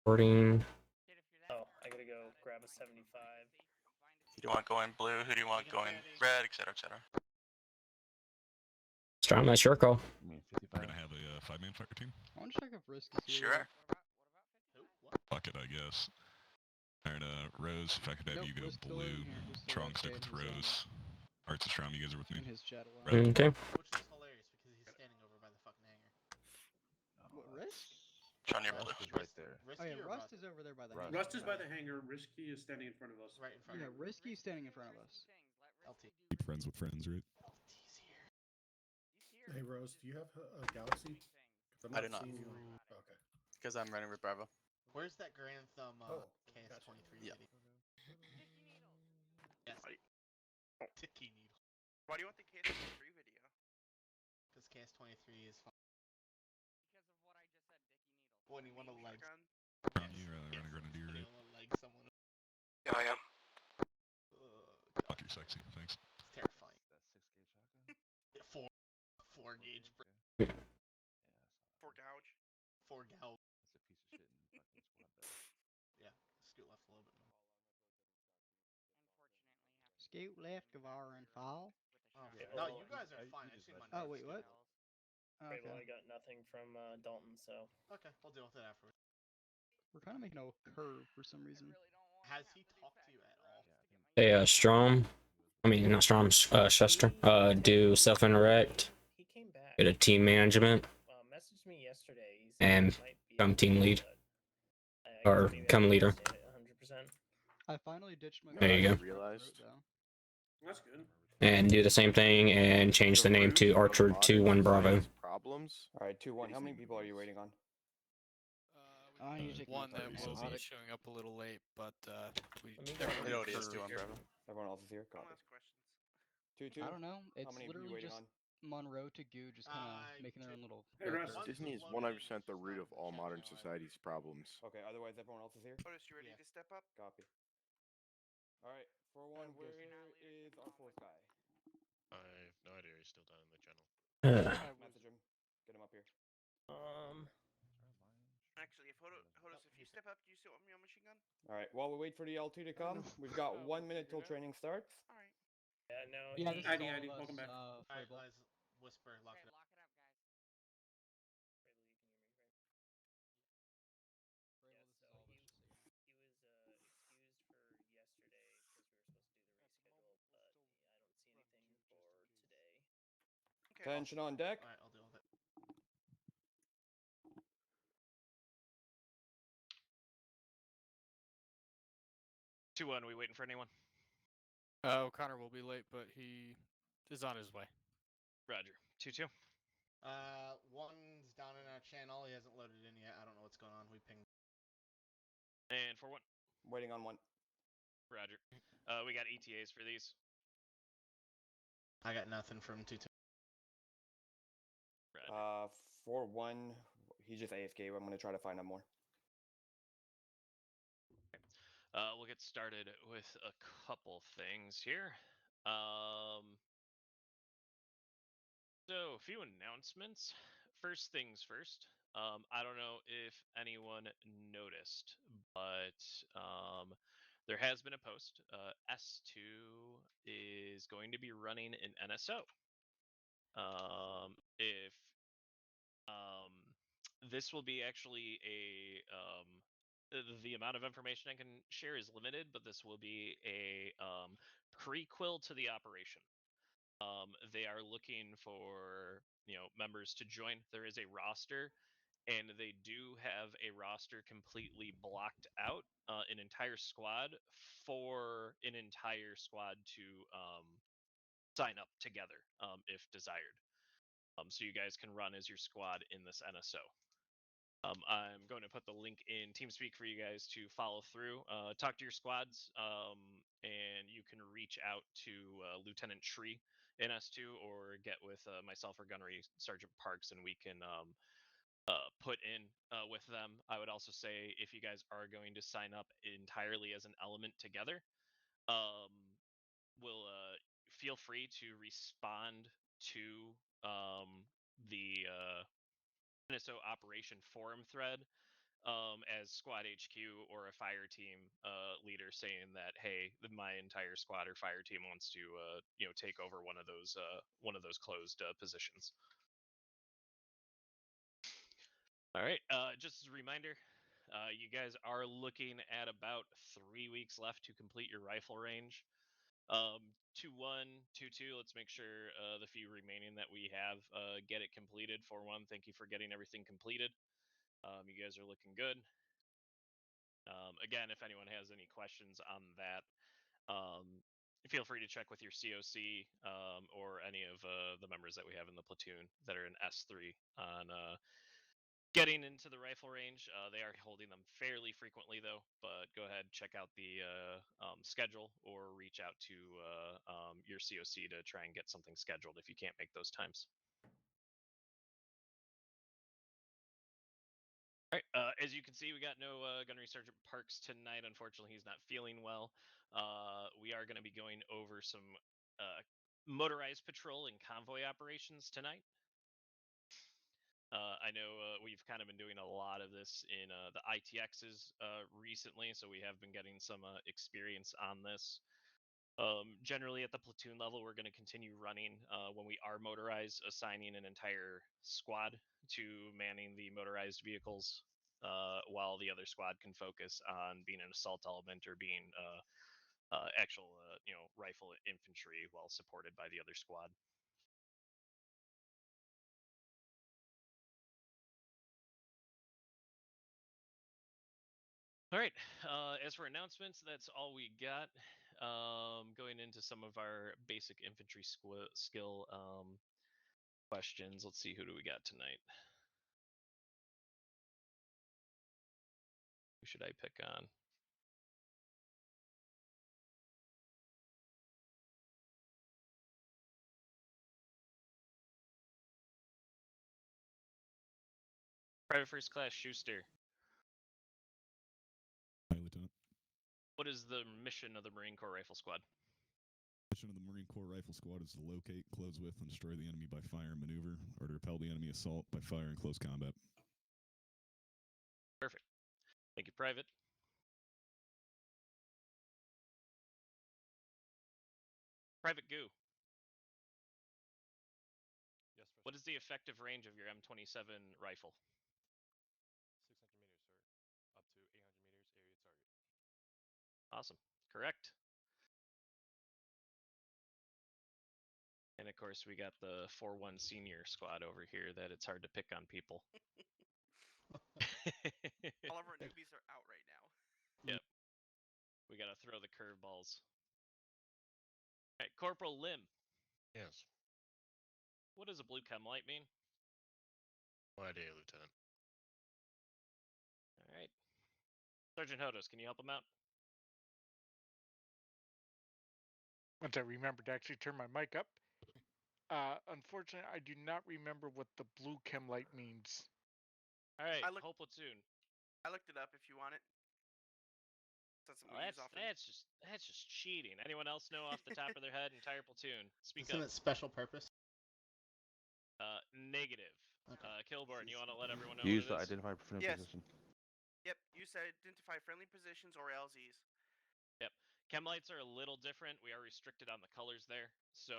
Recording. Oh, I gotta go grab a 75. Who do you want going blue? Who do you want going red, etc., etc.? Start my circle. We're gonna have a five-man fire team. I want to check if Risk is here. Sure. Fuck it, I guess. Alright, Rose, if I could have Nope, you go Risk still blue. isn't here. Risk still Tron, left stick in with his, Rose. Arts and Strom, you guys are with me. in his chat alone. Red. Okay. Which is hilarious because he's standing over by the fucking hangar. What, Risk? Sean, you're blue. Rust is right there. Oh yeah, Rust is over there by the Rust. hangar. Rust is by the hangar. Risky is standing in front of us. Right in front Yeah, of me. Risky's standing in front of us. LT. Keep friends with friends, right? LT's here. Hey Rose, do you have a Galaxy? I do not. seeing you. Okay. Because I'm running with Bravo. Where's that Grand Thumb KS23 Yeah. video? Yes. Ticky needle. Why do you want the KS3 video? Because KS23 is fun. When you want to leg. Tron, you running Grenadier, When right? you want to leg someone. Yeah, I am. Fuck, you're sexy, thanks. It's terrifying. That 6 gauge shotgun? Yeah, 4 gauge. For gouge. 4 gauge. That's a piece of shit in fucking squad bed. Yeah, scoot left a little bit more. Scoot left, Gavar, and fall. Oh, Yeah, no, well, you guys are I- fine. you I just see my mentioned Oh, wait, what? Right, well, I Okay. got nothing from Dalton, so. Okay, we'll deal with it afterwards. We're kind of making a curve for some reason. Has he talked to you at all? Hey, Strom. I mean, not Strom, Chester. Do self-interact. He came back. Get a team management. Messaged me yesterday. He said And he might be become able team to, lead. but I Or guess maybe I become don't leader. understand it 100%. I finally ditched my. There you I go. realized. That's good. And do the same thing and change the name to Archer 2-1 Bravo. Problems. Alright, 2-1. How many people are you waiting on? I need to take one my that time. will be showing up a little late, but we. Let me they're go. on It already the is curve 2-1 here. Bravo. Everyone else is here? Copy. questions. 2-2? I don't know. It's How many are you literally waiting just on? Monroe to Goo, just kind of making their own little. Hey, Russ. characters. Disney is 100% the root of all modern society's problems. Okay, otherwise everyone else is here? Otis, you ready Yeah. to step up? Copy. Alright, 4-1, I'm where good. is our fourth guy? I have no idea, he's still down in the channel. Message him. Get him up here. Actually, if Otis, if you step up, do you still want me on machine gun? Alright, while we wait for the L2 to come, we've got 1 minute till training starts. Alright. Yeah, no. Yeah, he- this is ID, all ID, of us, welcome back. Fable. Alright, guys, whisper, lock it up. Okay. Tension on deck. Alright, I'll deal with it. We waiting for anyone? O'Connor will be late, but he is on his way. Roger. 2-2. One's down in our channel. He hasn't loaded in yet. I don't know what's going on. We pinged. And 4-1. Waiting on one. Roger. We got ETAs for these. I got nothing from 2-2. Roger. 4-1. He's just AFK. I'm gonna try to find out more. We'll get started with a couple things here. So, a few announcements. First things first. I don't know if anyone noticed, but there has been a post. S2 is going to be running an NSO. If this will be actually a the amount of information I can share is limited, but this will be a prequel to the operation. They are looking for members to join. There is a roster, and they do have a roster completely blocked out, an entire squad for an entire squad to sign up together if desired. So you guys can run as your squad in this NSO. I'm going to put the link in TeamSpeak for you guys to follow through. Talk to your squads, and you can reach out to Lieutenant Shree in S2 or get with myself or Gunnery Sergeant Parks, and we can put in with them. I would also say if you guys are going to sign up entirely as an element together, we'll feel free to respond to the NSO operation forum thread as squad HQ or a fire team leader saying that, hey, my entire squad or fire team wants to take over one of those closed positions. All right. Just as a reminder, you guys are looking at about 3 weeks left to complete your rifle range. 2-1, 2-2. Let's make sure the few remaining that we have get it completed. 4-1. Thank you for getting everything completed. You guys are looking good. Again, if anyone has any questions on that, feel free to check with your COC or any of the members that we have in the platoon that are in S3 on getting into the rifle range. They are holding them fairly frequently, though, but go ahead, check out the schedule or reach out to your COC to try and get something scheduled if you can't make those times. All right, as you can see, we got no Gunnery Sergeant Parks tonight. Unfortunately, he's not feeling well. We are going to be going over some motorized patrol and convoy operations tonight. I know we've kind of been doing a lot of this in the ITXs recently, so we have been getting some experience on this. Generally, at the platoon level, we're going to continue running when we are motorized, assigning an entire squad to manning the motorized vehicles, while the other squad can focus on being an assault element or being actual, rifle infantry while supported by the other squad. All right. As for announcements, that's all we got. Going into some of our basic infantry skill questions. Let's see, who do we got tonight? Who should I pick on? Private First Class Schuster. Hi, Lieutenant. What is the mission of the Marine Corps Rifle Squad? Mission of the Marine Corps Rifle Squad is to locate, close with, and destroy the enemy by fire and maneuver, or to repel the enemy assault by fire and close combat. Perfect. Thank you, Private. Private Goo. Yes, What is the effective range of your M27 rifle? 600 meters, sir. Up to 800 meters, area target. Awesome. Correct. And of course, we got the 4-1 senior squad over here that it's hard to pick on people. All of our newbies are out right now. Yep. We got to throw the curveballs. All right, Corporal Lim. Yes. What does a blue chem light mean? No idea, Lieutenant. All right. Sergeant Hodos, can you help him out? Once I remembered to actually turn my mic up. Unfortunately, I do not remember what the blue chem light means. All right, whole platoon. I looked it up if you want it. That's something we use often. That's just cheating. Anyone else know off the top of their head? Entire platoon. Speak Isn't up. it special purpose? Negative. Okay. Kilborn, you want to let everyone know Use what the it is? identify friendly Yes. position. Yep, use to identify friendly positions or LZs. Yep. Chem lights are a little different. We are restricted on the colors there. So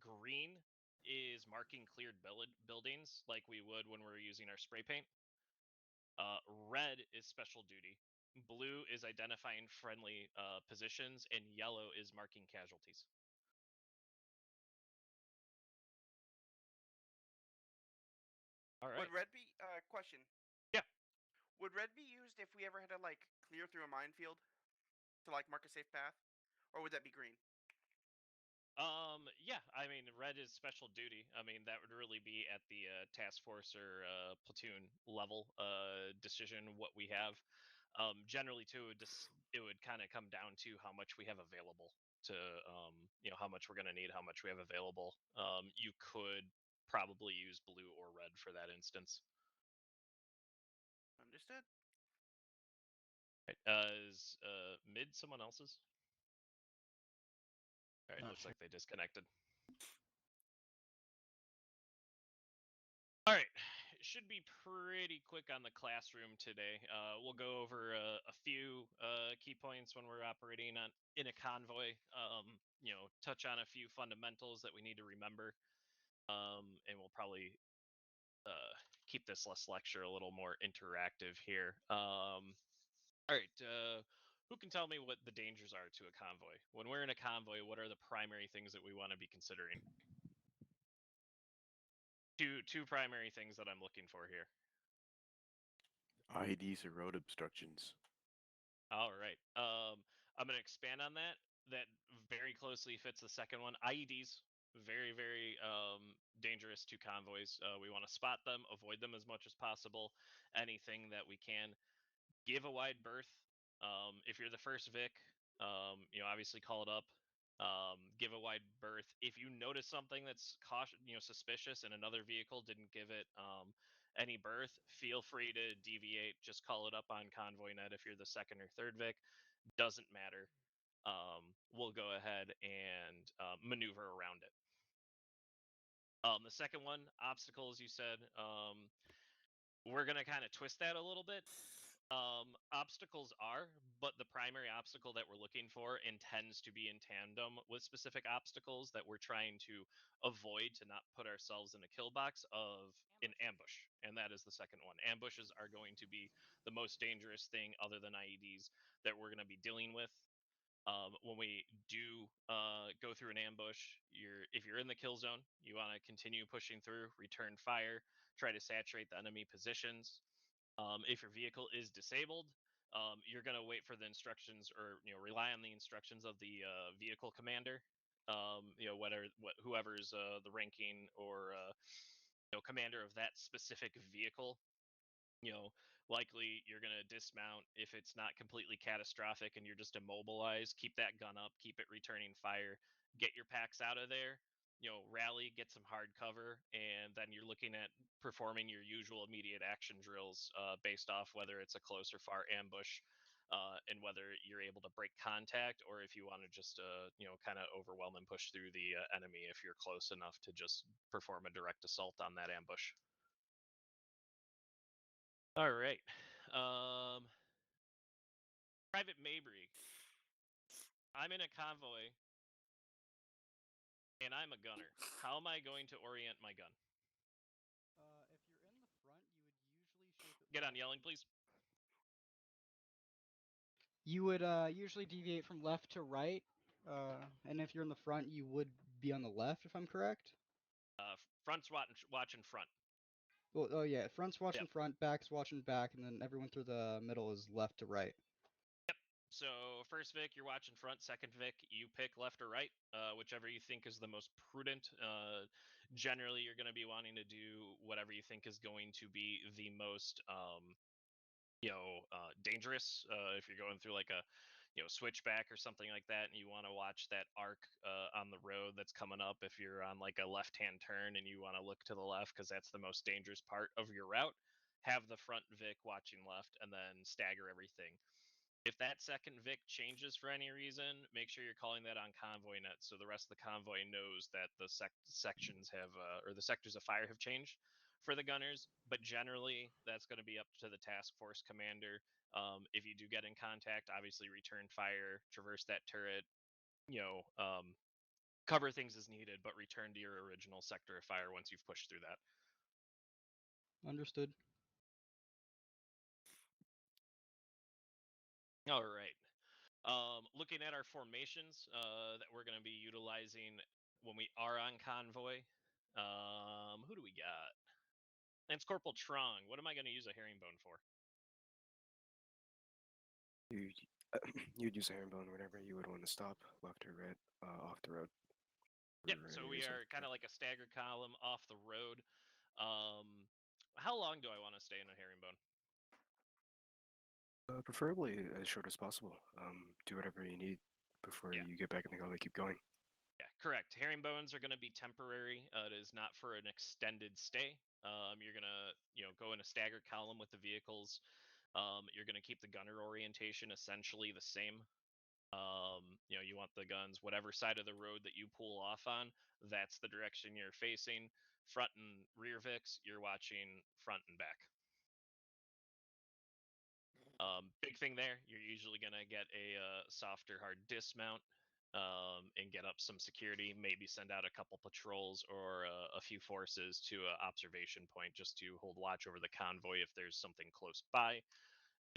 green is marking cleared buildings like we would when we're using our spray paint. Red is special duty. Blue is identifying friendly positions, and yellow is marking casualties. All right. Would red be question? Yeah. Would red be used if we ever had to like clear through a minefield to like mark a safe path, or would that be green? Yeah, I mean, red is special duty. I mean, that would really be at the task force or platoon level decision what we have. Generally, too, it would kind of come down to how much we have available to, how much we're going to need, how much we have available. You could probably use blue or red for that instance. Understood. Right, is mid someone else's? All right, Not looks sure. like they disconnected. All right, should be pretty quick on the classroom today. We'll go over a few key points when we're operating in a convoy. Touch on a few fundamentals that we need to remember, and we'll probably keep this lecture a little more interactive here. All right. Who can tell me what the dangers are to a convoy? When we're in a convoy, what are the primary things that we want to be considering? Two primary things that I'm looking for here. IEDs or road obstructions. All right. I'm going to expand on that. That very closely fits the second one. IEDs, very, very dangerous to convoys. We want to spot them, avoid them as much as possible. Anything that we can. Give a wide berth. If you're the first Vic, obviously call it up. Give a wide berth. If you notice something that's suspicious and another vehicle didn't give it any berth, feel free to deviate. Just call it up on convoy net. If you're the second or third Vic, doesn't matter. We'll go ahead and maneuver around it. The second one, obstacles, you said. We're going to kind of twist that a little bit. Obstacles are, but the primary obstacle that we're looking for intends to be in tandem with specific obstacles that we're trying to avoid to not put ourselves in a kill box of an ambush. And that is the second one. Ambushes are going to be the most dangerous thing other than IEDs that we're going to be dealing with. When we do go through an ambush, if you're in the kill zone, you want to continue pushing through, return fire, try to saturate the enemy positions. If your vehicle is disabled, you're going to wait for the instructions or rely on the instructions of the vehicle commander. Whoever's the ranking or commander of that specific vehicle. Likely you're going to dismount if it's not completely catastrophic and you're just immobilized. Keep that gun up, keep it returning fire, get your packs out of there, rally, get some hard cover, and then you're looking at performing your usual immediate action drills based off whether it's a close or far ambush, and whether you're able to break contact or if you want to just kind of overwhelm and push through the enemy if you're close enough to just perform a direct assault on that ambush. All right. Private Mabry. I'm in a convoy and I'm a gunner. How am I going to orient my gun? If you're in the front, you would usually shape it. Get on yelling, please. You would usually deviate from left to right, and if you're in the front, you would be on the left, if I'm correct. Front's watching front. Well, oh yeah, front's watching front, back's watching back, and then everyone through the middle is left to right. Yep. So first Vic, you're watching front. Second Vic, you pick left or right, whichever you think is the most prudent. Generally, you're going to be wanting to do whatever you think is going to be the most dangerous. If you're going through like a switchback or something like that and you want to watch that arc on the road that's coming up, if you're on like a left-hand turn and you want to look to the left because that's the most dangerous part of your route, have the front Vic watching left and then stagger everything. If that second Vic changes for any reason, make sure you're calling that on convoy net so the rest of the convoy knows that the sections have or the sectors of fire have changed for the gunners. But generally, that's going to be up to the task force commander. If you do get in contact, obviously return fire, traverse that turret, cover things as needed, but return to your original sector of fire once you've pushed through that. Understood. All right. Looking at our formations that we're going to be utilizing when we are on convoy. Who do we got? Lance Corporal Trong. What am I going to use a herringbone for? You'd use a herringbone whenever you would want to stop, left or right, off the road. Yep, so we are kind of like a staggered column off the road. How long do I want to stay in a herringbone? Preferably as short as possible. Do whatever you need before you get back in the car. They keep going. Yeah, correct. Herringbones are going to be temporary. It is not for an extended stay. You're going to, go in a staggered column with the vehicles. You're going to keep the gunner orientation essentially the same. You want the guns, whatever side of the road that you pull off on, that's the direction you're facing. front and rear VIX, you're watching front and back. Big thing there, you're usually going to get a soft or hard dismount and get up some security, maybe send out a couple patrols or a few forces to an observation point just to hold watch over the convoy if there's something close by.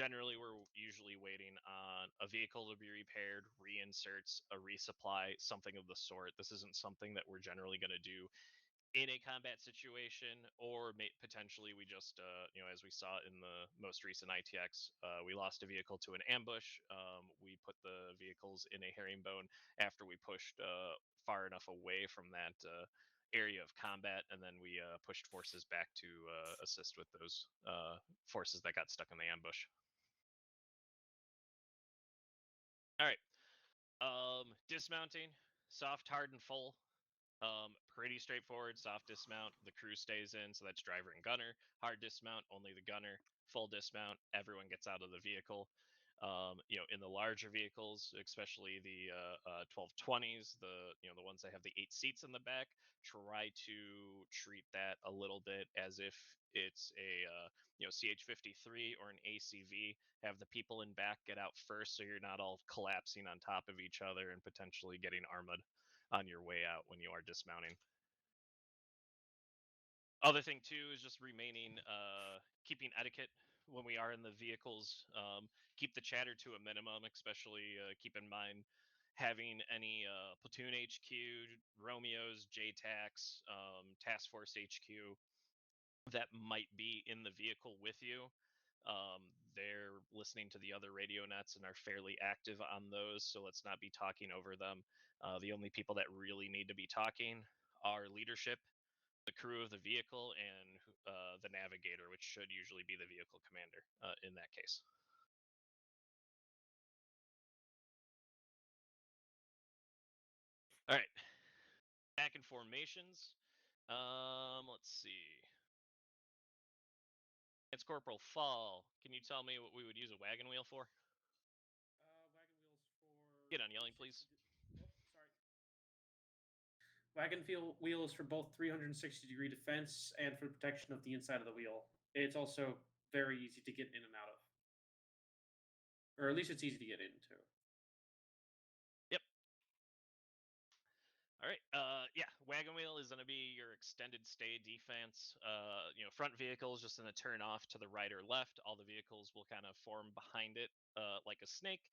Generally, we're usually waiting on a vehicle to be repaired, reinserts, a resupply, something of the sort. This isn't something that we're generally going to do in a combat situation, or potentially we just, as we saw in the most recent ITX, we lost a vehicle to an ambush. We put the vehicles in a herringbone after we pushed far enough away from that area of combat, and then we pushed forces back to assist with those forces that got stuck in the ambush. All right. Dismounting, soft, hard, and full. Pretty straightforward. Soft dismount, the crew stays in, so that's driver and gunner. Hard dismount, only the gunner. Full dismount, everyone gets out of the vehicle. In the larger vehicles, especially the 1220s, the ones that have the 8 seats in the back, try to treat that a little bit as if it's a CH-53 or an ACV. Have the people in back get out first, so you're not all collapsing on top of each other and potentially getting armored on your way out when you are dismounting. Other thing too is just remaining keeping etiquette when we are in the vehicles. Keep the chatter to a minimum, especially keep in mind having any platoon HQ, Romeos, JTACs, task force HQ that might be in the vehicle with you. They're listening to the other radio nets and are fairly active on those, so let's not be talking over them. The only people that really need to be talking are leadership, the crew of the vehicle, and the navigator, which should usually be the vehicle commander in that case. All right, back in formations. Let's see. It's Corporal Fall. Can you tell me what we would use a wagon wheel for? Wagon wheels for... Get on yelling, please. Oh, sorry. Wagon wheel is for both 360-degree defense and for protection of the inside of the wheel. It's also very easy to get in and out of. Or at least it's easy to get into. Yep. All right. Yeah, wagon wheel is going to be your extended stay defense. Front vehicles just going to turn off to the right or left. All the vehicles will kind of form behind it like a snake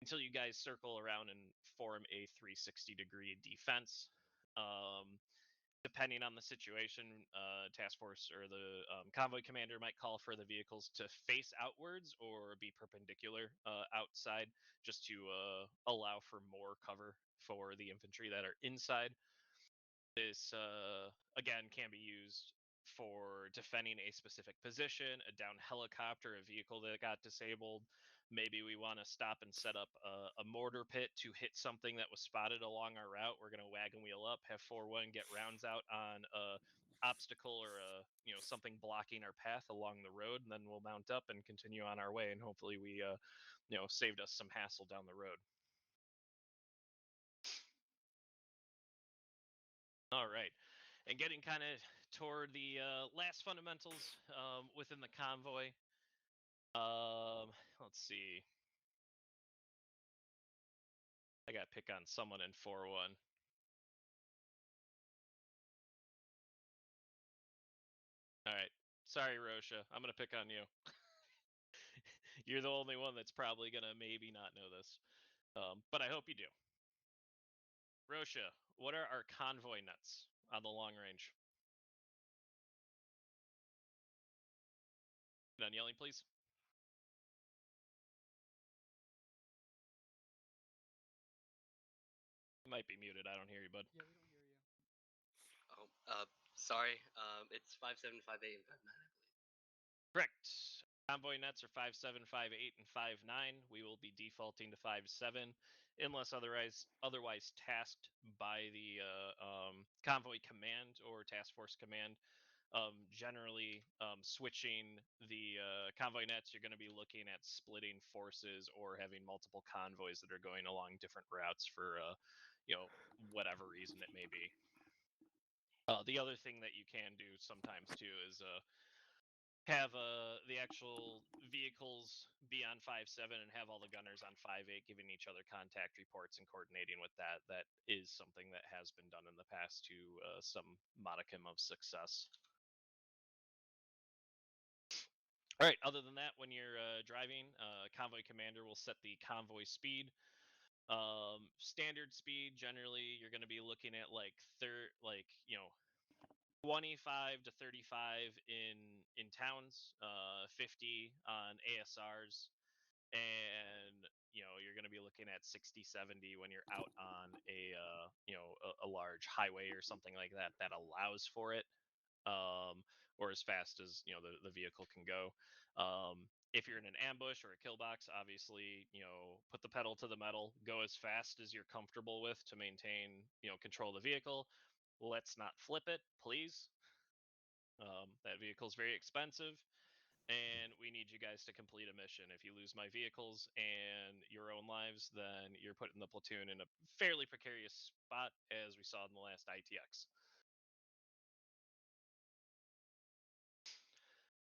until you guys circle around and form a 360-degree defense. Depending on the situation, task force or the convoy commander might call for the vehicles to face outwards or be perpendicular outside, just to allow for more cover for the infantry that are inside. This, again, can be used for defending a specific position, a down helicopter, a vehicle that got disabled. Maybe we want to stop and set up a mortar pit to hit something that was spotted along our route. We're going to wagon wheel up, have 4-1 get rounds out on a obstacle or something blocking our path along the road, and then we'll mount up and continue on our way, and hopefully we saved us some hassle down the road. All right. And getting kind of toward the last fundamentals within the convoy. Let's see. I got to pick on someone in 4-1. All right. Sorry, Rosha. I'm going to pick on you. You're the only one that's probably going to maybe not know this. But I hope you do. Rosha, what are our convoy nets on the long range? Get on yelling, please. You might be muted. I don't hear you, bud. Yeah, we don't hear you. Oh, sorry. It's 5-7, 5-8, and 5-9, I believe. Correct. Convoy nets are 5-7, 5-8, and 5-9. We will be defaulting to 5-7 unless otherwise tasked by the convoy command or task force command. Generally, switching the convoy nets, you're going to be looking at splitting forces or having multiple convoys that are going along different routes for whatever reason it may be. The other thing that you can do sometimes too is have the actual vehicles be on 5-7 and have all the gunners on 5-8 giving each other contact reports and coordinating with that. That is something that has been done in the past to some modicum of success. All right, other than that, when you're driving, convoy commander will set the convoy speed. Standard speed, generally, you're going to be looking at like 25 to 35 in towns, 50 on ASRs, and you're going to be looking at 60, 70 when you're out on a large highway or something like that that allows for it, or as fast as the vehicle can go. If you're in an ambush or a kill box, obviously put the pedal to the metal, go as fast as you're comfortable with to maintain control of the vehicle. Let's not flip it, please. That vehicle is very expensive, and we need you guys to complete a mission. If you lose my vehicles and your own lives, then you're putting the platoon in a fairly precarious spot, as we saw in the last ITX.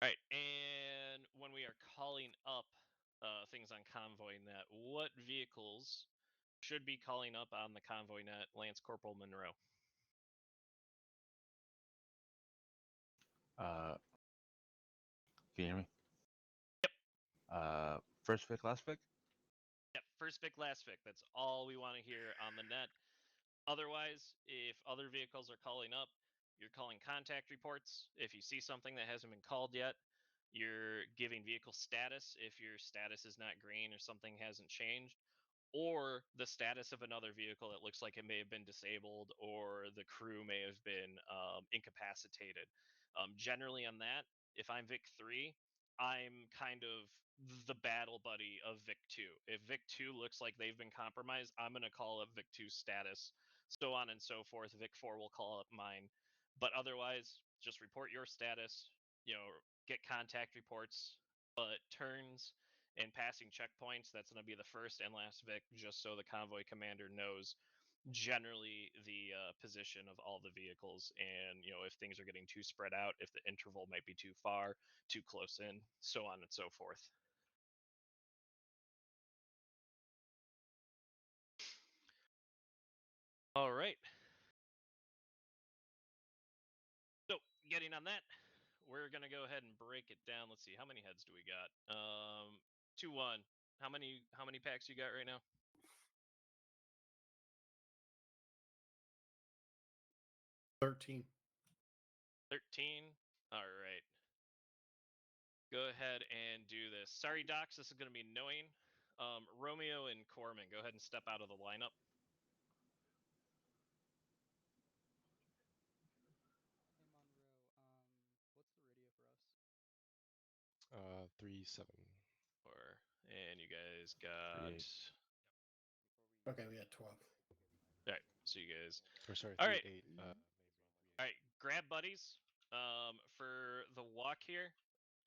All right, and when we are calling up things on convoy net, what vehicles should be calling up on the convoy net? Lance Corporal Monroe. Can you hear me? Yep. First pick, last pick? Yep, first pick, last pick. That's all we want to hear on the net. Otherwise, if other vehicles are calling up, you're calling contact reports. If you see something that hasn't been called yet, you're giving vehicle status if your status is not green or something hasn't changed, or the status of another vehicle that looks like it may have been disabled or the crew may have been incapacitated. Generally on that, if I'm Vic 3, I'm kind of the battle buddy of Vic 2. If Vic 2 looks like they've been compromised, I'm going to call up Vic 2's status, so on and so forth. Vic 4 will call up mine. But otherwise, just report your status, get contact reports, but turns and passing checkpoints, that's going to be the first and last Vic, just so the convoy commander knows generally the position of all the vehicles, and if things are getting too spread out, if the interval might be too far, too close in, so on and so forth. All right, so getting on that, we're gonna go ahead and break it down. Let's see, how many heads do we got? 2-1. How many packs you got right now? 13. 13. All right. Go ahead and do this. Sorry, Docs, this is going to be annoying. Romeo and Corman, go ahead and step out of the lineup. Hey Monroe, what's the radio for us? 3-7. And you guys got... Okay, we got 12. All right, so you guys... Or sorry, 3-8. All right. All right, grab buddies. For the walk here,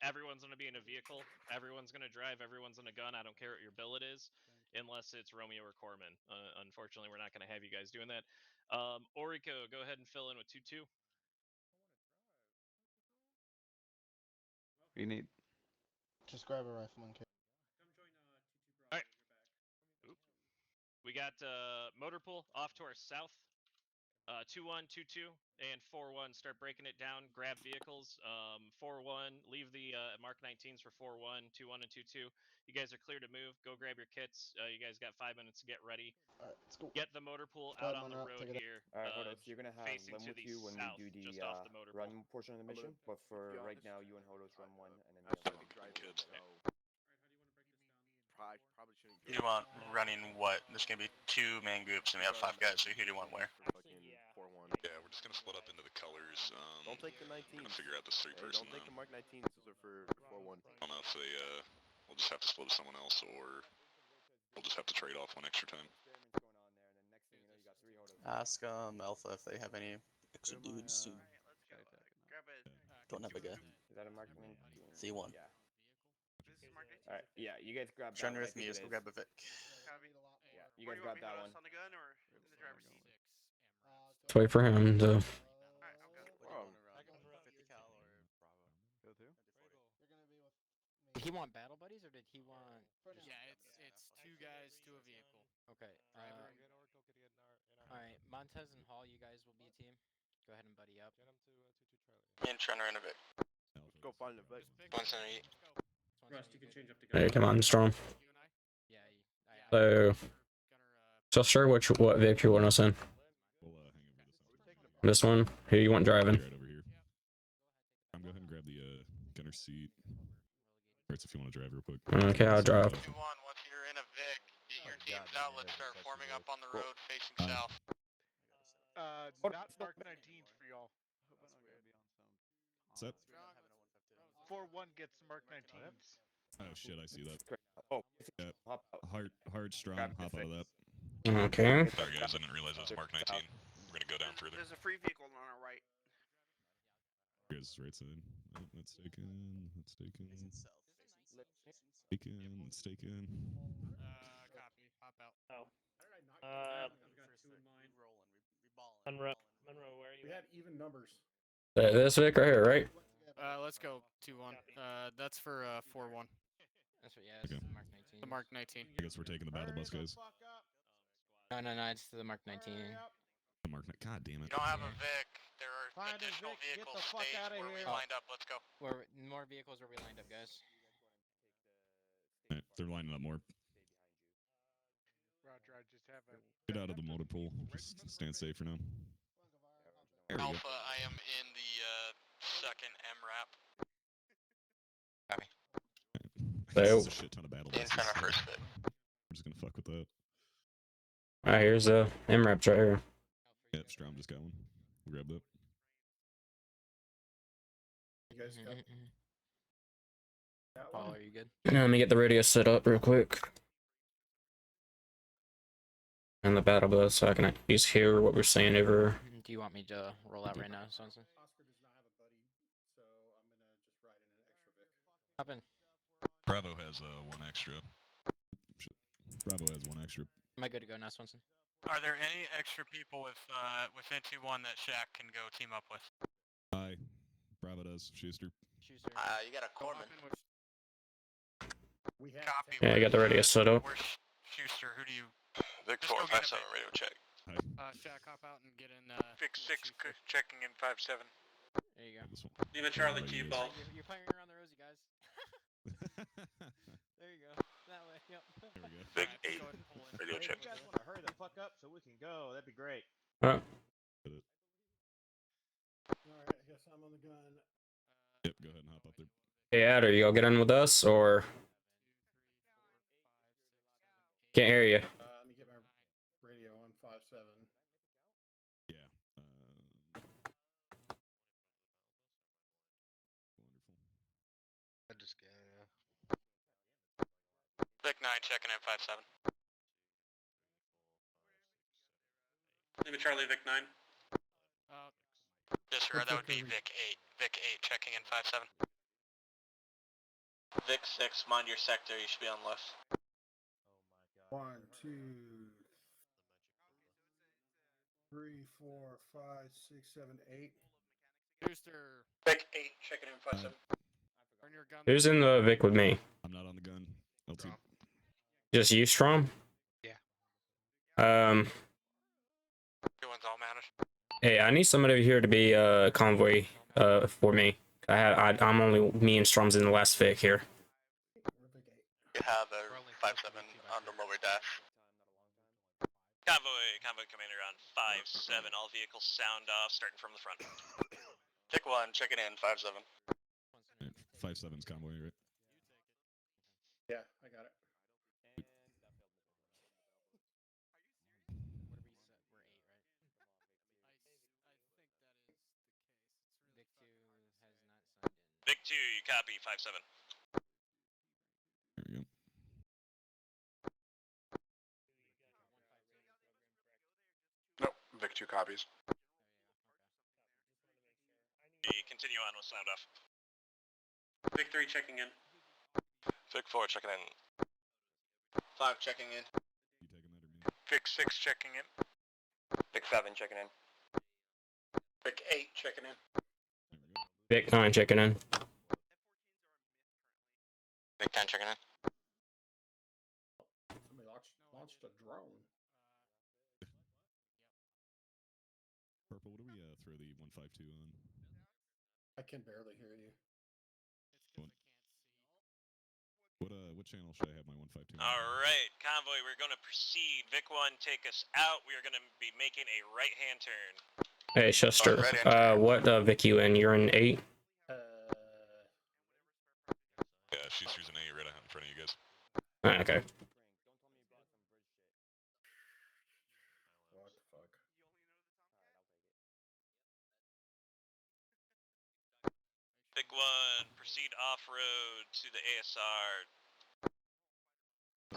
everyone's going to be in a vehicle. Everyone's going to drive. Everyone's in a gun. I don't care what your billet is, unless it's Romeo or Corman. Unfortunately, we're not going to have you guys doing that. Orico, go ahead and fill in with 2-2. What do you need? Just grab a rifleman kit. Come join 2-2 All right. Oop. We got motor pool off to our south. 2-1, 2-2, and 4-1. Start breaking it down. Grab vehicles. 4-1. Leave the Mark 19s for 4-1, 2-1, and 2-2. You guys are clear to move. Go grab your kits. You guys got 5 minutes to get ready. All right, let's go. Get the motor pool out on the road here. All right, hold up. So you're gonna have facing Lem to with the you when south, we do the just off the motor run pool. portion of the mission. But for right now, you and Hodos run one, and then the other one. Kids. Probably shouldn't. You want running what? There's gonna be 2 main groups, and we have 5 guys. So who do you want where? Yeah, we're just gonna split up into the colors. Don't take the 19. We're gonna figure out this 3-person. Don't take the Mark 19s. Those are for 4-1. I don't know if they we'll just have to split with someone else, or we'll just have to trade off one extra time. Ask Alpha if they have any extra dudes who don't have a guy. Is that a Mark 19? C1. Yeah. All right. Yeah, you guys grab that. Join one. with me. Let's go grab a Vic. Yeah, you guys grab that one. On the gun or in the driver's seat? Let's wait for him to he want battle buddies or did he want? Yeah, it's two guys to a vehicle. Okay. Driver and get Oracle could get in our All right, Montez and Hall, you guys will be a team. Go ahead and buddy up. Get him to 2-2 Charlie. Me and Trent are in a Vic. Let's go find the Vic. 178. Rust, you can change up to Hey, come on, Storm. You and I? Yeah. So, Chester, what Vic you want us in? We'll hang over this. This one? Who you want driving? Right over here. I'm go ahead and grab the gunner seat. Alright, if you want to drive real quick. Okay, I'll drive. 2-1, once you're in a Vic, get your teams out. Let's start forming up on the road facing south. Not Mark 19s for y'all. What's up? 4-1 gets Mark 19s. Oh shit, I see that. Oh, yeah. Hard strong, hop out of that. Okay. Sorry guys, I didn't realize it was Mark 19. We're gonna go down further. There's a free vehicle on our right. Guys, right side. Oh, that's taken. That's taken. Let's take in. Copy. Hop out. Oh. I've got two in mind. Monroe, where are you? We had even numbers. This Vic right here, right? Let's go 2-1. That's for 4-1. That's what. Yeah, it's Okay. the Mark 19. The Mark 19. I guess we're taking the battle bus, guys. No, it's the Mark 19. The Mark. God damn it. You don't have a Vic. There are Find a additional Vic, get vehicles the fuck staged outta where we here. lined up. Let's go. Where more vehicles where we lined up, guys. Alright, they're lining up more. Roger, I just have a. Get out of the motor pool. Just stand safe for now. There we go. Alpha, I am in the second MRAP. Copy. There's a shit ton of battle In buses. front of first Vic. We're just gonna fuck with that. Alright, here's the MRAPs right here. Yep, Strom just got one. We'll grab that. You guys got that Paul, one? are you good? Let me get the radio set up real quick. And the battle bus so I can at least hear what we're saying over. Do you want me to roll out right now, Swanson? Oscar does not have a buddy, so I'm gonna just ride in an extra Vic. Hop in. Bravo has one extra. Shit. Bravo has one extra. Am I good to go now, Swanson? Are there any extra people within 2-1 that Shaq can go team up with? Aye. Bravo does. Schuster. Schuster. You got a Corman. We have Copy. Yeah, I got the radio set up. Where's Schuster? Who do you? Vic Just go 4, get 5-7 a radio check. Shaq, hop out and get in. Vic 6 checking in 5-7. There you go. This one. Lima Charlie Right, Q you ball. You're playing around the rosy, guys. There you go. That way. Yep. There we go. Vic Alright, 8, go ahead and pull in. radio If check. you guys want to hurry the fuck up so we can go, that'd be great. Oh, Alright, I guess I'm on the gun. Yep, go ahead and hop up there. hey, Adder, you all get in with us or can't hear you? Let me get my radio on 5-7. Yeah. Wonderful. I just get, Vic 9 checking in 5-7. Lima Charlie Vic 9. Disregard, that would be Vic 8. Vic 8 checking in 5-7. Vic 6, mind your sector, you should be on left. 1, 2, 3, 4, 5, 6, 7, 8. Schuster. Vic 8 checking in 5-7. Turn your gun. Who's in the Vic with me? I'm not on the gun. L2. Just you, Strom? Yeah. 2-1's all managed. Hey, I need somebody here to be convoy for me. I'm only me and Strom's in the last Vic here. You have a 5-7 on the lower dash. Convoy commander on 5-7. All vehicles sound off, starting from the front. Vic 1 checking in 5-7. 5-7's convoy, right? Yeah, I got it. Vic 2, you copy 5-7. There we go. Nope, Vic 2 copies. Continue on with sound off. Vic 3 checking in. Vic 4 checking in. 5 checking in. You taking that or me? Vic 6 checking in. Vic 7 checking in. Vic 8 checking in. There we go. Vic 9 checking in. Big 10 checking in. Somebody launched a drone. Purple, what do we throw the 152 on? I can barely hear you. What channel should I have my 152 on? Alright, convoy, we're going to proceed. Vic 1, take us out. We are going to be making a right-hand turn. Hey, Shuster. What Vic you in? You're in 8? Yeah, she's using A right in front of you guys. Okay. What the fuck? Vic 1, proceed off-road to the ASR.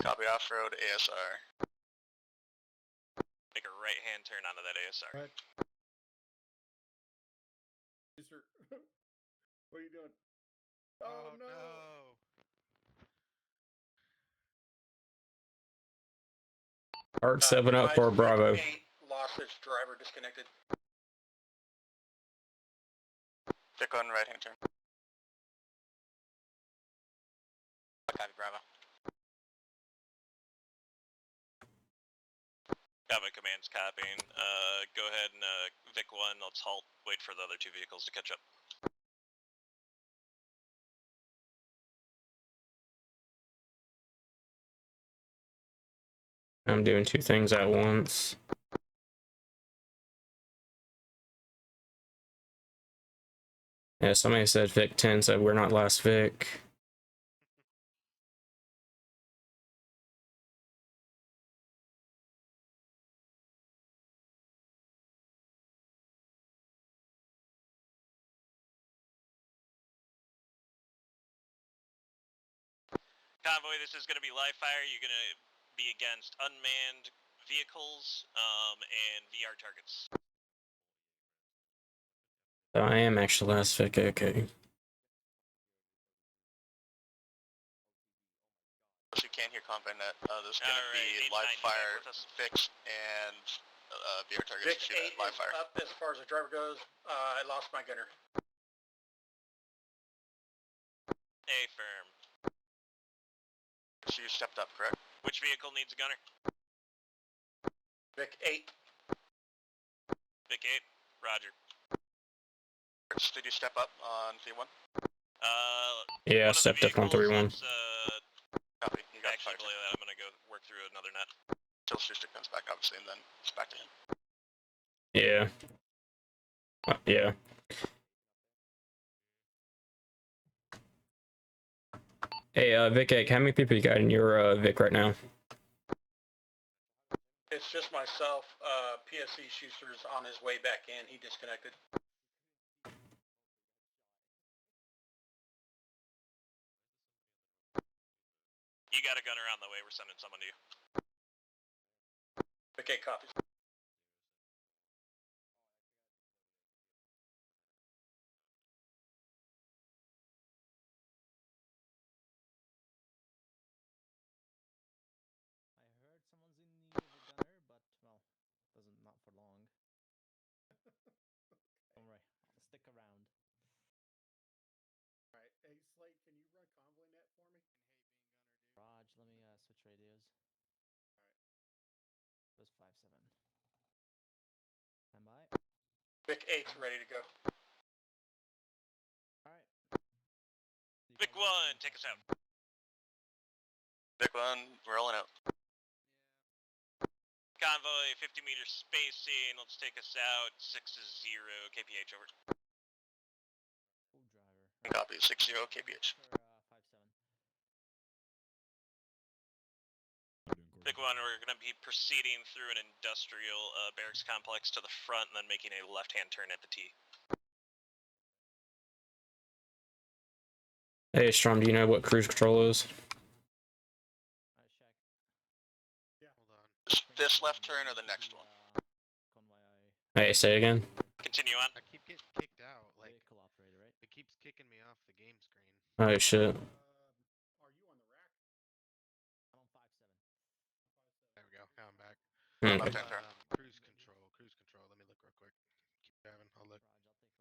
Copy off-road ASR. Make a right-hand turn onto that ASR. What? What are you doing? Oh, no! Arc 7 up for Bravo. Lost its driver, disconnected. Vic 1, right-hand turn. Copy, Bravo. Got my commands copying. Go ahead and Vic 1, let's halt, wait for the other 2 vehicles to catch up. I'm doing 2 things at once. Yeah, somebody said Vic 10 said we're not last Vic. Convoy, this is going to be live fire. You're going to be against unmanned vehicles and VR targets. So I am actually last Vic, okay. So you can't hear combat net. This is going to be live fire, fixed, and VR targets. Vic 8 live is fire. up as far as the driver goes. I lost my gunner. A firm. So you stepped up, correct? Which vehicle needs a gunner? Vic 8. Vic 8, roger. Did you step up on V1? Yeah, I stepped up on 3-1. Copy. You got actually below that. I'm gonna go work through another net. Till Schuster comes back, obviously, and then it's back to him. Yeah. Yeah. Hey, Vic 8, how many people you got in your Vic right now? It's just myself. PSC Schuster's on his way back in. He disconnected. You got a gunner on the way. We're sending someone to you. Okay, copies. I heard someone's in need of a gunner, but well, not for long. Don't worry, I'll stick around. Alright, hey Slate, can you run convoy net for me? Raj, let me switch radios. Alright. It was 5-7. Stand by. Vic 8's ready to go. Alright. Vic 1, take us out. Vic 1, rolling out. Convoy, 50 meters spacing. Let's take us out. 6-0 KPH over. Full driver. Copy, 6-0 KPH. For 5-7. Vic 1, we're going to be proceeding through an industrial barracks complex to the front and then making a left-hand turn at the T. Hey, Strom, do you know what cruise control is? Check. Yeah. Hold on. This left turn or the next one? Hey, say again. Continue on. I keep getting kicked out. Like, Vehicle operator, right? it keeps kicking me off the game screen. Oh, shit. Are you on the rack? I'm on 5-7. There we go. Now I'm back. Okay. Cruise control. Cruise control. Let me look real quick. Keep driving. I'll look.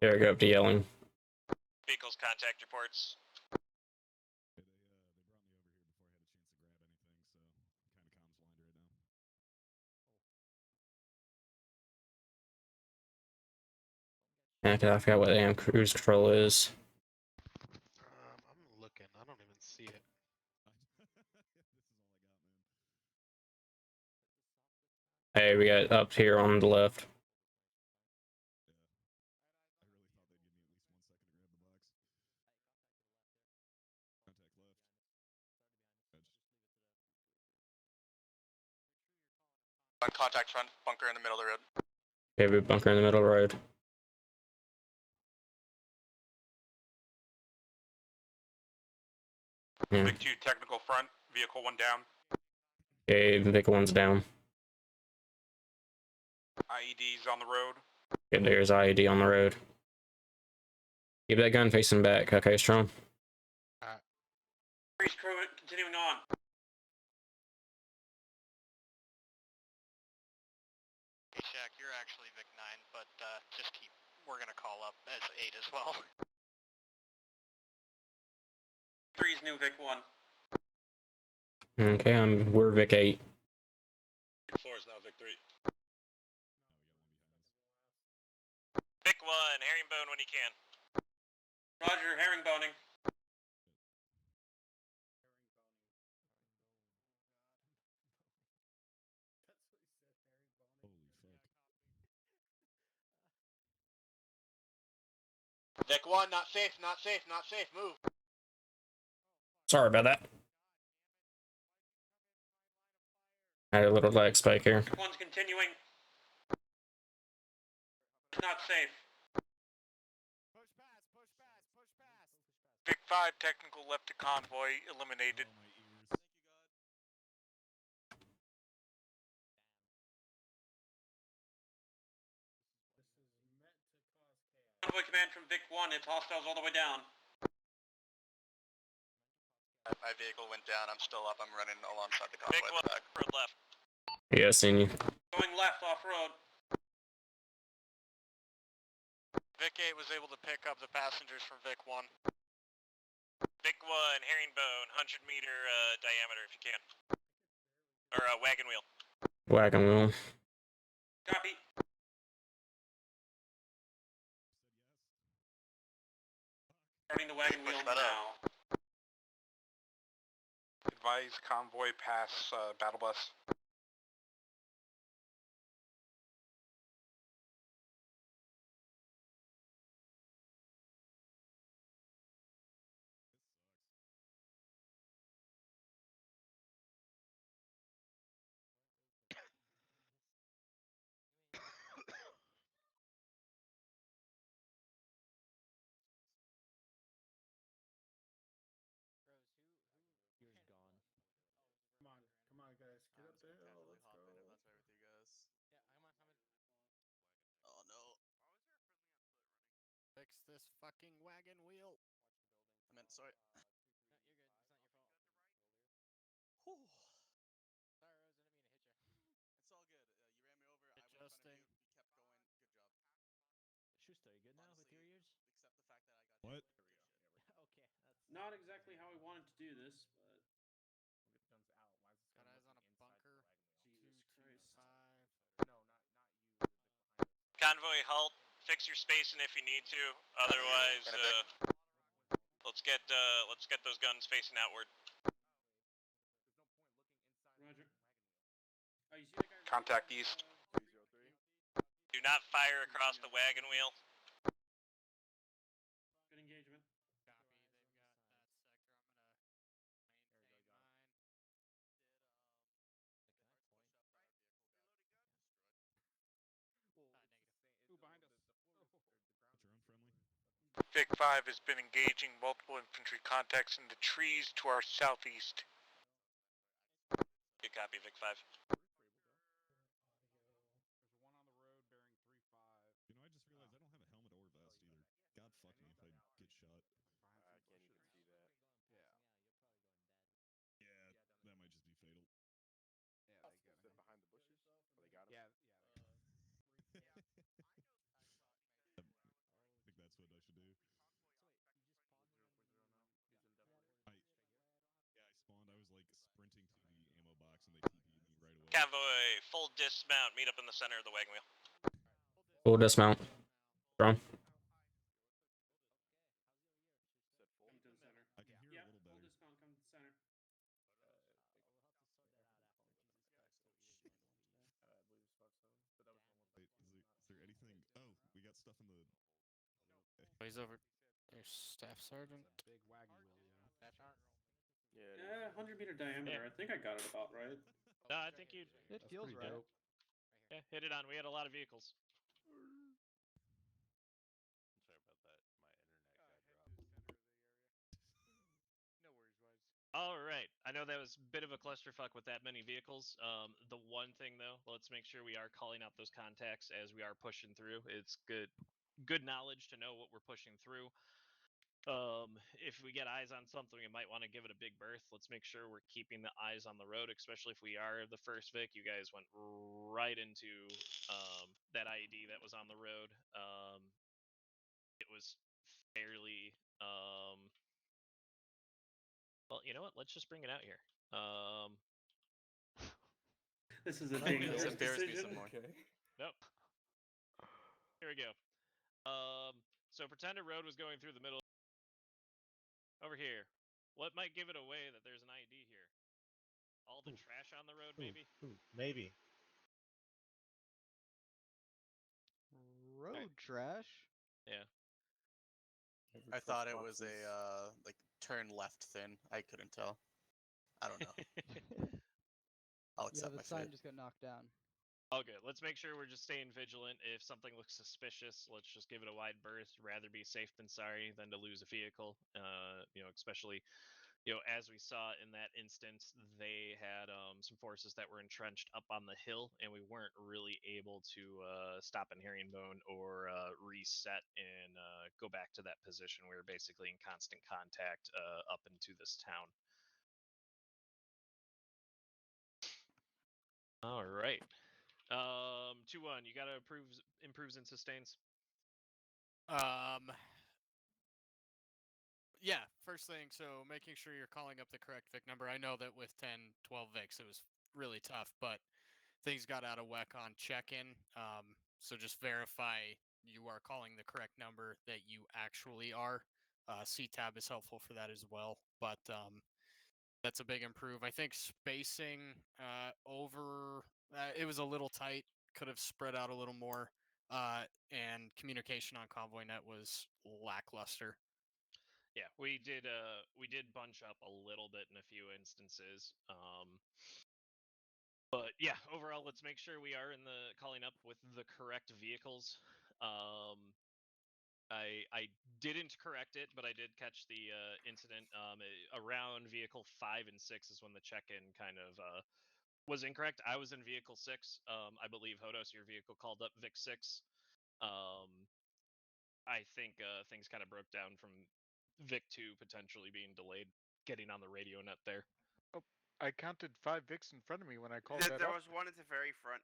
There we go up to yelling. Vehicles contact reports. Yeah, 'cause I forgot what damn cruise control is. I'm looking. I don't even see it. Hey, we got up here on the left. On contact front, bunker in the middle of the road. Okay, we bunker in the middle of the road. Yeah. Vic 2 technical front, vehicle 1 down. Okay, vehicle 1's down. IED's on the road. Okay, there's IED on the road. Keep that gun facing back. Okay, strong. Freeze crew continuing on. Hey Shaq, you're actually Vic 9, but just keep, we're gonna call up as 8 as well. 3's new Vic 1. Okay, we're Vic 8. Vic 4 is now Vic 3. Vic 1, herringbone when you can. Roger, herringboning. Vic 1, not safe, not safe, not safe, move. Sorry about that. I had a little lag spike here. Vic 1's continuing. It's not safe. Vic 5 technical left to convoy eliminated. Convoy command from Vic 1, it's hostiles all the way down. My vehicle went down, I'm still up, I'm running alongside the convoy. Vic 1, back. road left. Yeah, seen you. Going left off road. Vic 8 was able to pick up the passengers from Vic 1. Vic 1, herringbone, 100 meter diameter if you can. Or wagon wheel. Wagon wheel. Copy. Starting the wagon wheel now. Advise convoy pass battle bus. Come on, guys, get up the hill. Let's go. If that's right with you guys. Oh no. Fix this fucking wagon wheel. I meant sorry. Whew. Sorry, Rose, I didn't mean to hit you. It's all good. You ran me over. I was in front of you. You kept going. Good job. Schuster, you good now with your ears? Except the fact that I got What? Okay, that's Not exactly how I wanted to do this, but got eyes on a bunker. Jesus Christ. 5. Convoy halt. Fix your spacing if you need to. Otherwise, let's get those guns facing outward. Roger. Oh, you see that guy? Contact east. Do not fire across the wagon wheel. Good engagement. Copy. They've got that sector. I'm gonna. Ooh, behind us. Vic 5 has been engaging multiple infantry contacts in the trees to our southeast. Good copy, Vic 5. There's one on the road bearing 3-5. You know, I just realized I don't have a helmet or vest either. God fuck me if I get shot. I can't even see that. Yeah, that might just be fatal. Yeah, they got sit behind the bushes. Oh, they got us. I think that's what I should do. I spawned. I was like sprinting to the ammo box and they TP'd me right away. Convoy, full dismount. Meet up in the center of the wagon wheel. Full dismount. Strong. Oh, we got stuff in the. Oh, he's over. There's Staff Sergeant. Big wagon wheel, yeah. Yeah. 100-meter diameter. I think I got it about right. No, I think you. It feels right. dope. Yeah, hit it on. We had a lot of vehicles. Sorry about that. My internet got Head dropped. to the center of the area. No worries, Wise. All right. I know that was a bit of a clusterfuck with that many vehicles. The one thing though, let's make sure we are calling out those contacts as we are pushing through. It's good knowledge to know what we're pushing through. If we get eyes on something, we might want to give it a big berth. Let's make sure we're keeping the eyes on the road, especially if we are the first Vic. You guys went right into that IED that was on the road. It was fairly well, you know what? Let's just bring it out here. This is a Please dangerous embarrass me decision. some more. Okay. Nope. Here we go. So pretend a road was going through the middle. Over here. What might give it away that there's an IED here? All the trash on the road, maybe? Maybe. Road trash. Yeah. I thought it was a like turn left thing. I couldn't tell. I don't know. I'll Yeah, accept the my sign fate. just got knocked down. All good. Let's make sure we're just staying vigilant. If something looks suspicious, let's just give it a wide berth. Rather be safe than sorry than to lose a vehicle. Especially, as we saw in that instance, they had some forces that were entrenched up on the hill, and we weren't really able to stop in herringbone or reset and go back to that position. We were basically in constant contact up into this town. All right. 2-1. You gotta improves and sustains. Yeah, first thing, so making sure you're calling up the correct Vic number. I know that with 10, 12 Vics, it was really tough, but things got out of whack on check-in. So just verify you are calling the correct number that you actually are. CTAB is helpful for that as well, but that's a big improve. I think spacing it was a little tight. Could have spread out a little more. And communication on Convoy Net was lackluster. Yeah, we did bunch up a little bit in a few instances. But yeah, overall, let's make sure we are in the calling up with the correct vehicles. I didn't correct it, but I did catch the incident. Around vehicle 5 and 6 is when the check-in kind of was incorrect. I was in vehicle 6. I believe Hodos, your vehicle called up Vic 6. I think things kind of broke down from Vic 2 potentially being delayed getting on the radio net there. Oh, I counted 5 Vics in front of me when I called There was one at the very front,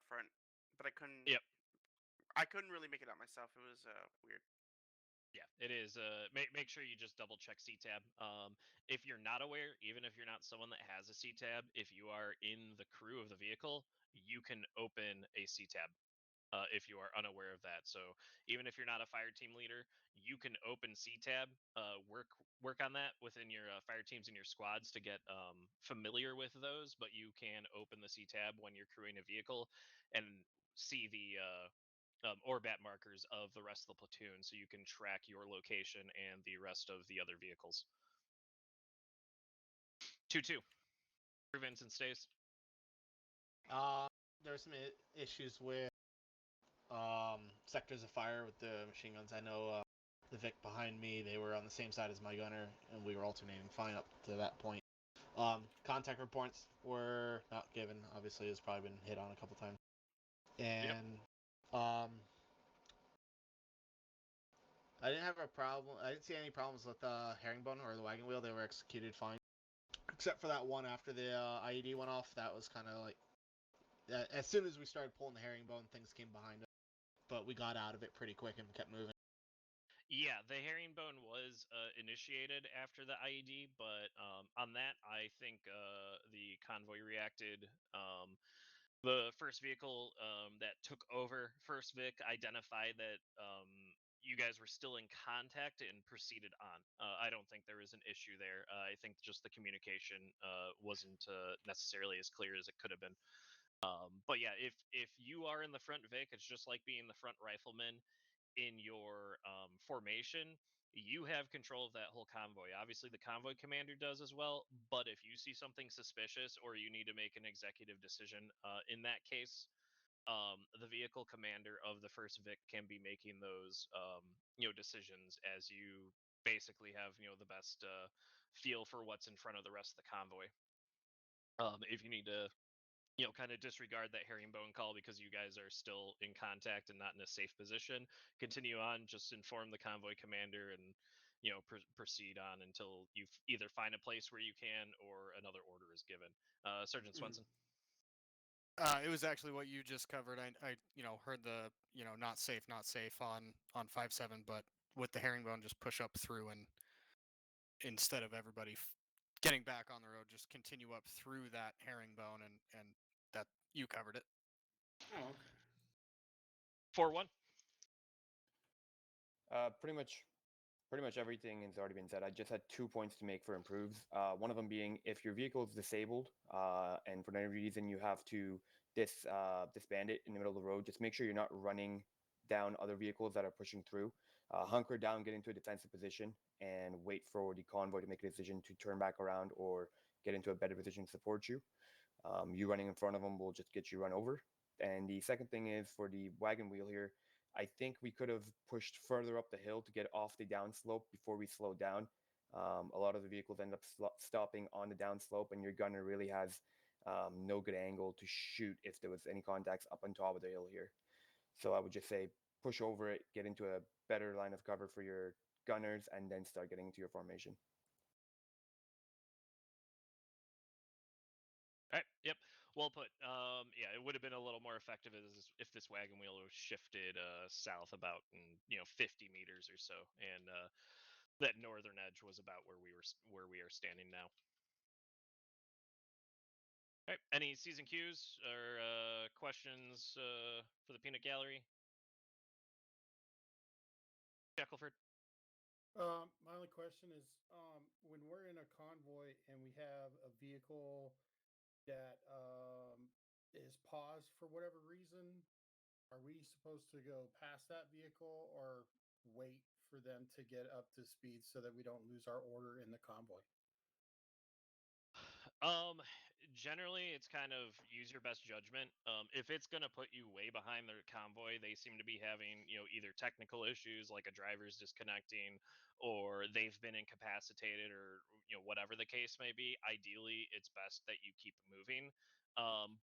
but I couldn't. Yep. I couldn't really make it out myself. It was weird. Yeah, it is. Make sure you just double check CTAB. If you're not aware, even if you're not someone that has a CTAB, if you are in the crew of the vehicle, you can open a CTAB. If you are unaware of that, so even if you're not a fire team leader, you can open CTAB. Work on that within your fire teams and your squads to get familiar with those. But you can open the CTAB when you're crewing a vehicle and see the orbat markers of the rest of the platoon, so you can track your location and the rest of the other vehicles. 2-2. Prevents and stays. There's some issues with sectors of fire with the machine guns. I know the Vic behind me, they were on the same side as my gunner, and we were alternating fine up to that point. Contact reports were not given. Obviously, it's probably been hit on a couple times. And I didn't have a problem. I didn't see any problems with the herringbone or the wagon wheel. They were executed fine, except for that one after the IED went off. That was kind of like as soon as we started pulling the herringbone, things came behind us. But we got out of it pretty quick and kept moving. Yeah, the herringbone was initiated after the IED, but on that, I think the convoy reacted. The first vehicle that took over First Vic identified that you guys were still in contact and proceeded on. I don't think there was an issue there. I think just the communication wasn't necessarily as clear as it could have been. But yeah, if you are in the front Vic, it's just like being the front rifleman in your formation. You have control of that whole convoy. Obviously, the convoy commander does as well. But if you see something suspicious or you need to make an executive decision, in that case, the vehicle commander of the first Vic can be making those decisions, as you basically have the best feel for what's in front of the rest of the convoy. If you need to kind of disregard that herringbone call because you guys are still in contact and not in a safe position, continue on, just inform the convoy commander and proceed on until you either find a place where you can or another order is given. Sergeant Swenson. It was actually what you just covered. I heard the not safe on 5-7, but with the herringbone, just push up through, and instead of everybody getting back on the road, just continue up through that herringbone, and that you covered it. Oh, okay. 4-1. Pretty much everything has already been said. I just had 2 points to make for improves. One of them being if your vehicle is disabled and for any reason you have to disband it in the middle of the road, just make sure you're not running down other vehicles that are pushing through. Hunker down, get into a defensive position, and wait for the convoy to make a decision to turn back around or get into a better position to support you. You running in front of them will just get you run over. And the second thing is for the wagon wheel here, I think we could have pushed further up the hill to get off the downslope before we slowed down. A lot of the vehicles end up stopping on the downslope, and your gunner really has no good angle to shoot if there was any contacts up on top of the hill here. So I would just say push over it, get into a better line of cover for your gunners, and then start getting into your formation. All right. Yep. Well put. Yeah, it would have been a little more effective if this wagon wheel was shifted south about 50 meters or so, and that northern edge was about where we are standing now. All right. Any season cues or questions for the peanut gallery? Shackleford. My only question is, when we're in a convoy and we have a vehicle that is paused for whatever reason, are we supposed to go past that vehicle or wait for them to get up to speed so that we don't lose our order in the convoy? Generally it's kind of use your best judgment. If it's going to put you way behind the convoy, they seem to be having either technical issues like a driver's disconnecting, or they've been incapacitated, or whatever the case may be. Ideally it's best that you keep moving,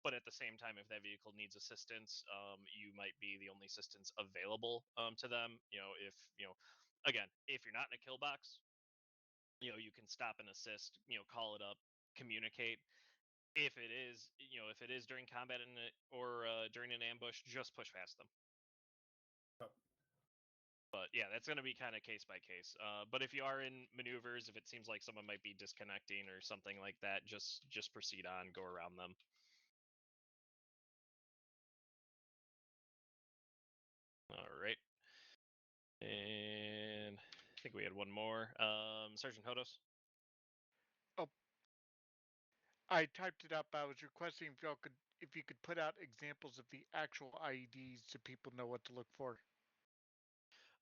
but at the same time, if that vehicle needs assistance, you might be the only assistance available to them. Again, if you're not in a kill box, you can stop and assist, call it up, communicate. If it is during combat or during an ambush, just push past them. But yeah, that's going to be kind of case by case. But if you are in maneuvers, if it seems like someone might be disconnecting or something like that, just proceed on, go around them. All right. And I think we had one more. Sergeant Hodos. Oh, I typed it up. I was requesting if you could put out examples of the actual IEDs so people know what to look for.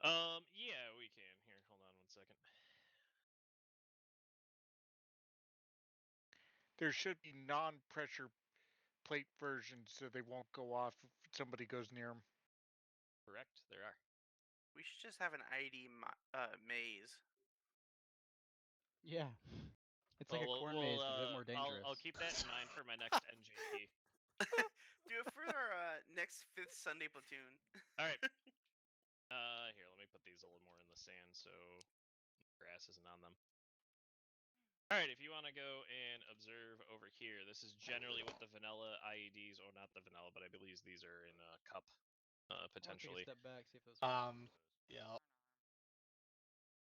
Yeah, we can. Here, hold on one second. There should be non-pressure plate versions so they won't go off if somebody goes near them. Correct, there are. We should just have an ID maze. Yeah. It's like a corn maze, but a bit more dangerous. I'll keep that in mind for my next NJP. Do it for our next 5th Sunday platoon. All right. Here, let me put these a little more in the sand so grass isn't on them. All right, if you want to go and observe over here, this is generally what the vanilla IEDs, or not the vanilla, but I believe these are in a cup, potentially. Take a step back, see if those. Yeah.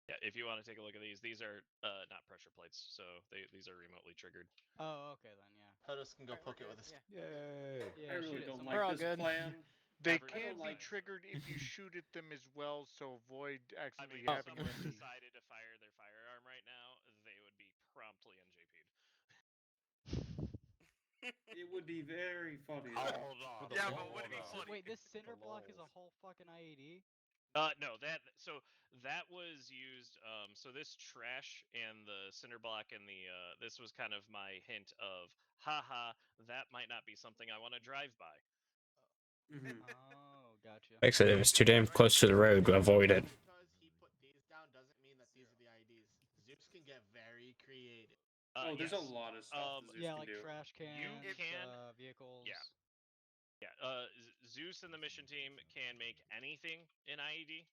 Yeah, if you want to take a look at these are not pressure plates, so these are remotely triggered. Oh, okay then, yeah. Hodis can go poke it with a stick. Yay! Yeah, I really shoot it don't somewhere. like this plan. They Every- can be like- triggered if you shoot at them as well, so avoid I accidentally mean, if having someone them. decided to fire their firearm right now, they would be promptly NJP'd. It would be very funny. Hold on. Yeah, but would it be hold on. funny? Wait, this cinder block is a whole fucking IED? No, that was used. So this trash and the cinder block and the this was kind of my hint of, haha, that might not be something I want to drive by. Oh, gotcha. Like I said, if it's too damn close to the road, avoid it. Because he put these down doesn't mean that these are the IDs. Zeus can get very creative. Oh, there's a Yes. lot of stuff that Zeus Yeah, can like do. trash cans, can- vehicles. Yeah. Zeus and the mission team can make anything an IED.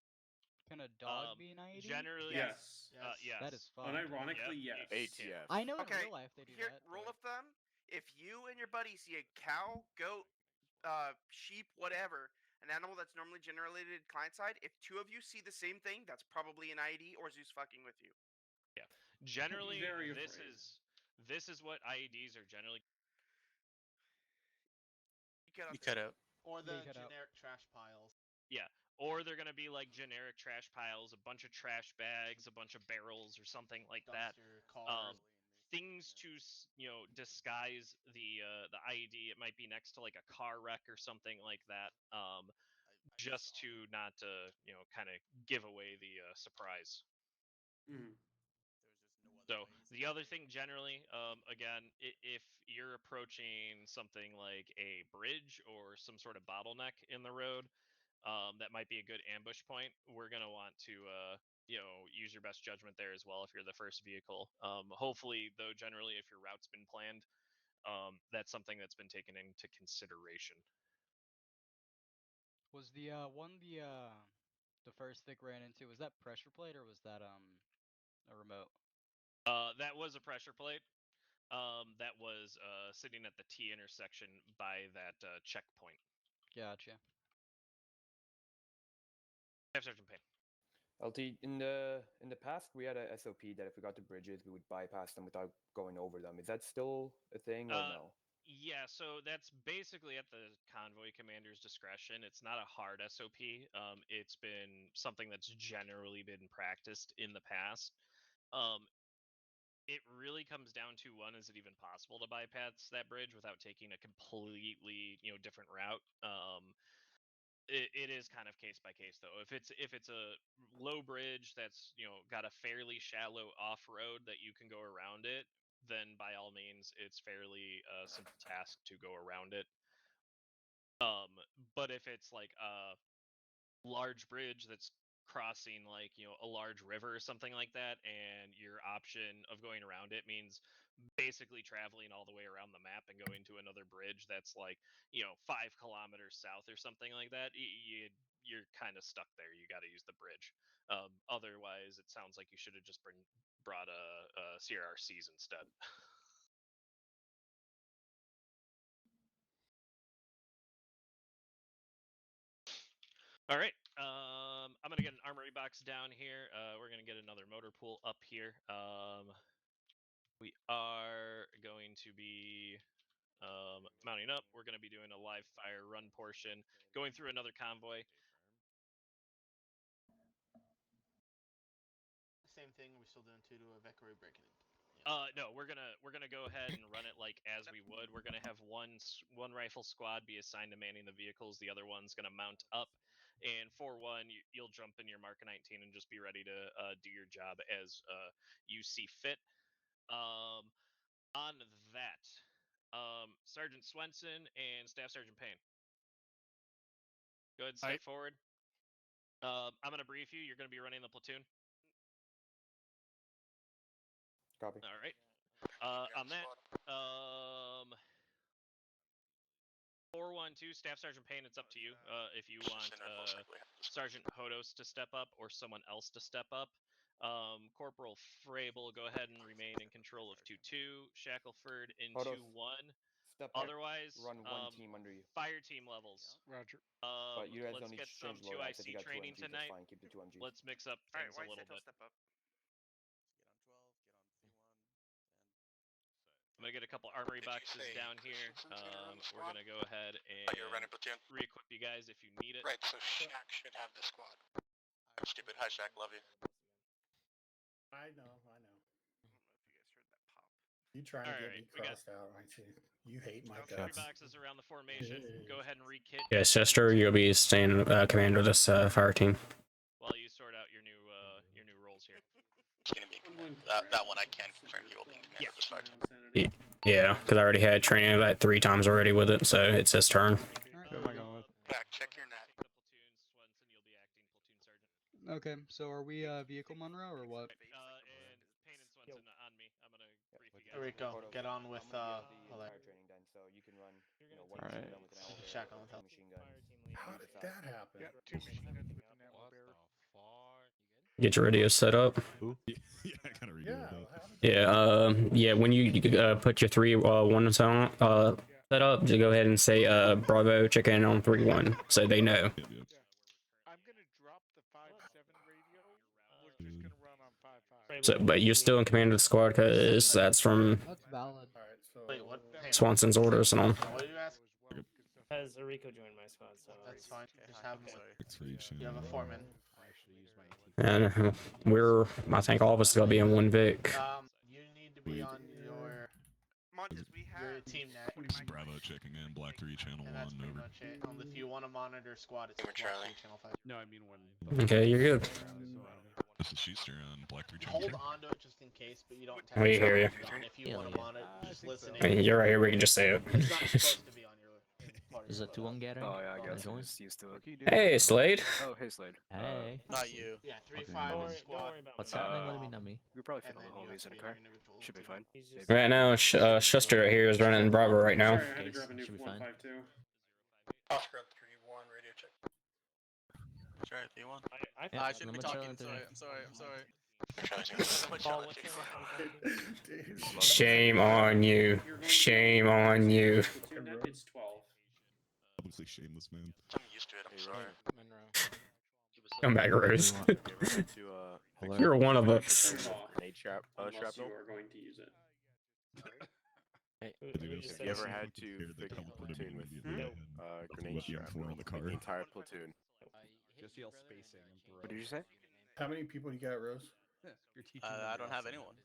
Can a dog be an IED? Generally, Yes. yes. That is fun. Unironically, Yep, yes. it can. I know in Okay, real life they do here, that. rule but- of thumb: if you and your buddy see a cow, goat, sheep, whatever, an animal that's normally generated client side, if two of you see the same thing, that's probably an IED or Zeus fucking with you. Yeah. Generally, Very this afraid. is what IEDs are generally. You cut out. Or Yeah, the you cut out. generic trash piles. Yeah. Or they're gonna be like generic trash piles, a bunch of trash bags, a bunch of barrels, or something like that. Dumpster, cars. Things to disguise the IED. It might be next to like a car wreck or something like that. Just to not kind of give away the surprise. So the other thing generally, again, if you're approaching something like a bridge or some sort of bottleneck in the road, that might be a good ambush point. We're gonna want to use your best judgment there as well if you're the first vehicle. Hopefully, though, generally if your route's been planned, that's something that's been taken into consideration. Was the one the first thick ran into, was that pressure plate or was that a remote? That was a pressure plate. That was sitting at the T intersection by that checkpoint. Gotcha. Staff Sergeant Payne. LT, in the past, we had a SOP that if we got to bridges, we would bypass them without going over them. Is that still a thing or no? Yeah, so that's basically at the convoy commander's discretion. It's not a hard SOP. It's been something that's generally been practiced in the past. It really comes down to, one, is it even possible to bypass that bridge without taking a completely different route? It is kind of case by case though. If it's a low bridge that's got a fairly shallow off road that you can go around it, then by all means it's fairly simple task to go around it. But if it's like a large bridge that's crossing like a large river or something like that, and your option of going around it means basically traveling all the way around the map and going to another bridge that's like 5 kilometers south or something like that, you're kind of stuck there. You got to use the bridge. Otherwise it sounds like you should have just brought a CRRCs instead. All right, I'm gonna get an armory box down here. We're gonna get another motor pool up here. We are going to be mounting up. We're going to be doing a live fire run portion, going through another convoy. Same thing. We're still doing 2 to evacuate breaking it. No, we're gonna go ahead and run it like as we would. We're gonna have one rifle squad be assigned to manning the vehicles. The other one's gonna mount up, and for one, you'll jump in your Mark 19 and just be ready to do your job as you see fit. On that, Sergeant Swenson and Staff Sergeant Payne, go ahead and step forward. I'm gonna brief you. You're gonna be running the platoon. Copy. All right. On that, 412 Staff Sergeant Payne, it's up to you if you want Sergeant Hodos to step up or someone else to step up. Corporal Frable, go ahead and remain in control of 2-2. Shackelford in Hodos, 2-1. Step up, Otherwise, run one team under you. Fire team levels. Roger. But you guys let's don't need get to some change loadouts. If 2IC you got 2 training MGs, that's tonight. fine. Keep the 2 MGs. Let's mix up All right, things why a little Saito bit. step up? Get on 12, get on C1, and I'm gonna get a couple armory boxes down here. We're gonna go ahead and you're running platoon? re-equip you guys if you need it. Right, so Shaq should have the squad. Stupid. Hi, Shaq. Love you. I know. I don't know if you guys heard that pop. You trying to get Alright, me we got crossed out, aren't you? You hate my 3 guts. boxes around the formation. Go ahead and rekit. Yeah, Chester, you'll be staying commander of this fire team. While you sort out your new roles here. He's gonna be in command. That one I can confirm he will be in command of this fight. Yeah, because I already had training like 3 times already with it, so it's his turn. Who am I going with? Back, check your net. Okay, so are we vehicle Monroe or what? And Payne and Swenson on me. I'm gonna brief you guys. There we go. Get on with fire training then, so you can run. One Alright. machine gun with an owlbear, Check on with two help. machine gun. How did that happen? Yeah, 2 machine guns with an ammo bearer. Get your radios set up. Yeah, I gotta redo that. Yeah, when you put your 3-1 set up, just go ahead and say Bravo chicken on 3-1, so they know. I'm gonna drop the 5-7 radio. We're just gonna run on 5-5. So, but you're still in command of the squad because that's from That's valid. Alright, so Wait, what? Hang on. Swanson's orders and all. What did you ask? Has Rico joined my squad, so That's fine. Just have him with. Thanks for each You have a foreman. And I think all of us are gonna be in 1 Vic. You need to be on your Montes, we your have team net. Bravo checking in, Black 3, Channel 1, And that's pretty over. much it. If you want to monitor squad, it's Gamer Black 3, Charlie. Channel 5. No, I mean when. Okay, you're good. This is Schuster on Black 3, Channel 3. Hold on to it just in case, but you don't. We hear you. If you want to monitor, just listen I mean, in. you're right here. We can just say it. It's not supposed to be on your. Is it 2-1 gathering? Oh yeah, I guess Join? I'm just used to it. Hey, Slade. Oh, hey Slade. Hey. Not you. Yeah, 3-5 don't is worry squad. about What's me. happening? What do you mean, not me? We probably fit And all the then you homies have in to a be on car. individual Should be team. fine. He's just Right now, Schuster right here is running Bravo right now. Sorry, I had to grab a new Should be fine. 152. Oscar 3-1 radio check. Charlie 3-1. I Yeah, I shouldn't be number talking. Charlie I'm sorry. I'm sorry. Paul, what's your 152? Shame on you. Shame on you. Platoon net, it's 12. Obviously shameless, man. I'm used to it. I'm sorry. Come back, Rose. Hello. You're one of us. Unless you are going to use it. Have you ever had to fix a platoon with grenade strap? On the car. The entire platoon. Just yell spacing. What did you say? how many people you got, Rose? I don't have anyone.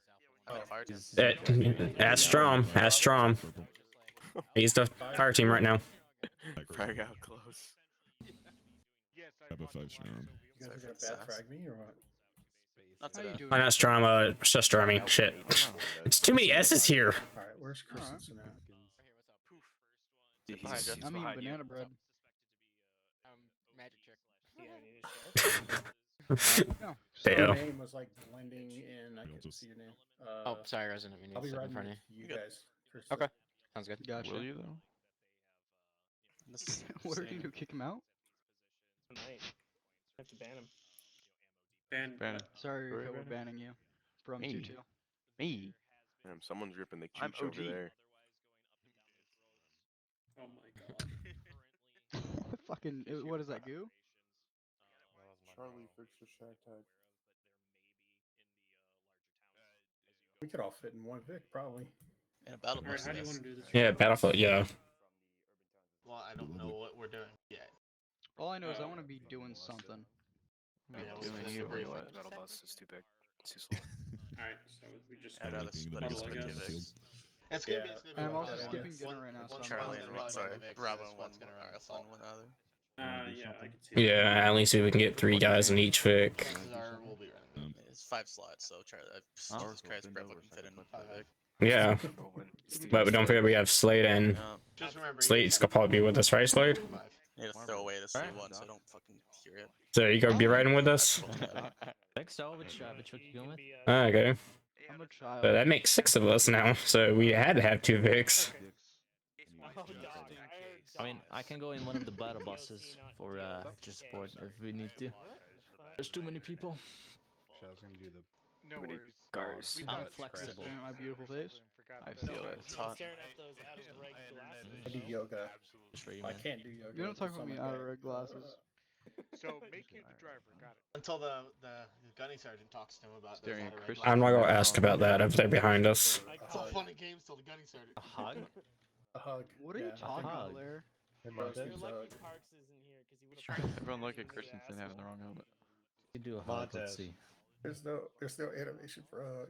I'm a fire team. Ask Strom. Ask Strom. He's the fire team right now. Frag out close. Yes, Have a 5 strong. You guys are gonna bad frag me or what? Not How you today. doing? Why not Strom? Schuster, I mean, shit. It's too many S's here. Alright, where's Christensen at? I mean, banana bread. Magic check. No. Your Dale. name was like blending in. I couldn't see your name. Oh, sorry, Resident. We need I'll to be step in riding front of with you. you guys. Chris. Okay. Sounds good. Gotcha. Will you though? What are we gonna do? Kick him out? Tonight. I have to ban him. Ban. Sorry, Who are Rico, we we're banning you from Me? 2-2. Me? Damn, someone's ripping the I'm cooch over OG. there. Oh my god. Fucking, what is that, goo? Charlie, fix your shack tag. We could all fit in 1 Vic, probably. In a battle Alright, bus, how do you yes. want to do this? Yeah, Battlefield, yeah. Well, I don't know what we're doing yet. All I know is I want to be doing something. Yeah, Doing we'll you, brief what? it. Battle bus is too big. It's too slow. Alright, so we just. I'd rather split it biggest into thing two in the Vics. It's gonna be. Yeah. It's gonna be And I'm one also of the skipping ones. dinner right now, so One I'm Charlie one's and gonna run sorry, the Vics, Bravo this one one's gonna run RS on one other. Yeah, I could see Yeah, at least we can get 3 guys in each Vic. Chances are we'll be running. It's 5 slots, so Charlie. Jesus Christ, Bravo can fit in 5 Vic. Yeah. But don't forget we have Slade and Yeah. Just remember. Slade's gonna probably be with us, right, Slade? Need to throw away the C1 so I don't fucking hear it. So you gonna be riding with us? Thanks, so which truck you going with? Okay. I'm a child. So that makes 6 of us now. So we had to have 2 Vics. I mean, I can go in one of the battle buses for just support if we need to. There's too many people. Shell's gonna do the. No Many worries. cars. I'm flexible. Staring at my beautiful face. I feel it. It's hot. Staring at those out of reg glasses. I do yoga. Sure you, I man. can't do yoga. You don't talk because about I'm me a out of guy. red glasses. So make you the driver. Got it. Until the gunny sergeant talks to him about those Staring at outer red Christian. I'm glasses. not gonna ask about that if they're behind us. It's all fun and games till the gunny sergeant. A hug? A hug. What are you yeah. talking hug. about there? Rose You're needs a lucky hug. Parks isn't here because he would have. Everyone look at Christensen having the wrong helmet. You do a hug, let's see. There's no animation for a hug.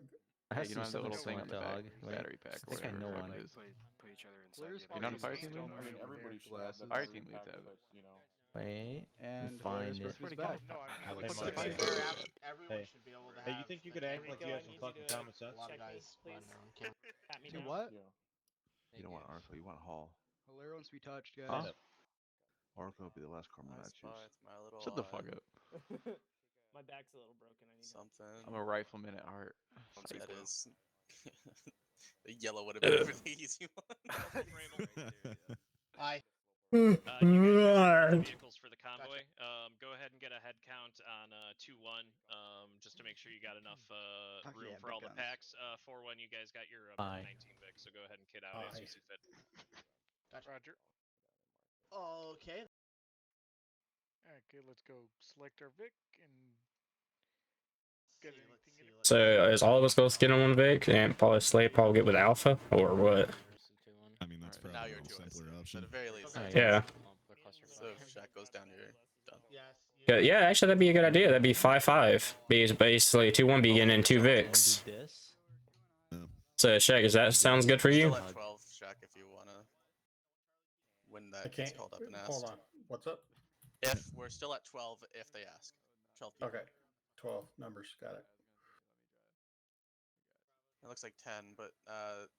I have you some don't have that little something thing on the to back, hug. Wait, battery pack I or think I whatever know the one. fuck it is. Put each other inside. Clear's the You're not a fire probably team lead? somewhere I mean, over everybody there. should have the Fire battery team leads pack, have it. but you know. Wait, And find Valera's it. supposed to be his back. No, I mean, Looks But to like be fire fair, team. everyone should be able to have. Hey, you think you could act like you have some fucking common A sense? lot of guys run around camp. Do what? Yeah. You don't want Arco, you want Hall. Valera wants to be touched, Huh? guys. Arco would be the last corpsman I'd choose. My little Shut the fuck up. My back's a little broken. I need something. I'm a rifleman at heart. That is. The yellow would have been a really easy one. Hi. You guys use the vehicles for the convoy. Go ahead and get a head count on 2-1, just to make sure you got enough room for all the packs. 4-1, you guys got your 19 Vic, so go ahead and kit out as you see fit. Roger. Okay. Okay, let's go select our Vic and get anything in it. So is all of us going to get on one Vic and probably Slade probably get with Alpha or what? I mean, that's probably Now a you're little 2 simpler So option. at the very least. Yeah. So if Shaq goes down, you're done. Yeah, yeah, actually that'd be a good idea. That'd be 5-5. Be basically 2-1 begin in 2 Vics. So Shaq, does that sounds good for you? Still at 12, Shaq, if you wanna when that gets called up and asked. Hold on. What's up? If we're still at 12, if they ask. 12 people. Okay. 12 numbers. Got it. It looks like 10, but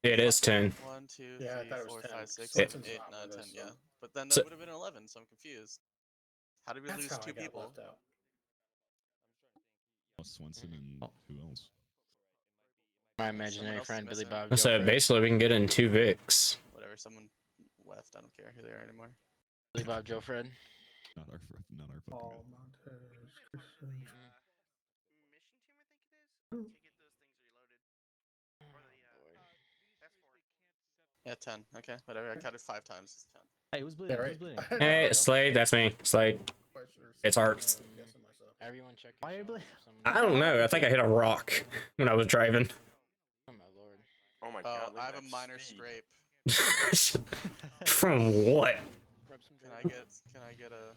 It is 10. 1, 2, Yeah, I 3, thought it was 4, 10. 5, 6, Switching's 7, 8, not 9, with 10, us, yeah. so- But then So- that would have been 11, so I'm confused. How did we That's lose how 2 I got people? left out. Swenson and who else? My Someone imaginary else is friend Billy missing. Bob. So basically we can get in 2 Vics. Whatever, someone left. I don't care who they are anymore. Billy Bob Joe Fred. Not our fucking Paul guy. Montez. Mission team, I think it is. To get those things reloaded. Or the S4. Yeah, 10. Okay, whatever. I counted 5 times. It's 10. Hey, who's bleeding? Yeah, right. Who's bleeding? Hey, Slade, that's me. Slade. It's Art. Everyone check. Why are you bleeding? I don't know. I think I hit a rock when I was driving. Oh my lord. Oh my god. I have a minor scrape. From what? Can I get a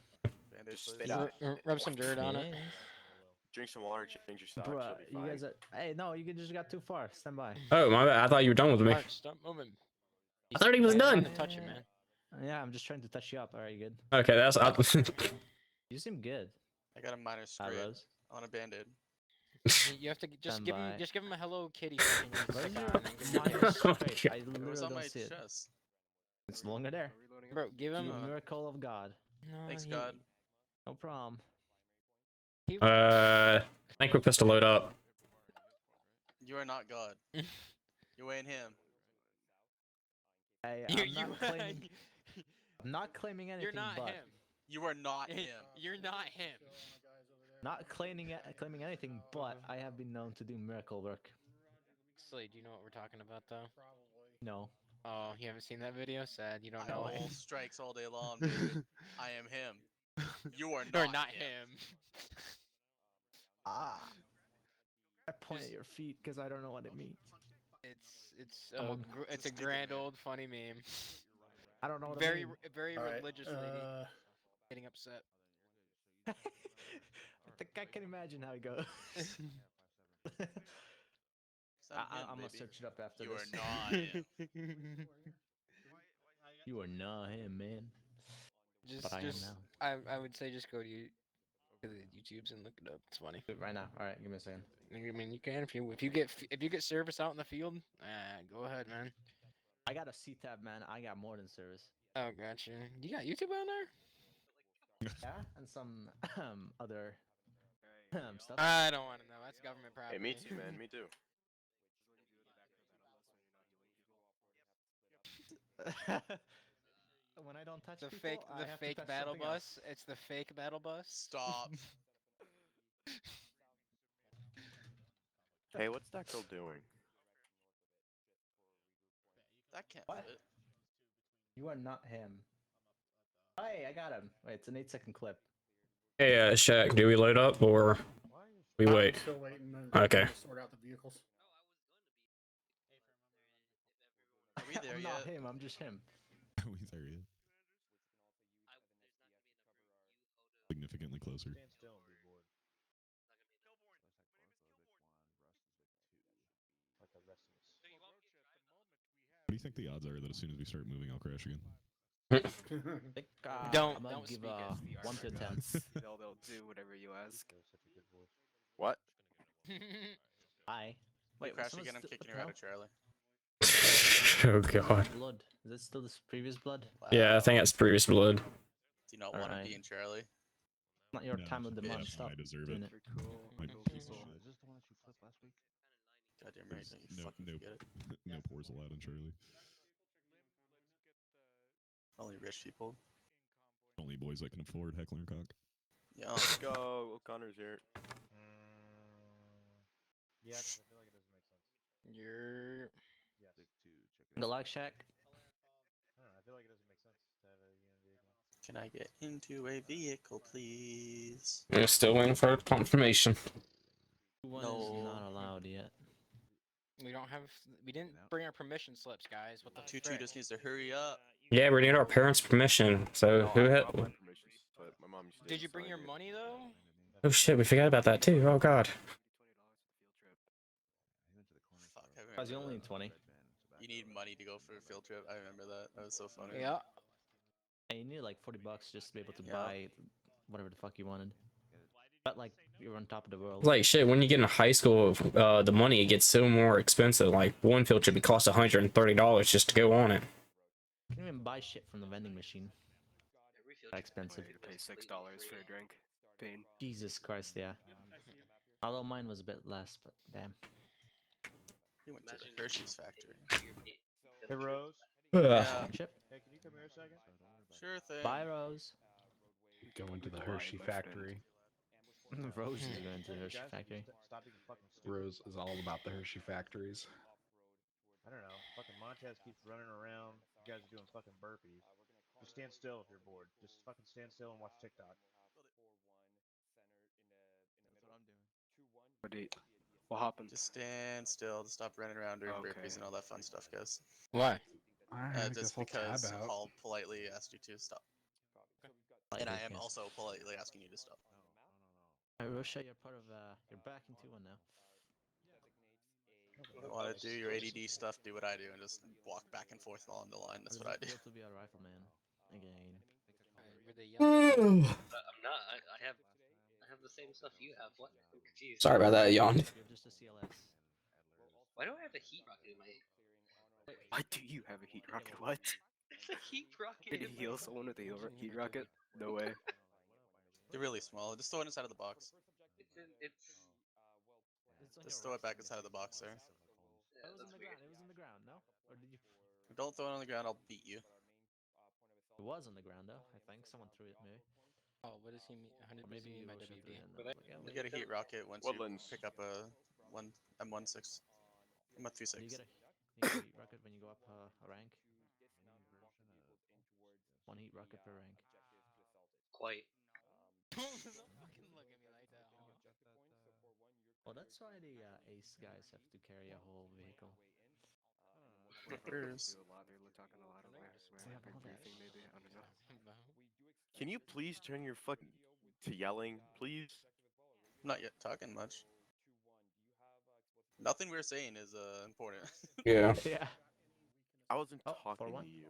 bandage, please? Rub some dirt on it. Drink some water, change your socks. Bruh, You'll be you fine. guys are. Hey, no, you just got too far. Stand by. Oh, my bad. I thought you were done with me. Mark, stop moving. I thought he was done. Touch it, man. Yeah, I'm just trying to touch you up. All right, you good? Okay, that's. You seem good. I got a minor scrape on a band-aid. You have to just give him a Hello Kitty. Oh, I literally was on my don't see it. chest. It's longer there. Bro, give him a miracle of God. No, Thanks, God. No problem. I think we're supposed to load up. You are not God. You ain't him. Hey, I'm not claiming anything. You're not but him. You are not him. You're not him. Not claiming anything, but I have been known to do miracle work. Slade, do you know what we're talking about, though? No. Oh, you haven't seen that video? Sad, you don't I know. roll strikes all day long, baby. I am him. You are You're not, not him. Ah. I point at your feet because I don't know what it means. It's a grand old funny meme. I don't know what very it means. very All right, religious lady getting upset. I think I can imagine how it goes. I'm gonna search it up after you this. You are not him. You are not him, man. But I am now. I would say just go to the YouTubes and look it up. It's funny. Right now. All right, give me a second. I mean, you can if you get service out in the field. Go ahead, man. I got a C-tab, man. I got more than service. Oh, gotcha. You got YouTube on there? Yeah, and some other stuff. I don't want to know. That's government property. Hey, me too, man. Me too. When I don't touch the people, I have to fake touch battle something else. bus. It's the fake battle bus. Stop. Hey, what's that girl doing? That can't What? fit. You are not him. Hey, I got him. Wait, it's an 8-second clip. Hey, Shaq, do we load up or we wait? I'm still waiting. Okay. To sort out the vehicles. Are we there I'm yet? not him. I'm just him. Are we there yet? Significantly closer. you think the odds are that as soon as we start moving, I'll crash again? I'm gonna give 1 to 10. They'll do whatever you ask. What? Hi. Wait, crash someone's again. I'm still- kicking what you the out of Charlie. Oh god. Blood. Is it still this previous blood? Yeah, I think it's previous blood. Do you not want to Alright. be in Charlie? Not your No, time of the month. definitely, Stop I deserve doing it. it. Cool. My Cool piece of people. shit. Is this the one that you clipped last week? Goddamn right, There's don't you fucking forget it. no pores allowed in Charlie. Only rich people. Only boys that can afford heckler and cock. Yeah. Let's go. O'Connor's here. Yeah, 'cause I feel like it doesn't make sense. You're Yes. the lag shack. I don't know. I feel like it doesn't make sense to have a unit vehicle. Can I get into a vehicle, please? We're still waiting for confirmation. One No. is not allowed yet. We don't have. We didn't bring our permission slips, guys. What the Tutu frick? just needs to hurry up. Yeah, we need our parents' permission. So No, who I had? brought my permission slip. My mom used to. Did you bring your money though? Oh shit, we forgot about that too. Oh god. Fuck, I remember Guys, you only that. need 20. You need money to go for a field trip. I remember that. That was so funny. Yeah. And you need like $40 just to be able to Yeah. buy whatever the fuck you wanted. But like you're on top of the world. Like shit, when you get in high school, the money gets so more expensive. Like one field trip, it costs $130 just to go on it. You can even buy shit from the vending machine. That expensive. To pay $6 for a drink. Pain. Jesus Christ, yeah. Although mine was a bit less, but damn. We went to the Hershey's factory. Hey, Rose. Yeah. Chip. Hey, can you come here a second? Sure thing. Bye, Rose. Going to the Goodbye, Hershey my friend. factory. Rose is going to the Hershey Guys, factory. Stop being fucking stupid. Rose is all about the Hershey factories. I don't know. Fucking Montez keeps running around. You guys are doing fucking burpees. Just stand still if you're bored. Just fucking stand still and watch TikTok. That's what I'm doing. What date? What happened? Just stand still. Just stop running around doing Okay. burpees and all that fun stuff, guys. Why? I Just guess I'll because tab out. Hall politely asked you to stop. And I am also politely asking you to stop. Alright, Rosha, you're part of, you're back into one now. If you want to do your ADD stuff, do what I do, and just walk back and forth along the line. That's what I do. Feel to be a rifleman again. Were they yelling? I'm not. I have the same stuff you have. What? I'm confused. Sorry about that, yawn. You're just a CLS. Why do I have a heat rocket in my? Why do you have a heat rocket? What? It's a heat rocket. Did in he heal my- someone with a heat rocket? No way. They're really small. Just throw it inside of the box. Just throw it back inside of the box there. It was on the ground. It was on the ground, no? Or did you? Don't throw it on the ground. I'll beat you. It was on the ground though. I think someone threw it maybe. Oh, what does he mean? Or maybe mean by Rosha threw WD? it. And I was like, yeah, You get a heat rocket once Woodlands. you pick up a M16. M36. You get a heat rocket when you go up a rank. One heat rocket per rank. Quite. Don't fucking look at me like that. Well, that's why the ace guys have to carry a whole vehicle. Fuckers. They're talking a lot of They have all that briefing, maybe. I don't know. Can you please turn your fucking to yelling, please? I'm not yet talking much. Nothing we're saying is important. Yeah. Yeah. I wasn't Oh, talking 4-1. to you.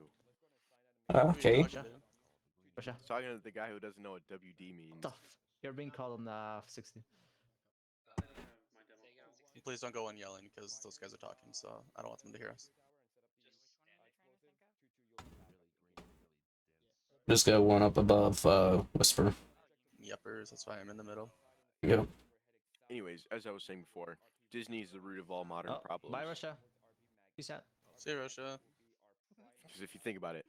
Okay. Rosha. Rosha. Talking to the guy who doesn't know what WD means. You're being called on 60. Please don't go on yelling because those guys are talking, so I don't want them to hear us. Just go one up above Whisper. Yuppers, that's why I'm in the middle. Yep. Anyways, as I was saying before, Disney is the root of all modern problems. Bye, Rosha. Peace out. See you, Rosha. Because if you think about it,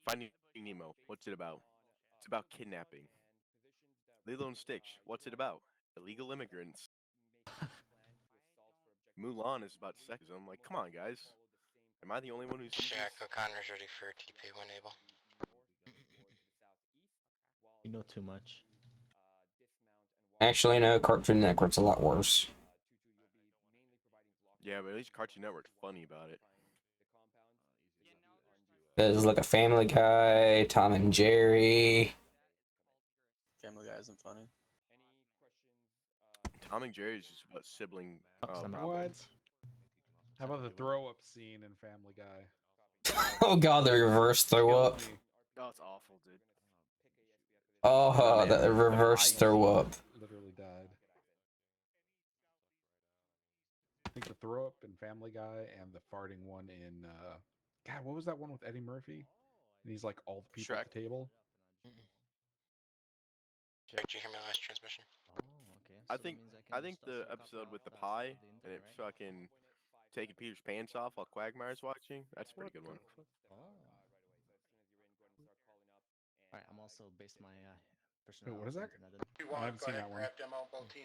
Finding Nemo, what's it about? It's about kidnapping. Lilo and Stitch, what's it about? Illegal immigrants. Mulan is about sexism. Like, come on, guys. Am I the only one who's... Jack O'Connor's ready for TP when able. You know too much. Actually, no, Cartoon Network's a lot worse. Yeah, but at least Cartoon Network's funny about it. There's like a Family Guy, Tom and Jerry. Family Guy isn't funny. Tom and Jerry is just about sibling What? problems. How about the throw-up scene in Family Guy? Oh god, the reverse throw up. Oh, it's awful, dude. Oh, man, that the reverse pie throw up. Literally died. I think the throw up in Family Guy and the farting one in God, what was that one with Eddie Murphy? And he's like all the people at the table. Did you hear my last transmission? Oh, okay. I So that think means I can think just the also episode copy with the that pie for the and intro, it right? fucking taking Peter's pants off while Quagmire's watching. That's a pretty good one. Oh. Alright, I'm also based my Wait, personnel what is that? internet. I haven't seen that one.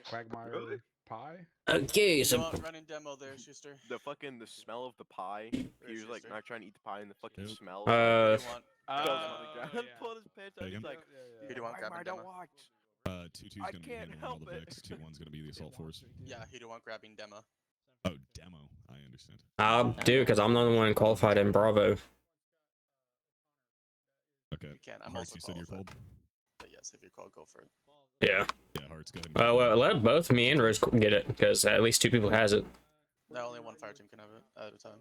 Quagmire Really? pie. Okay, You so don't want running demo there, Schuster. The smell of the pie. Peter's like not trying to eat the pie, and the fucking Nope. smell. Uh, Like, You want? goes on the ground, pulling his pants out. He's Again? like, You don't want Quagmire, grabbing don't demo. watch. 2-2's I gonna be can't handling all help the it. Vicks. 2-1's gonna be the assault force. Yeah, you don't want grabbing demo. Oh, demo. I understand. I'll do because I'm the only one qualified in Bravo. Okay. You can. I'm Hearts, also you said you're qualified. cold? But yes, if you're called, go for it. Yeah. Yeah, Hearts, go ahead. And Well, let both me and Rose get it because at least 2 people has it. No, only one fire team can have it at a time.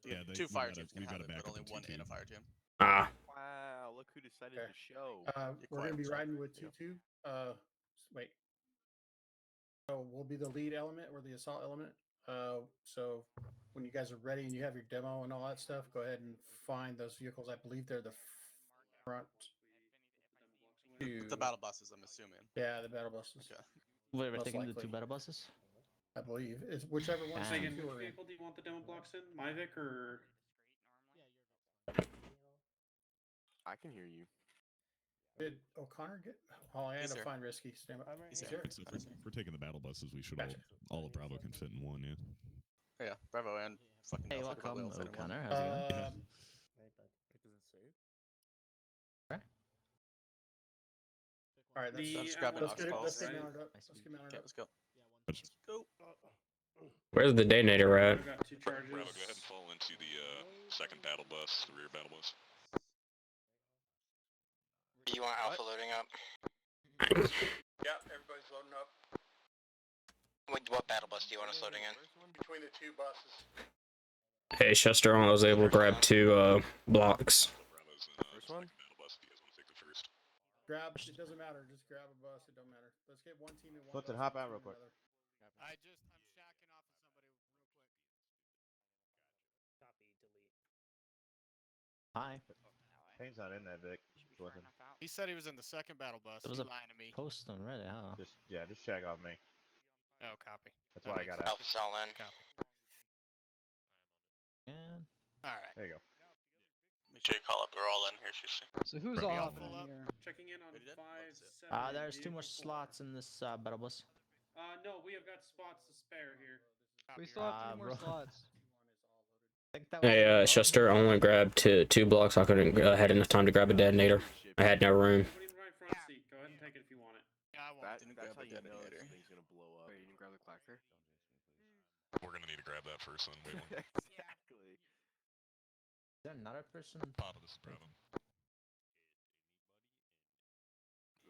Yeah, Two fire teams can we've have got it, a but backup only in one 2-2. in a fire team. Ah. Wow, look who decided to show. We're gonna be riding with 2-2. Wait. So we'll be the lead element or the assault element. So when you guys are ready and you have your demo and all that stuff, go ahead and find those vehicles. I believe they're the front. The battle buses, I'm assuming. Yeah, the battle buses. Okay. Wait, we're Most taking the likely. 2 battle buses? I believe it's whichever one. Damn. Megan, which vehicle do you want the demo blocks in? My Vic or? I can hear you. Did O'Connor get? Oh, I had He's to here. find Risky. Stand by. He's He's here. here. So if we're taking the battle buses, we should all of Bravo can fit in one, yeah. Oh, yeah, Bravo and fucking Hey, Alpha probably welcome, all fit in one. O'Connor. How's it going? All right, So just grab an let's aux get it. call. Let's get mounted up. Let's get mounted Okay, up. let's go. Let's go. Where's the detonator at? I've got 2 charges. Bravo, go ahead and fall into the second battle bus, the rear battle bus. You want Alpha loading up? Yep, everybody's loading up. What battle bus do you want us loading in? Between the 2 buses. Hey, Chester, I was able to grab 2 blocks. Bravo's in First one? second battle bus. If you guys want to take the first. Grab. It doesn't matter. Just grab a bus. It don't matter. Let's get one team in one. Clifton, bus, hop one out team real in quick. another. I'm shacking off with somebody real quick. Hi. Payne's not in that, Vic. Clifton. He said he was in the second battle bus. There was He's a lying to me. post on Reddit, huh? Just check off me. Oh, copy. That's why I got out. Alpha's all in. Copy. And All right. There you go. Make sure you call up. We're all in here, Schuster. So who's Right. off Full in up. here? Checking in on 5-7. there's too vehicle much 4. slots in this battle bus. No, we have got spots to spare here. We still have 3 more bro. slots. Hey, Chester, I only grabbed two blocks. I couldn't had enough time to grab a detonator. I had no room. Put it in my front seat. Go ahead and take it if you want it. Yeah, I won't. That's grab how a you know detonator. this thing's gonna blow up. Wait, you didn't grab the clacker? We're gonna need to grab that first, then wait one. Exactly. Is there another person? Papa, this is Bravo.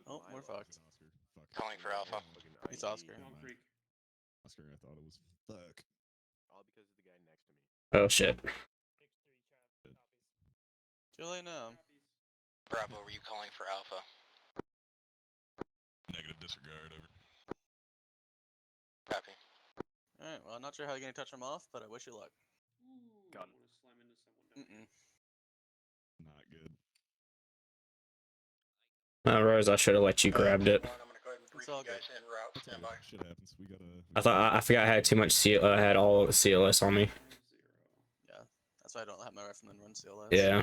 Oh, we're fucked. Oscar. Fuck. Calling for Alpha. It's Oscar. Never Elm mind. Creek. Oscar, I thought it was fuck. All because of the guy next to me. Oh shit. Too late now. Bravo, were you calling for Alpha? Negative disregard, over. Copy. Alright, well, I'm not sure how you're going to touch him off, but I wish you luck. Got it. I'm gonna slam into someone. Not good. Rose, I should have let you grabbed it. I'm gonna go ahead and brief It's all you guys in route. Stand by. Shit happens. We gotta. I forgot I had too much I had all CLS on me. Yeah, that's why I don't have my rifleman run CLS. Yeah.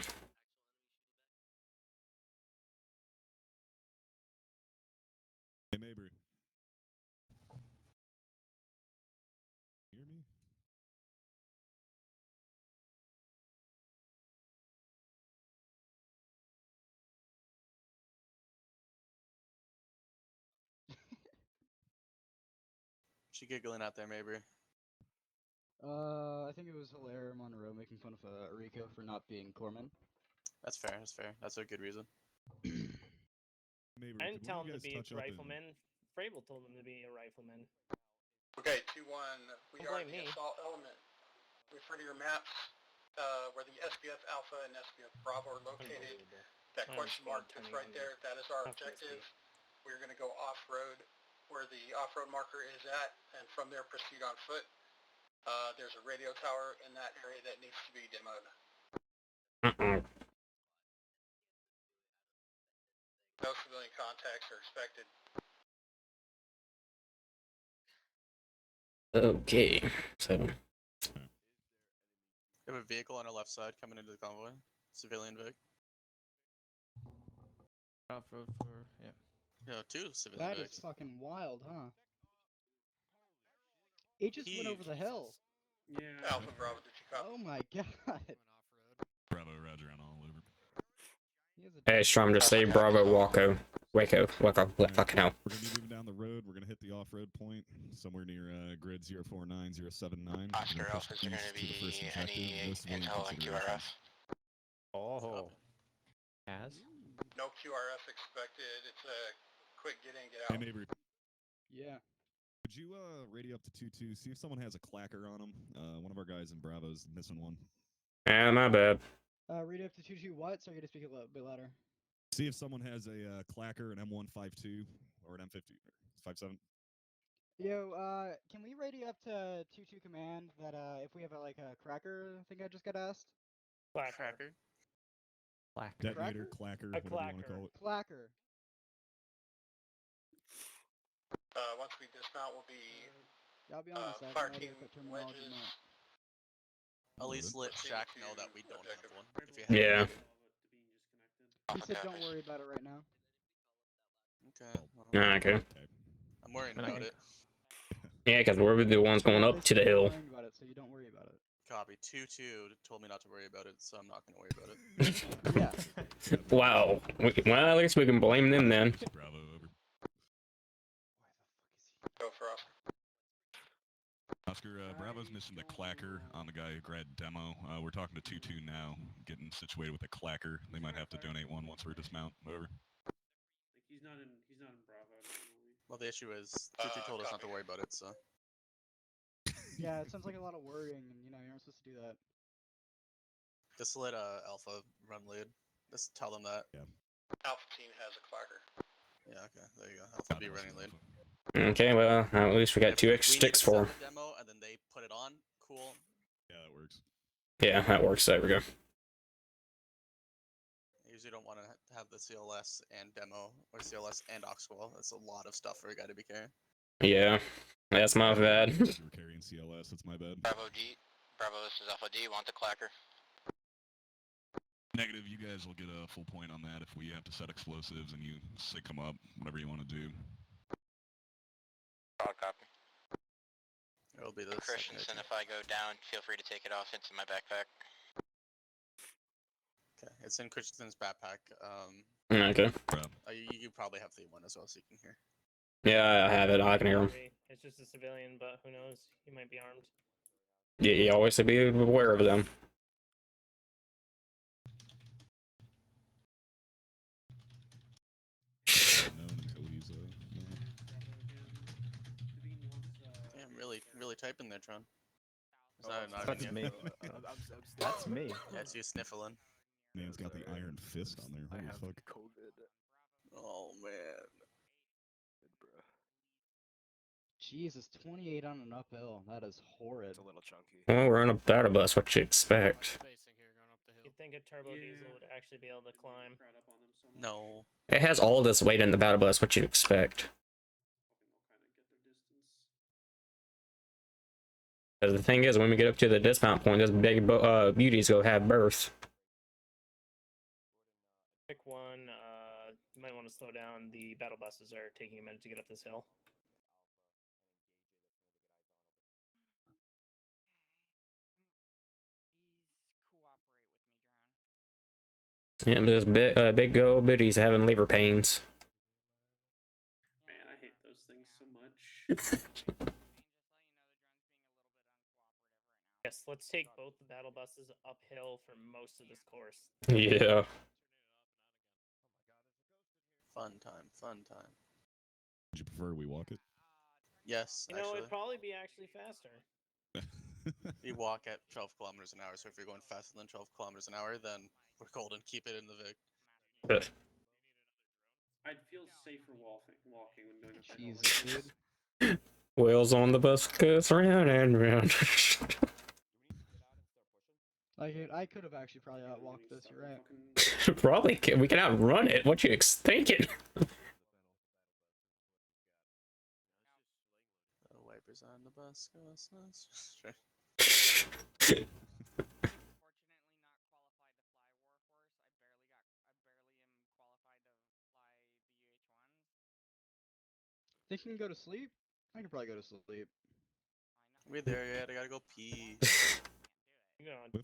Hey, Mabry. Hear me? She giggling out there, maybe. I think it was Hilaire Monroe making fun of Rico for not being Corpsman. That's fair, that's fair. That's a good reason. Mabry, I didn't could tell one him of to you be guys a touch up rifleman. Frable told him to be a rifleman. Okay, 2-1. We Don't are blame the me. assault element. Refer to your maps. where the SBF Alpha and SBF Bravo are located. That question mark that's right there, that is our objective. We're going to go off-road where the off-road marker is at, and from there proceed on foot. There's a radio tower in that area that needs to be demoed. No civilian contacts are expected. Okay, so We have a vehicle on our left side coming into the convoy. Civilian Vic. Off road for yeah. Yeah, 2 civilian That Vics. is fucking wild, huh? It just went over the hill. Yeah. Alpha Bravo, did you copy? Oh my god. Bravo, Roger, on all over. hey, Strom, just say Bravo, Waco, Waco. Fucking hell. We're gonna be moving down the road. We're gonna hit the off-road point somewhere near grid 049079. Oscar Alpha, is there going to be any intel on QRF? Oh. Has? No QRF expected. It's a quick get in, get Hey, out. neighbor. Yeah. Could you radio up to 2-2? See if someone has a clacker on them. One of our guys in Bravo's missing one. Ah, my bad. Read up to 2-2 what? Sorry, you gotta speak a bit louder. See if someone has a clacker, an M152 or an M50 57. Yo, can we radio up to 2-2 command that if we have a cracker? I think I just got asked. Cracker. Detonator, clacker, whatever you want to call it. Clacker. Once we dismount, we'll be I'll be honest, I have fire no idea team what terminology wedges. meant. At least let Shaq know that we don't have one. If you have Yeah. He said don't worry about it right now. Okay. Ah, okay. I'm worrying about it. Yeah, because we're the ones going up to the hill. Worrying about it, so you don't worry about it. Copy. 2-2 told me not to worry about it, so I'm not going to worry about it. Yeah. Wow. Well, at least we can blame them then. Bravo, over. Go for us. Oscar, Bravo's missing the clacker on the guy who grabbed demo. We're talking to 2-2 now, getting situated with a clacker. They might have to donate one once we dismount. Over. He's not in Bravo. Well, the issue is 2-2 told us not to worry about it, so. Yeah, it sounds like a lot of worrying, and you're not supposed to do that. Just let Alpha run lead. Just tell them that. Yeah. Alpha team has a clacker. Yeah, okay, there you go. Alpha be running lead. Okay, well, at least we got 2 extra sticks for him. Demo and then they put it on. Cool. Yeah, that works. Yeah, that works. There we go. I usually don't want to have the CLS and demo, or CLS and Oxwell. That's a lot of stuff for a guy to be carrying. Yeah, that's my bad. You were carrying CLS, that's my bad. Bravo D. Bravo, this is Alpha D. Want the clacker? Negative, you guys will get a full point on that if we have to set explosives and you sync them up, whatever you want to do. Broad copy. It'll be the Christensen, if I go down, feel free to take it off into my backpack. Okay, it's in Christensen's backpack. Okay. You probably have the one as well, so you can hear. Yeah, I have it. I can hear him. It's just a civilian, but who knows? He might be armed. Yeah, you always have to be aware of them. Damn, really typing there, Tron. Is That's me. That's me. Yeah, it's you sniffling. Man's got the iron fist on there. Holy fuck. Oh man. Jesus, 28 on an uphill. That is horrid. It's a little chunky. Well, we're on a battle bus. What you expect? You'd think a turbo diesel would actually be able to climb. No. It has all this weight in the battle bus. What you expect? Because the thing is, when we get up to the dismount point, this big beauties go have birth. Pick one. You might want to slow down. The battle buses are taking a minute to get up this hill. Yeah, but this big old booties having liver pains. Man, I hate those things so much. Yes, let's take both the battle buses uphill for most of this course. Yeah. Fun time, fun time. Would you prefer we walk it? Yes, You know, it'd probably be actually faster. We walk at 12 kilometers an hour, so if you're going faster than 12 kilometers an hour, then we're golden. Keep it in the VIC. But I'd feel safer walking when doing a thing Jesus, like dude. wheels on the bus goes round and round. I could have actually probably outwalked this. You're right. Probably we can outrun it. What you thinking? The wipers on the bus. Think you can go to sleep? I can probably go to sleep. We there yet? I gotta go pee.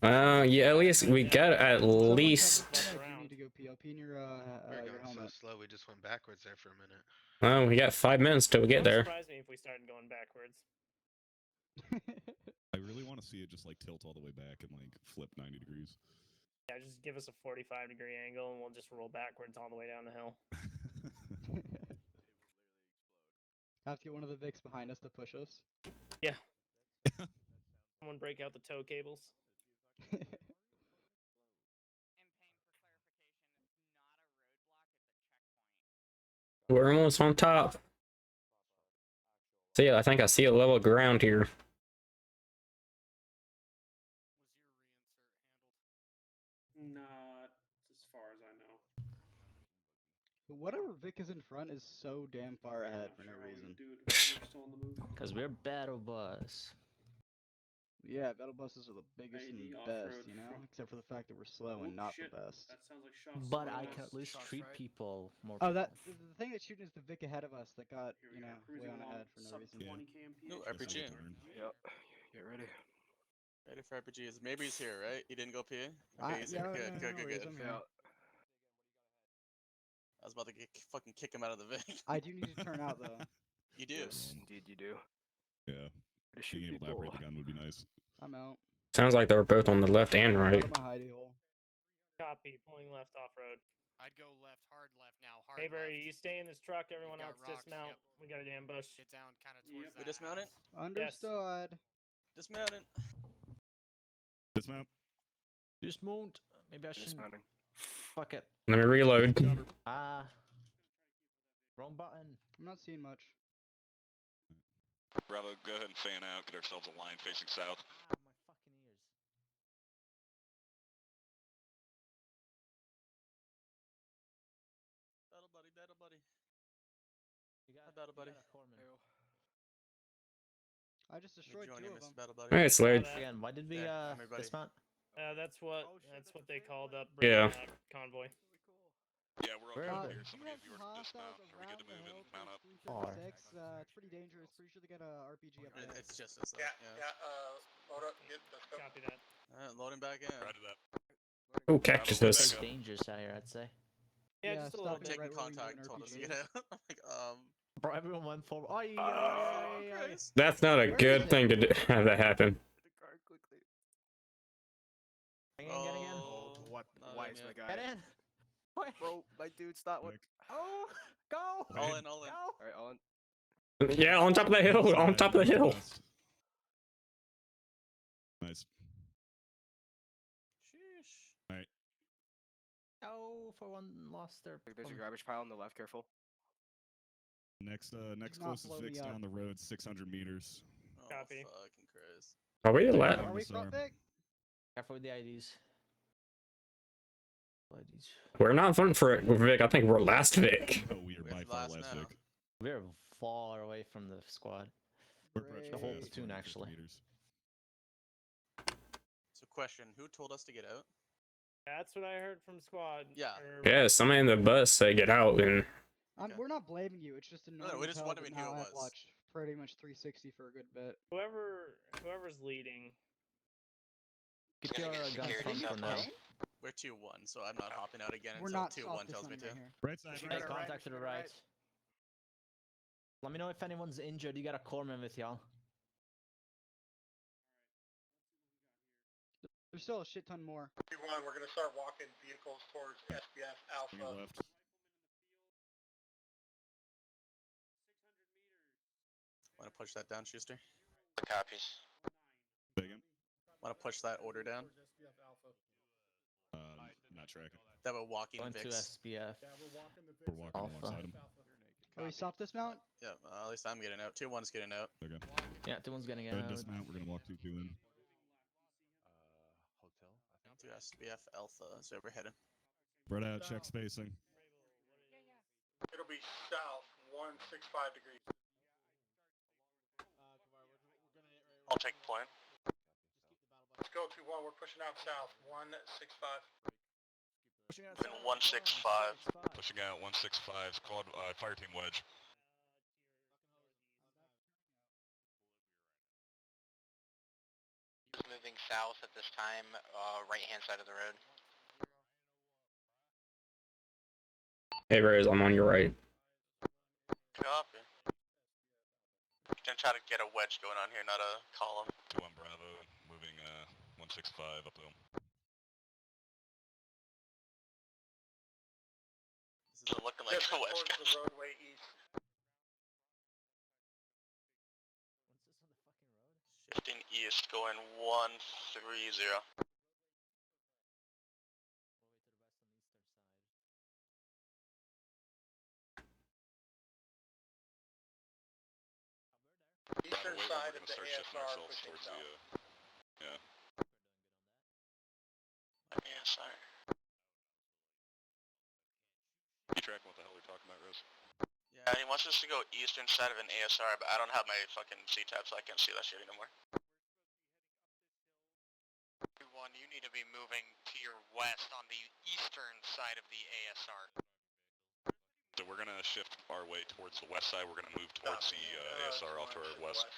Yeah, at least we got at least. You need to go pee. I'll pee in your helmet. So slow, we just went backwards there for a minute. Well, we got 5 minutes till we get there. Surprise me if we started going backwards. I really want to see it just like tilt all the way back and like flip 90 degrees. Yeah, just give us a 45-degree angle and we'll just roll backwards all the way down the hill. Have to get one of the Vics behind us to push us. Yeah. Someone break out the tow cables. We're almost on top. See, I think I see a level ground here. Not as far as I know. Whatever Vic is in front is so damn far ahead for no reason. Because we're battle bus. Yeah, battle buses are the biggest and best, you know? Except for the fact that we're slow and not the best. That sounds like shots. But I can at least treat people more. Oh, the thing that's shooting is the Vic ahead of us that got, you know, way on ahead for no reason. No, RPG. Yep. Get ready. Ready for RPGs. Maybe he's here, right? He didn't go pee? I- Okay, he's yeah, here. no, Good, no good, worries, good. I'm here. I was about to fucking kick him out of the VIC. I do need to turn out, though. You do? Yes, indeed you do. Yeah. To shoot Being able to people. operate the gun would be nice. I'm out. Sounds like they were both on the left and right. Out of my hidey hole. Copy, pulling left off road. I'd go left, hard left now. Hard Hey, Barry, left. you stay in this truck. Everyone got else rocks, dismount. yep. We got an ambush. Get down kind of towards We that dismount it? house. Understood. Dismount it. Dismount. Dismount. Maybe I shouldn't. Dismounting. Fuck it. Let me reload. Wrong button. I'm not seeing much. Bravo, go ahead and fan out. Get ourselves a line facing south. My fucking ears. Battle buddy, battle buddy. You got, battle buddy. I just destroyed two of them. Battle buddy. Alright, Slade. Again, why did we There, everybody. dismount? That's what they called up. Yeah. Convoy. Yeah, we're Where okay are here. You Somebody, have if you some were to dismount, hostiles are we good to around move the and mount up? 336. It's pretty dangerous. Pretty sure they got a RPG up there. It's just us. Yeah, load up, get the scope. Copy that. Loading back in. Roger that. Oh, cactuses. It's dangerous out here, I'd say. Yeah, just a little stop bit. it right Taking where we do an contact told us to RPG. get out. I'm like, Bro, everyone went forward. Christ. That's not a good thing to do, have that happen. The car quickly. Get in. Oh, what? Why is my guy? Get in. Wait. Bro, my dude's not what. Oh, go. All in, all in. Go. Alright, all in. Yeah, on top of the hill. On top of the hill. Nice. Sheesh. Alright. Oh, for one lost their. There's a garbage pile on the left, careful. Next not closest blow me Vic's up. down the road, 600 meters. Oh, Copy. fucking Christ. Are we allowed? Are we front Vic? Careful with the IDs. We're not voting for Vic. I think we're last Vic. Oh, we are by far last now. Vic. We're far away from the squad. We're approaching The whole fast, platoon, 450 actually. meters. So question, who told us to get out? That's what I heard from squad. Yeah. Yeah, somebody in the bus said get out, and Okay. We're not blaming you. It's just annoying. we just as hell wondering that who now it I've was. watched pretty much 360 for a good bit. Whoever's leading. Get your gun front for now. We're 2-1, so I'm not hopping out again We're until not 2-1 tells me to. Right side, Hey, contact to the right. Let me know if anyone's injured. You got a corpsman with y'all. There's still a shit ton more. We're going to start walking vehicles towards SBF Alpha. left. Want to push that down, Schuster? Copies. Say again. Want to push that order down? Not tracking. That we're walking Going to Vix. SBF. Yeah, we're walking the We're walking Alpha. alongside him. Can we stop dismount? Yeah, at least I'm getting out. 2-1's getting out. Okay. Yeah, 2-1's getting Go ahead out. and dismount. We're gonna walk 2-2 in. Hotel. I think. To SBF Alpha is overheading. Spread out. Check spacing. It'll be south 165 degrees. I'll take point. Let's go 2-1. We're pushing out south 165. Been 165. Pushing out 165. Squad, fire team wedge. Moving south at this time, right hand side of the road. Hey Rose, I'm on your right. Copy. Gonna try to get a wedge going on here, not a column. 2-1 Bravo, moving 165 uphill. This isn't looking like a wedge. Towards the roadway east. Shifting east, going 130. Eastern Bravo, side we're of gonna the start shifting ASR ourselves pushing towards south. the, yeah. ASR. You tracking what the hell we're talking about, Rose? Yeah, he wants us to go eastern side of an ASR, but I don't have my fucking C-tab, so I can't see that shit anymore. 2-1, you need to be moving to your west on the eastern side of the ASR. So we're gonna shift our way towards the west side. We're gonna move towards the ASR off to our west.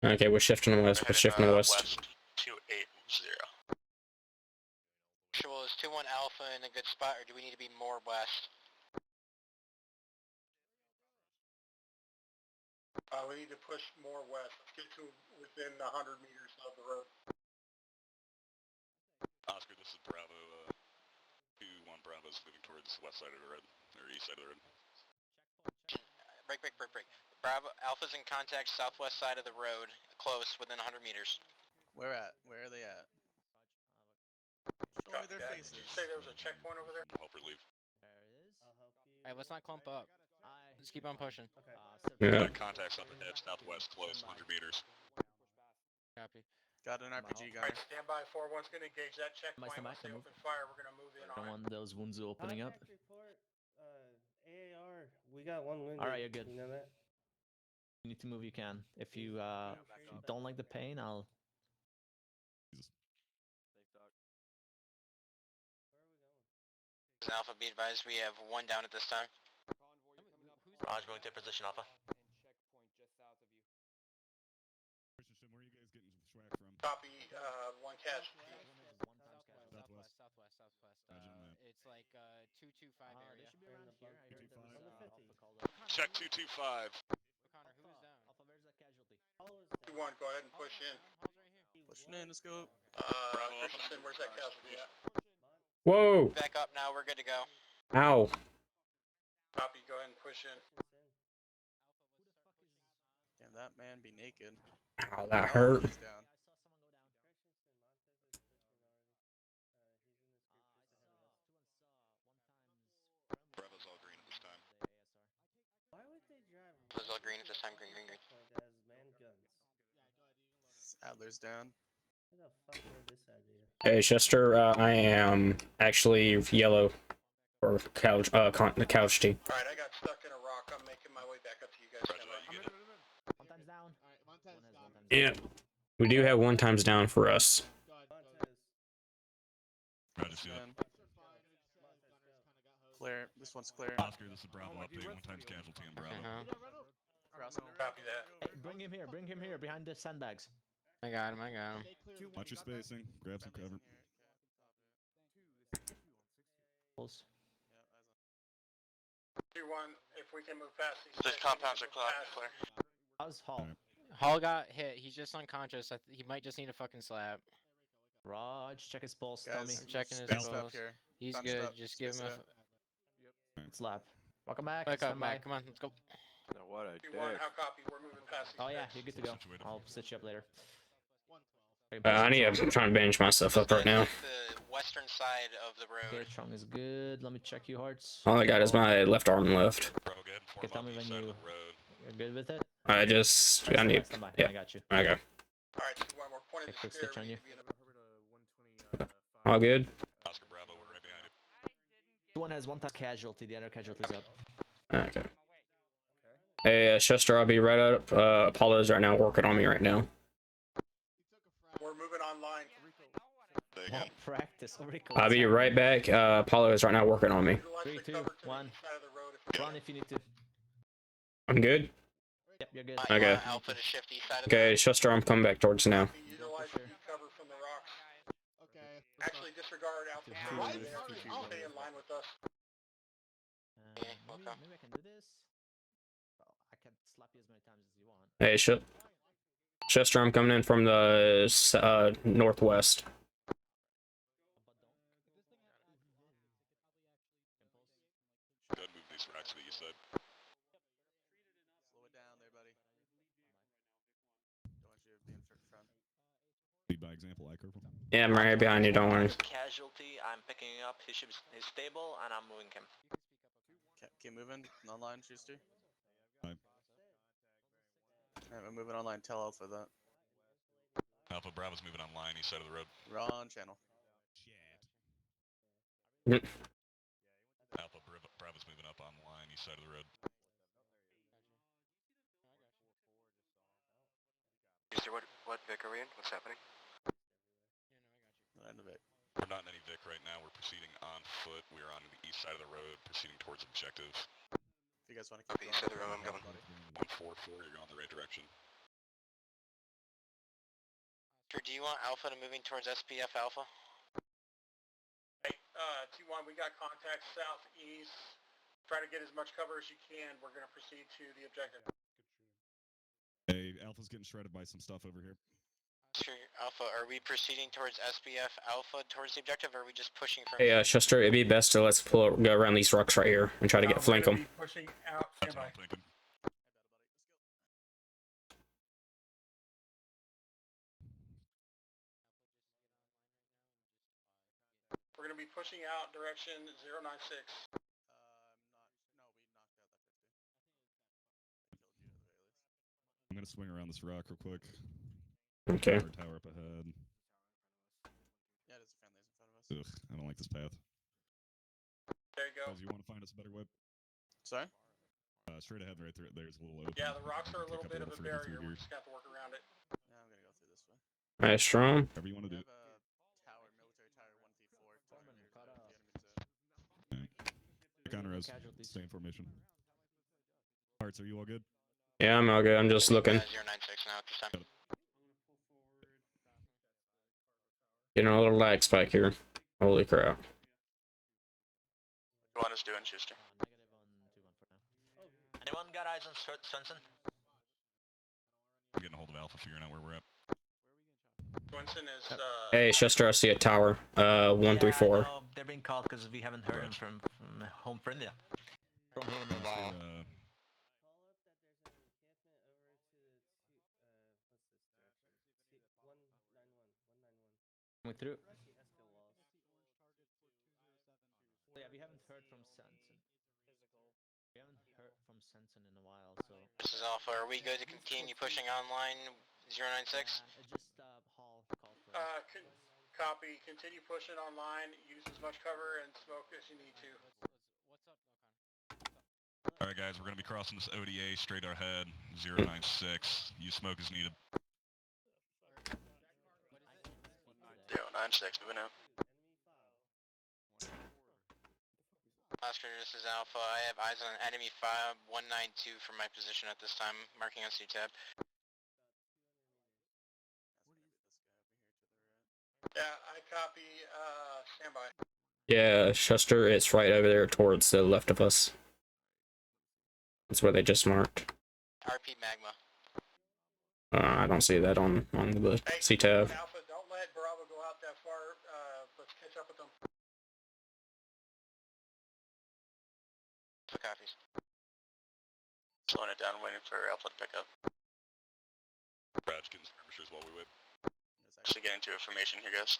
Okay, we're shifting west. We're shifting west. West 280. Actual, is 2-1 Alpha in a good spot, or do we need to be more west? We need to push more west. Let's get to within 100 meters of the road. Oscar, this is Bravo. 2-1 Bravo's moving towards the west side of the road, or east side of the road. Break. Bravo, Alpha's in contact southwest side of the road, close, within 100 meters. Where at? Where are they at? Show me their faces. Did you say there was a checkpoint over there? Help relieve. Hey, let's not clump up. Just keep on pushing. Yeah. Contacts up ahead, southwest, close, 100 meters. Copy. Got an RPG gunner. Alright, stand by. 4-1's gonna engage that checkpoint. Meister, Once they move. open fire, we're gonna move in Don't on it. want those wounds opening up. Report, AAR. We got one wounded. Alright, you're good. You know that? You need to move, you can. If you don't like the pain, I'll... Alpha, be advised, we have one down at this time. Raj going to position Alpha. Christensen, where are you guys getting swag from? Copy, one casualty. Southwest. Roger on that. It's like 225 area. They should be around here. I heard 225. Alpha called up. Check 225. Connor, who's down? Alpha, where's that casualty? 2-1, go ahead and push in. Pushing in, let's go. Christensen, where's that casualty at? Whoa! Back up now, we're good to go. Ow! Copy, go ahead and push in. Can that man be naked? Ow, that hurt. He's down. Bravo's all green at this time. Why would they drive? Those all green at this time, green. That has man guns. Adler's down. Who the fuck made this idea? Hey Chester, I am actually yellow for couch the couch team. Alright, I got stuck in a rock. I'm making my way back up to you guys. Roger that, you get it. One time's down. Yeah. We do have 1 times down for us. Roger, see that. Clear. This one's clear. Oscar, this is Bravo update. 1 times casualty in Bravo. Copy that. Hey, bring him here, behind the sandbags. I got him. Watch your spacing. Grab some cover. Pulse. 2-1, if we can move past these. These compounds are clear. How's Hall? Hall got hit. He's just unconscious. He might just need a fucking slap. Raj, check his pulse. Tell me. Guys, I'm checking his spaced pulse. up here. He's Bunched good. up, Just give him spaced a... out. Slap. Welcome back. Back up, stand by. Matt. Come on, let's go. What a 2-1, how copy? We're moving passing. Oh yeah, you're good to go. I'll set you up later. I need. I'm trying to bandage myself up right now. The western side of the road. Okay, Strong is good. Let me check you, hearts. All I got is my left arm left. Okay, tell me when you're good with it. I just. I need. Stand by. Yeah. I got you. Okay. All right, so one more point of the Quick spear. stitch on you. All good. Oscar Bravo, we're right behind you. One has one casualty. The other casualty's up. Okay. Hey, Chester, I'll be right up. Apollo's right now working on me right now. We're moving online. Oh, practice. I'll be right back. Apollo is right now working on me. 3, 2, 1. Run if you need to. I'm good. Yep, you're good. Okay. Alpha to shift east side of Okay, Chester, I'm coming back towards you now. Utilize the cover from the rocks. Okay. Actually, disregard Alpha. Stay in line with us. Maybe I can do this. Well, I can slap you as many times as you want. Hey, Chester, I'm coming in from the northwest. Go ahead and move these racks to the east side. Slow it down there, buddy. Don't want you being front. Lead by example, I careful. Yeah, I'm right behind you, don't worry. Casualty, I'm picking up his stable and I'm moving him. Keep moving. Online, Schuster. Hi. Alright, we're moving online. Tell Alpha that. Alpha Bravo's moving online, east side of the road. Wrong channel. Alpha Bravo's moving up online, east side of the road. Mister, what Vic are we in? What's happening? End of it. We're not in any Vic right now. We're proceeding on foot. We are on the east side of the road, proceeding towards objective. If you guys want to keep East side of the road, I'm going. 144, you're going the right direction. Do you want Alpha to moving towards SPF Alpha? Hey, T1, we got contacts southeast. Try to get as much cover as you can. We're going to proceed to the objective. Hey, Alpha's getting shredded by some stuff over here. Sure, Alpha, are we proceeding towards SPF Alpha towards the objective, or are we just pushing from... Hey, Chester, it'd be best to let's go around these rocks right here and try to get flank them. Pushing out. That's what I'm thinking. We're going to be pushing out direction 096. I'm gonna swing around this rock real quick. Okay. Tower up ahead. Yeah, there's a fan laser in front of us. Ugh, I don't like this path. There you go. Do you want to find us a better way? Sorry? Straight ahead right there. There's a little open. Yeah, the rocks are a little Kick up bit of a further barrier. through We here. just got to work around it. Yeah, I'm gonna go through this way. Nice, strong. Whatever you want to do. Tower, military tower 1v4. Counter us. Stay in formation. Hearts, are you all good? Yeah, I'm all good. I'm just looking. 096 now at this time. Getting a little lag spike here. Holy crap. What do you want us doing, Schuster? Anyone got eyes on Swenson? I'm getting a hold of Alpha, figuring out where we're at. Swenson is, Hey, Chester, I see a tower. 134. Yeah, they're being called because we haven't heard them from home friend yet. From him in a while. Coming through. Yeah, we haven't heard from Sensen. We haven't heard from Sensen in a while, so... This is Alpha. Are we good to continue pushing online 096? Just call for... copy. Continue pushing online. Use as much cover and smoke as you need to. Alright guys, we're going to be crossing this ODA straight ahead, 096. Use smoke as needed. 096, moving out. Oscar, this is Alpha. I have eyes on enemy 5192 from my position at this time, marking on C-tab. Yeah, I copy. Standby. Yeah, Chester, it's right over there towards the left of us. That's where they just marked. RP Magma. I don't see that on the C-tab. Alpha, don't let Bravo go out that far. Let's catch up with them. Two copies. Slowing it down, waiting for Alpha to pick up. Raj, getting skirmishers while we wait. Actually getting to information here, guys.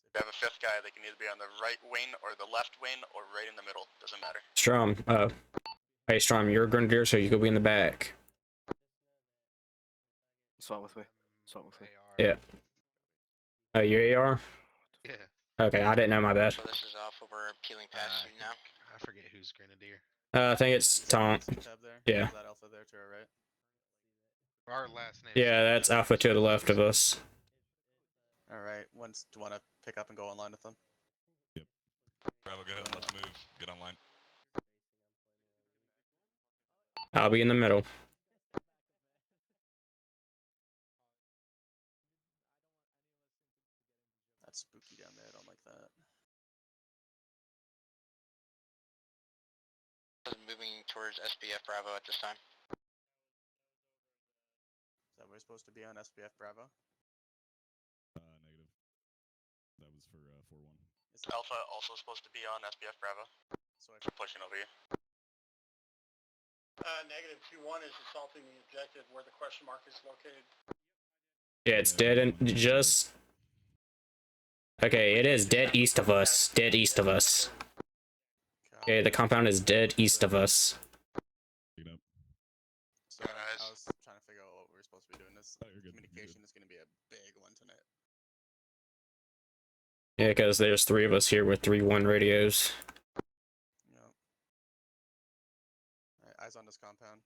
If you have a fifth guy, they can either be on the right wing or the left wing or right in the middle. Doesn't matter. Strom, hey Strom, you're a grenadier, so you could be in the back. Swap with me. Swap with me. Yeah. Oh, your AR? Yeah. Okay, I didn't know, my bad. So this is Alpha. We're peeling past you now. I forget who's Grenadier. I think it's Tom. Yeah. Is that Alpha there to our right? Our last name. Yeah, that's Alpha to the left of us. Alright, do you want to pick up and go online with them? Yep. Bravo, go ahead and let's move. Get online. I'll be in the middle. That's spooky down there. I don't like that. Moving towards SBF Bravo at this time. Is that we're supposed to be on SBF Bravo? Negative. That was for 4-1. Is Alpha also supposed to be on SBF Bravo? So I'm pushing over you. Negative 2-1 is assaulting the objective where the question mark is located. Yeah, it's dead and just... Okay, it is dead east of us. Dead east of us. Okay, the compound is dead east of us. So I was trying to figure out what we were supposed to be doing. This communication is going to be a big one tonight. Yeah, because there's 3 of us here with 3-1 radios. Yep. Alright, eyes on this compound.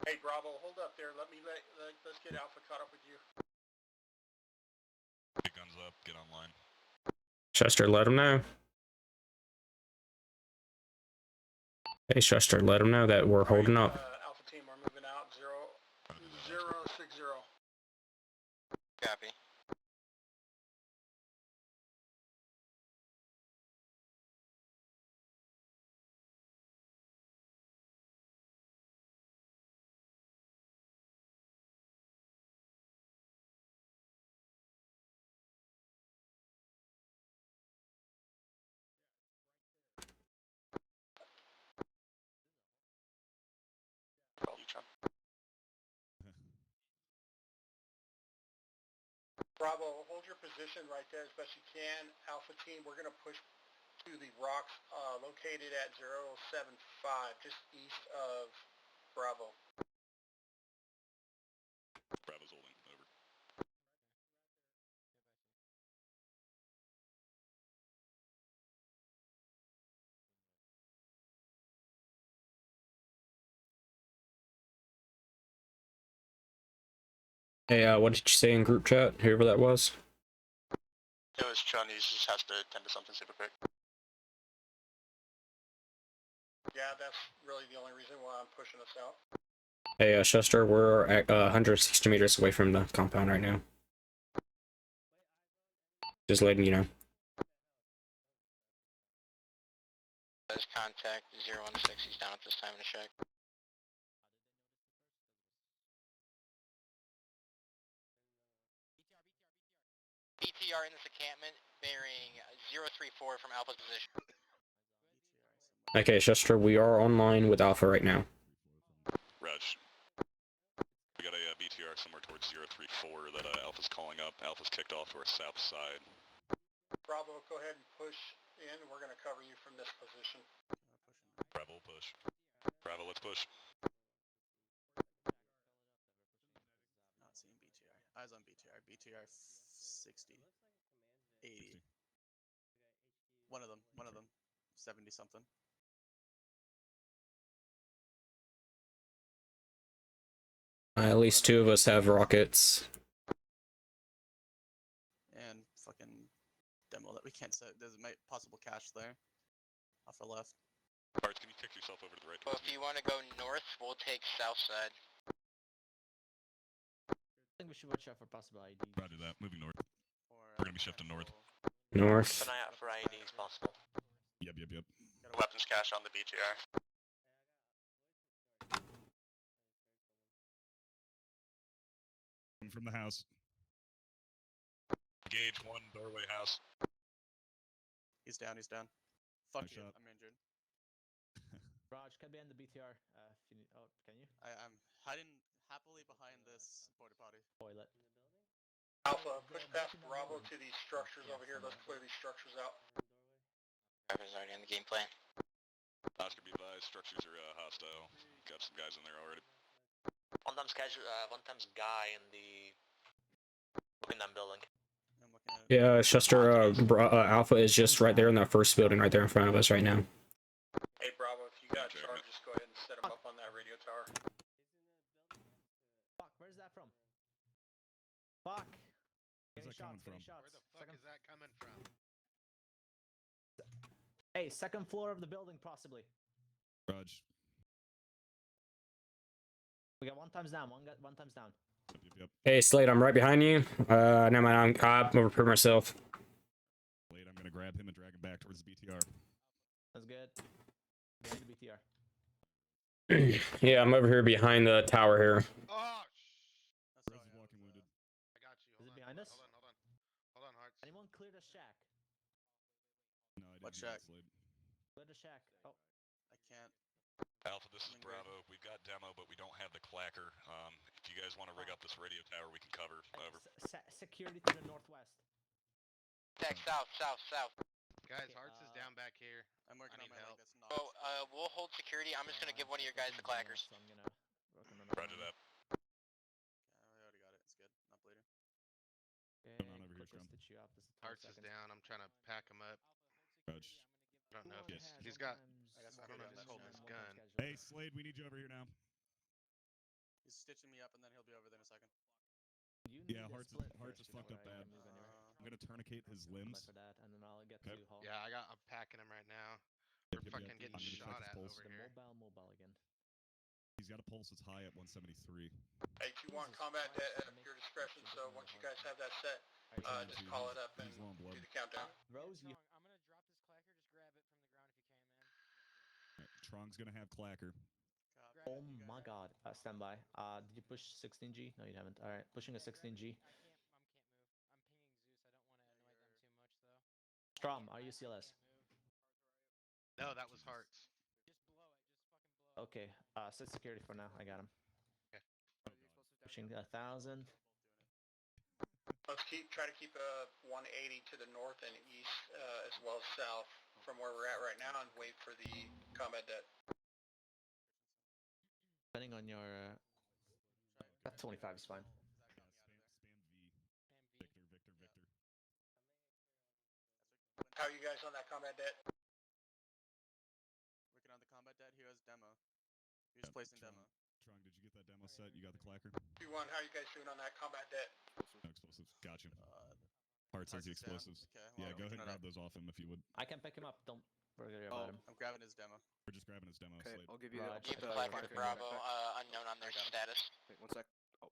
Hey, Bravo, hold up there. Let's get Alpha caught up with you. Big guns up, get online. Chester, let him know. Hey, Chester, let him know that we're holding up. Alpha team, we're moving out. 060. Copy. Bravo, hold your position right there as best you can. Alpha team, we're going to push to the rocks located at 075, just east of Bravo. Bravo's holding. Over. Hey, what did you say in group chat? Whoever that was? It was Chun, he just has to attend to something super quick. Yeah, that's really the only reason why I'm pushing us out. Hey, Chester, we're at 160 meters away from the compound right now. Just letting you know. There's contact 016, he's down at this time in a check. BTR in this encampment, bearing 034 from Alpha's position. Okay, Chester, we are online with Alpha right now. Raj. We got a BTR somewhere towards 034 that Alpha's calling up. Alpha's kicked off to our south side. Bravo, go ahead and push in. We're going to cover you from this position. Bravo, push. Bravo, let's push. Not seeing BTR. Eyes on BTR. BTR 60. 80. One of them. 70 something. At least 2 of us have rockets. And fucking demo that we can't set. There's a possible cache there. Off the left. Bards, can you kick yourself over to the right? Well, if you want to go north, we'll take south side. I think we should watch out for possible IDs. Roger that. Moving north. We're gonna be shifting north. North. Keep an eye out for IEDs possible. Yep. Got a weapons cache on the BTR. From the house. Engage 1 doorway house. He's down. Fuck Nice you. shot. I'm injured. Raj, can be in the BTR. If you need, oh, can you? I'm hiding happily behind this porta potty. Toilet. Alpha, push past Bravo to these structures over here. Let's clear these structures out. Driver's already in the game plan. Oscar, be advised, structures are hostile. Got some guys in there already. One times casual, one times guy in the that building. I'm looking at Yeah, Chester, Alpha is just right there in that first building right there in front of us right now. Hey Bravo, if you got charge, just go ahead and set them up on that radio tower. Fuck, where's that from? Fuck. Where's that coming from? Where the fuck is that coming from? Hey, second floor of the building, possibly. Raj. We got one times down, one times down. Yep. Hey, Slade, I'm right behind you. Never mind, I'm over for myself. Slade, I'm gonna grab him and drag him back towards the BTR. That's good. Behind the BTR. Yeah, I'm over here behind the tower here. Oh, Rose is walking wounded. I got you. Is it behind us? Hold on, Hearts. Anyone clear the shack? No, I didn't What do that, shack? Slade. Clear the shack. Oh. I can't. Alpha, this is Bravo. We've got demo, but we don't have the clacker. If you guys want to rig up this radio tower, we can cover. Over. Security to the northwest. South. Guys, Okay, Hearts is down back here. I'm working I on need my help. leg. That's not. Well, we'll hold security. I'm just gonna give one of your guys the clackers. So I'm gonna work on another Roger one. that. I already got it. It's good. Not bleeding. Okay, Come on over here, quickly Sean. stitch you up. This is 12 Hearts is seconds. down. I'm trying to pack him up. Raj. I don't know if Yes. he's got. I got I don't know if he's holding his gun. Hey, Slade, we need you over here now. He's stitching me up, and then he'll be over there in a second. Yeah, Hearts is fucked up bad. I'm gonna tourniquet his limbs. For that, and then I'll get Okay. to Hall. Yeah, I'm packing him right now. Yep, We're yep, fucking yep. getting I'm gonna check shot his at pulse. over The here. mobile again. He's got a pulse that's high at 173. Hey, 2-1 combat at your discretion, so once you guys have that set, just call it up and He's low on blood. do the countdown. Rose, you. I'm gonna drop this clacker. Just grab it from the ground if you can, man. Right, Trong's gonna have clacker. Oh my god. Stand by. Did you push 16G? No, you haven't. Alright, pushing a 16G. I can't move. I'm pinging Zeus. I don't want to annoy them too much, though. Strom, are you CLS? No, that was Hearts. Just blow it. Just fucking blow it. Okay, set security for now. I got him. Okay. Pushing 1,000. Let's try to keep 180 to the north and east, as well as south from where we're at right now, and wait for the combat det. Depending on your. That 25 is fine. Spam V. Victor. How are you guys on that combat det? Working on the combat dead. He has demo. He was placing demo. Trong, did you get that demo set? You got the clacker? 2-1, how are you guys doing on that combat det? No explosives. Gotcha. Hearts has the Hearts is down. explosives. Okay, Yeah, well, go ahead and picking it grab those off him if you would. I can pick him up. Don't worry Oh, about him. I'm grabbing his demo. We're just grabbing his demo. Okay, Slade. I'll give you Raj, the. Keep the clacker to Bravo. Unknown on their status. Wait, 1 sec. Oh.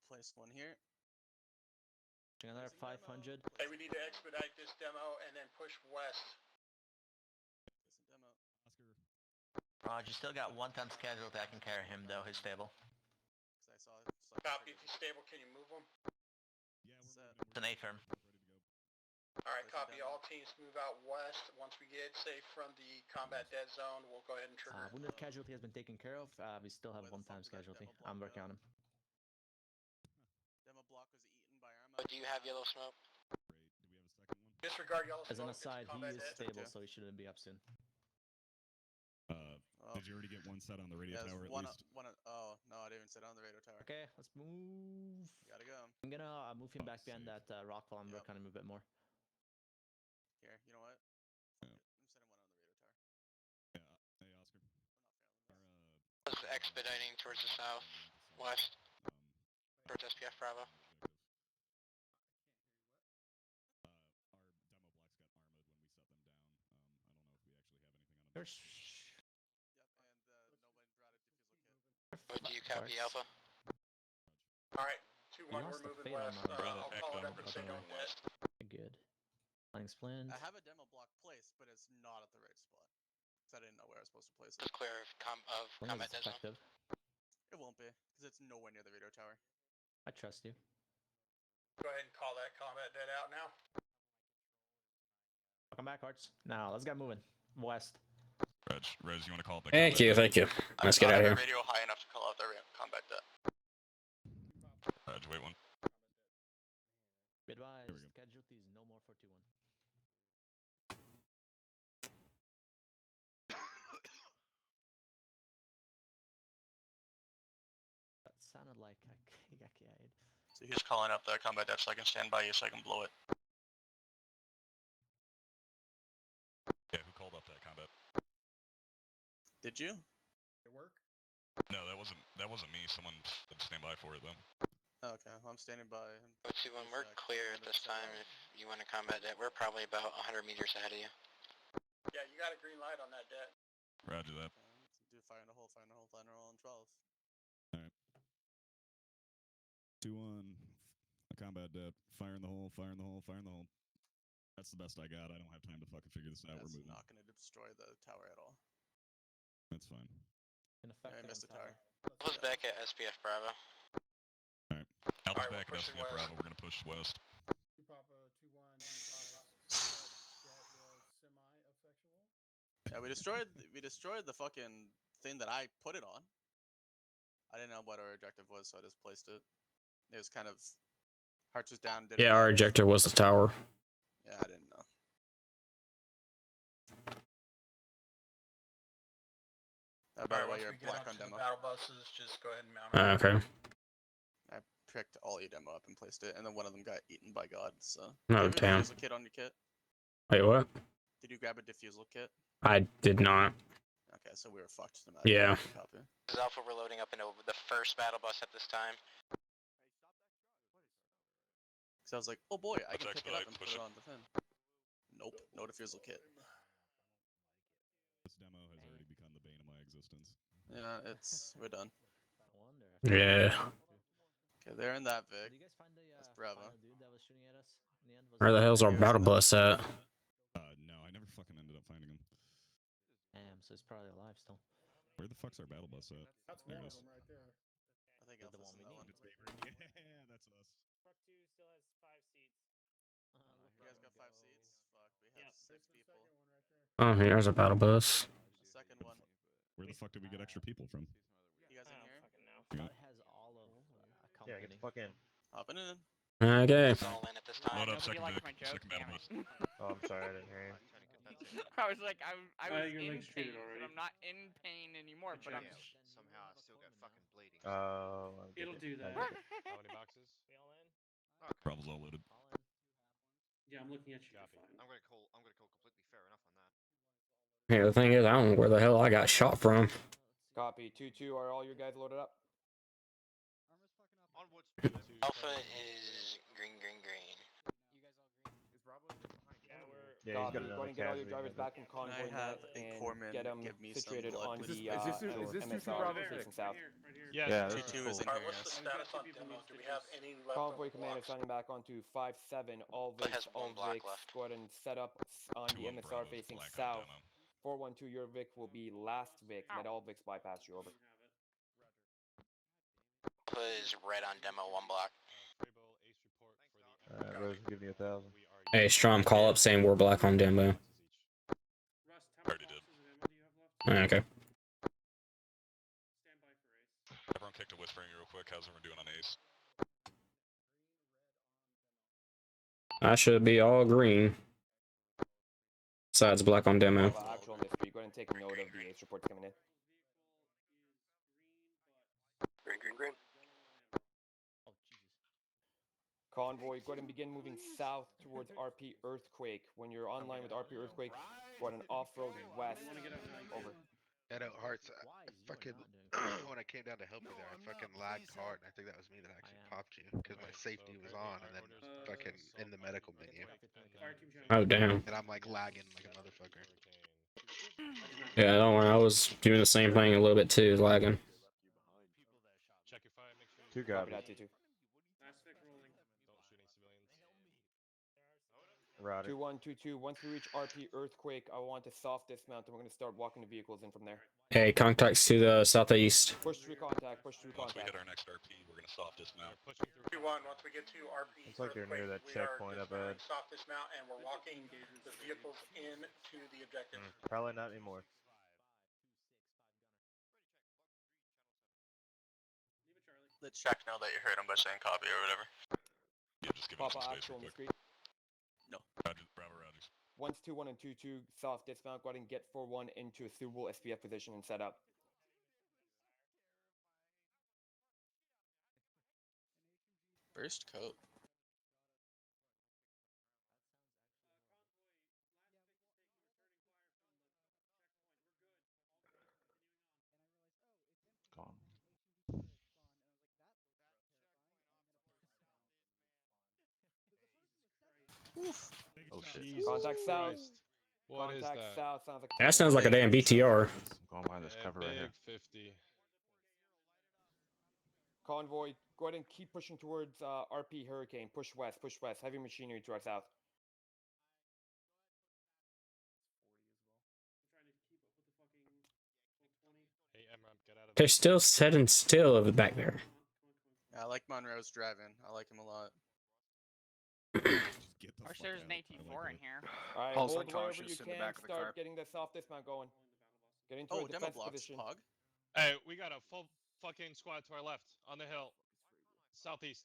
Place one here. Pushing another 500. Hey, we need to expedite this demo and then push west. Placing demo. Oscar. Raj, you still got 1 times casualty. I can carry him though. He's stable. Cause I saw. Copy, if he's stable, can you move him? Yeah, we're Set. moving. It's an A-firm. Ready to go. Alright, copy, all teams move out west. Once we get safe from the combat dead zone, we'll go ahead and trigger. Wounded casualty has been taken care of. We still have Where the 1 times fuck was that casualty. demo block I'm working at? on him. Demo block was eaten by armor. But do you have yellow smoke? Great. Do we have a second one? Disregard yellow As an smoke, it's aside, he combat is dead. stable, Okay. so he shouldn't be up soon. Oh. Did you already get one set on the radio Yeah, tower there's at one. least? Oh no, I didn't even sit on the radio tower. Okay, let's move. Gotta go. I'm gonna move him back behind Save. that rock wall. I'm Yep. working on him a bit more. Here, you know what? Yeah. I'm sending one on the radio tower. Yeah. Hey, Oscar. We're not failing. Our, Just expediting towards the south, west, towards SPF Bravo. Our demo blocks got armored when we set them down. I don't know if we actually have anything on them. There's. Yep, and nobody brought a diffusal kit. But do you copy Alpha? Alright, 2-1, lost we're the moving fade on west. my I'll call it up and but say don't going worry. west. Good. Planning splint. I have a demo block placed, but it's not at the right spot. Cause I didn't know where I was supposed to place It's it. clear of As long combat as it's dead zone. effective. It won't be, cause it's nowhere near the radio tower. I trust you. Go ahead and call that combat dead out now. Welcome back, Hearts. Now let's get moving. West. Reg, you want to call it the Thank you, thank you. Let's get out of here. Radio high enough to call out their combat debt. Reg, wait one. Be advised, casualties no more 41. That sounded like a kid. So he's calling up the combat debt so I can stand by you so I can blow it. Yeah, who called up that combat? Did you? It work? No, that wasn't me. Someone said stand by for it though. Okay, well, I'm standing by. Let's see, when we're clear at this time, if you want to combat that, we're probably about 100 meters ahead of you. Yeah, you got a green light on that debt. Roger that. Do fire in the hole, fire in the hole, fire in the hole, and 12. Alright. 2-1. A combat debt. Fire in the hole, fire in the hole, fire in the hole. That's the best I got. I don't have time to fucking figure this out. That's We're moving. not going to destroy the tower at all. That's fine. I missed the tower. Alpha's back at SPF Bravo. Alright. Alpha's Alright, back we're at pushing SPF west. Bravo. We're gonna push west. Papa 2-1 that was semi-effectual. Yeah, we destroyed the fucking thing that I put it on. I didn't know what our objective was, so I just placed it. It was kind of Hearts was down. Did Yeah, our objective was the tower. Yeah, I didn't know. By the way, you're black on demo. Battle buses, just go ahead and mount Okay. I picked all your demo up and placed it, and then one of them got eaten by God. So. Oh, Do you have a damn. defusal kit on your kit? Wait, what? Did you grab a defusal kit? I did not. Okay, so we were fucked. No matter Yeah. what. Copy. This is Alpha. We're loading up into the first battle bus at this time. So I was like, oh boy, I can pick it up and put it on the thing. Nope, no defusal kit. This demo has already become the bane of my existence. Yeah, we're done. Yeah. Okay, they're in that Vic. That's Bravo. Where the hell's our battle bus at? No, I never fucking ended up finding him. Damn, so it's probably alive still. Where the fuck's our battle bus at? That's There one it of is. them right there. I think The one we need. Yeah, that's us. Truck 2 still has 5 seats. You guys got 5 seats? Fuck, we have 6 people. Oh, here's a battle bus. The second one. Where the fuck did we get extra people from? You guys in here? Yeah. It has all of a company. Yeah, get the fuck in. Hopping in. Okay. It's all in at this time. Load up, second liked Vic. my joke, Second battle damn bus. Oh, I'm sorry, I didn't hear you. I was like, I was your in leg's treated pain, but already. I'm not in pain anymore. But I'm. Somehow I still got fucking bleeding. Oh, It'll do that. I get it. How many boxes? We all in? Bravo's all loaded. Yeah, I'm looking at you. You're fine. I'm gonna call completely fair enough on that. Hey, the thing is, I don't know where the hell I got shot from. Copy. 2-2. Are all your guys loaded up? Onwards. Alpha is green. Yeah, he's got Copy. Go another and get all your casualty. drivers back from Can I convoy have net a and corpsman get them give me some situated blood, on please? the MSR facing south. Yeah, this is 2-2 is in Alright, here, what's the yes. status on demo? Do we have any left Convoy over commander blocks? signing back onto 5-7. All It Vics, has all one block Vics. left. Go ahead and set up on the 2-1 MSR Bravo's facing black on south. demo. 412, your Vic will be last Vic. Let all Vics bypass you. Over. Alpha is red on demo, 1 block. Rose will give you 1,000. Hey, Strom, call up saying we're black on demo. Rust, how Already many did. boxes of ammo do you have left? Okay. Stand by for race. Everyone kick to whispering real quick. How's everyone doing on Ace? I should be all green. Besides black on demo. Actual on this street. Go ahead and take note of the ace reports coming in. Green. Oh, Jesus. Convoy, go ahead and begin moving south towards RP Earthquake. When you're online with RP Earthquake, go ahead and off-road west. Over. Yeah, no, Hearts. Why is Fucking not doing when I came down to help you there, I fucking lagged hard, and I think that was me that actually popped you because my safety was on, and then fucking in the medical menu, Fire team channel. Oh, damn. and I'm like lagging like a motherfucker. Yeah, don't worry. I was doing the same thing a little bit too, lagging. Check your fire, make sure Two Copy copies. that, 2-2. Last Vic rolling. don't shoot any civilians. Roger. 2122. Once we reach RP Earthquake, I want to soft dismount, and we're going to start walking the vehicles in from there. Hey, contacts to the southeast. Push through contact. Push through Once we contact. hit our next RP, we're gonna soft dismount. Pushing through. 2-1, once we get to RP Looks like they're near Earthquake, that we are checkpoint up dismounting, ahead. soft dismount, and we're walking the vehicles in to the objective. Probably not anymore. Let Shaq know that you heard him by saying copy or whatever. Yeah, just give us Papa some space actual real on the quick. street. No. Roger, Bravo, Rogers. Once 21 and 22, soft dismount. Go ahead and get 4-1 into a suitable SPF position and set up. Burst coat. Gone. Oh shit. Contact south. Christ. What is Contact that? south. Sounds like That sounds like a damn BTR. I'm going behind this cover right here. 50. Convoy, go ahead and keep pushing towards RP Hurricane. Push west, push west. Heavy machinery to our south. Hey, MRAP, get out of They're still sitting still over back there. I like Monroe's driving. I like him a lot. Wish there was an AT4 in here. Alright, Pulse hold wherever you unconscious in the can. back of the car. Start getting the soft dismount going. Get into Oh, a demo defense blocks, position. Pog. Hey, we got a full fucking squad to our left on the hill. Southeast.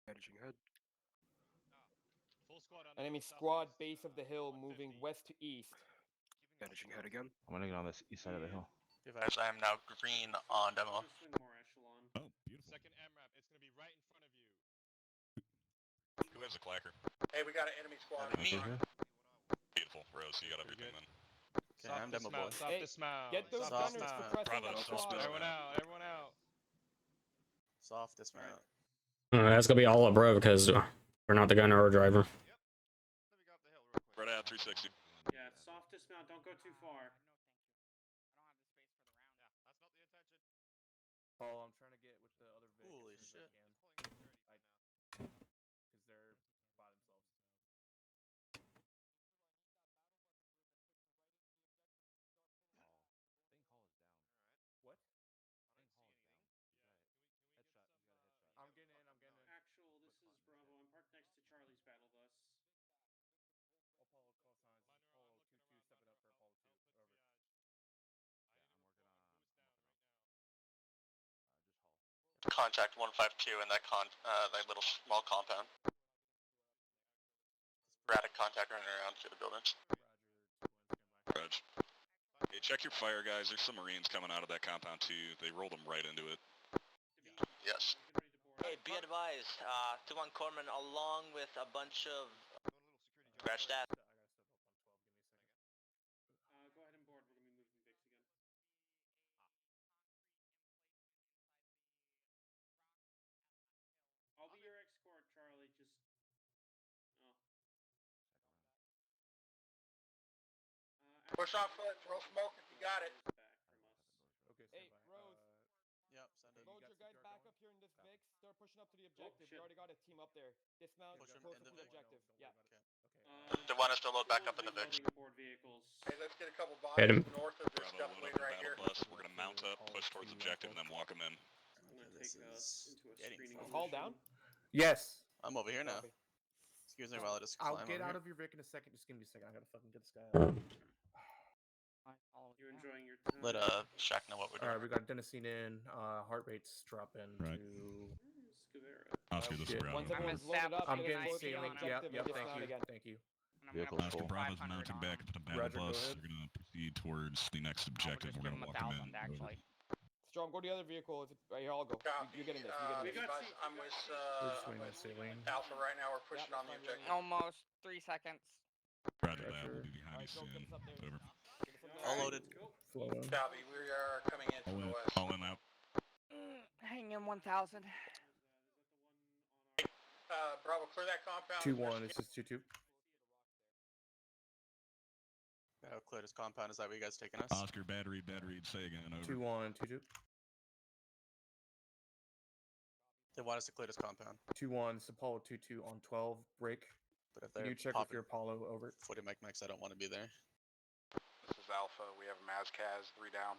Managing head. Full squad on the Enemy hill, squad southeast, base of the hill moving west to east. Managing head again. I'm gonna get on this east side of the hill. Device, I am now green on demo. Swing more echelon. Oh, beautiful. Second MRAP, it's gonna be right in front of you. Who has a clacker? Hey, we got an enemy squad. Me. Beautiful, Rose. You got everything then. Okay, I'm demo boy. Soft Hey, dismount. get those soft gunners dismount. suppressing Bravo, that soft squad. Everyone out. Everyone out. Soft dismount. That's gonna be all up, bro, because we're not the gunner or driver. Right out 360. Yeah, soft dismount. Don't go too far. Paul, I'm trying to get with the other vehicles. Holy shit. Because they're by themselves. What? I'm getting in. Actual, this is Bravo. I'm parked next to Charlie's battle bus. Apollo call signs. Apollo 2-2 stepping up for Apollo 2. Over. Contact 152 in that that little small compound. Sporadic contact running around through the buildings. Reg. Hey, check your fire, guys. There's some Marines coming out of that compound too. They rolled them right into it. Yes. Hey, be advised, 2-1 Corman along with a bunch of scratch that. Go ahead and board. We're gonna be moving Vix again. I'll be your escort, Charlie. Just. Oh. Push off foot, throw smoke if you got it. Back from us. Okay, Hey, standby. Rose. Yep, send it. Load your guys back up here in this VIX. Start pushing up to the objective. shit. We already got a team up there. Dismount. Push 'em Close in up the to the Vic. objective. Yeah. They want us to load back up in the Vic. Loading aboard vehicles. Hey, let's get a couple Hit bodies him. north of this Bravo, duck load lane up the right battle here. bus. We're gonna mount up, push towards objective, and then walk them in. I'm gonna This take us is into a getting screening fun. Call position. down. Yes. I'm over here now. Copy. Excuse me while I just I'll climb get over out here. of your Vic in a second. Just give me a second. I gotta fucking get this guy out. You enjoying your time? Let Shaq know what we're doing. All right, we got adenosine in. Heart rate's dropping Right. to. Scavera. Oscar, this is shit. Bravo. Once everyone's loaded up, I'm get getting us close to the saline. Yep, objective yep. and Thank dismount you. again. Thank you. And I'm gonna Vehicle's put Oscar, full. Bravo's 500 mounting on back them. to the battle Roger, go bus. ahead. We're gonna proceed towards the next objective. just We're give gonna him walk them 1,000 in. actually. Storm, go to the other vehicle. Right here, I'll go. Copy. You get in this. You get in We this. got Advise, I'm with We're just waiting on saline. Alpha right now. We're pushing Yeah, on the that's fine, objective. Almost 3 seconds. Roger that. Roger. We'll be behind you Alright, go soon. get us up there. Over. Get us up there. All loaded. Flowing. Copy. We are coming in from the west. All in out. Hang in 1,000. Bravo, clear that compound. 2-1. This is 2-2. Clear this compound. Is that where you guys taking us? Oscar, battery, say again. Over. 2-1. 2-2. They want us to clear this compound. 2-1. It's Apollo 2-2 on 12. Break. But if Can they're you check with your Apollo over? 40 mech, I don't want to be there. This is Alpha. We have a Mazcaz, 3 down.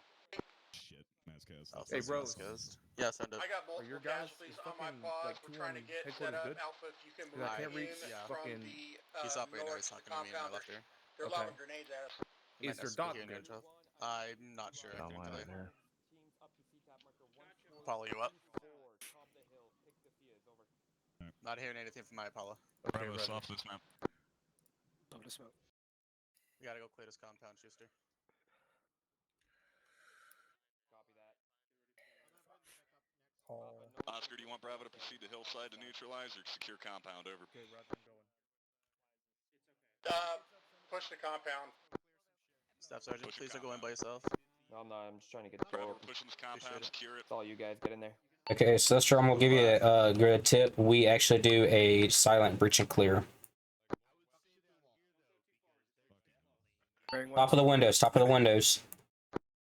Shit, Mazcaz. Alpha's Hey, Rose. Mazcaz. Yeah, send it. I got Are your multiple guys casualties is on my fucking pause. like We're 2 trying on to get set headquarters up. good? Alpha, if you can move I can't in reach from fucking. the He's up right now. north He's to the talking to me and I compounder. left her. They're Okay. lobbing grenades at us. He might Is your not be doc here near good? 12. I'm not sure. I Got couldn't one tell right you. here. Apollo, you up? Top of the hill. Pick the Fias over. Not hearing anything from my Apollo. Okay, Bravo, Roger. soft this map. Love to smoke. We gotta go clear this compound, Schuster. Copy that. Oscar, do you want Bravo to proceed to hillside to neutralize or secure compound? Over. Okay, Roger, I'm going. Push the compound. Staff Sergeant, Push your please don't go in by yourself. No, I'm not. I'm just trying to get the door Bravo, open. pushing this compound, secure it. It's all you guys. Get in there. Okay, so that's true. I'm gonna give you a good tip. We actually do a silent breach and clear. Top of the windows. Top of the windows.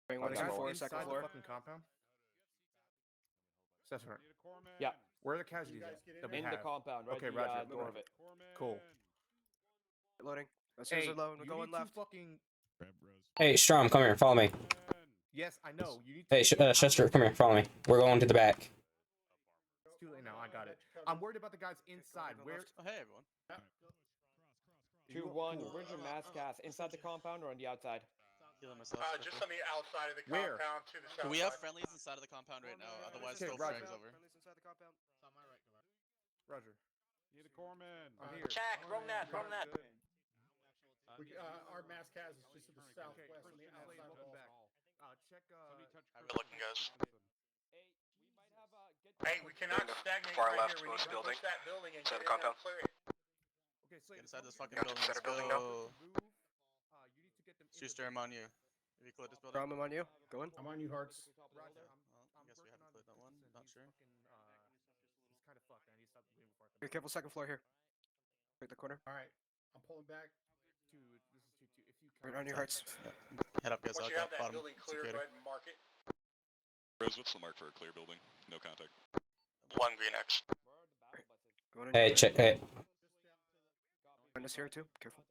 Bearing one, Guys second floor, inside second the floor. fucking compound. Assessment. Yeah. Where are the casualties at? That we In have? the compound, right? Okay, The, Roger. door of it. Cool. Loading. As soon as Hey, they're low, we're you going need to left. fucking. Hey, Strom, come here. Follow me. Yes, I know. You need to. Hey, Chester, come here. Follow me. We're going to the back. It's too late now. I got it. I'm worried about the guys inside. Where? Oh, hey, everyone. 2-1. Where's your mass cast? Inside the compound or on the outside? Healing myself. Just on the outside of the Where? compound to the south. We have side. friendlies inside of the compound right now. Otherwise, Okay, throw Roger. frags over. Friendlies inside the compound. Roger. Need a corpsman. I'm here. Check, wrong net. Our Mazcaz is just to the southwest on the outside wall. Check. How we looking, guys? Hey, we cannot stagnate Far right left, here. We need close to building. push that building and Inside get the in there and compound. clear it. Okay, Get inside this fucking Got building. center Let's building go. You need to get them. Schuster, I'm on you. Have you cleared this building? Ram, I'm on you. Going. I'm on you, Hearts. Roger. Well, I guess we haven't cleared that one. Not sure. He's kind of fucked. I need to stop the game before I Be careful, second floor here. Right the corner. All right, I'm pulling back. Dude, this is 2-2. If you Right on your hearts. Head up, guys. Once I'll you have got that bottom. building clear, go Secure. ahead and mark it. Rose, what's the mark for a clear building? No contact. 1 green X. Going on Hey, your check. Hey. Find us here too. Careful.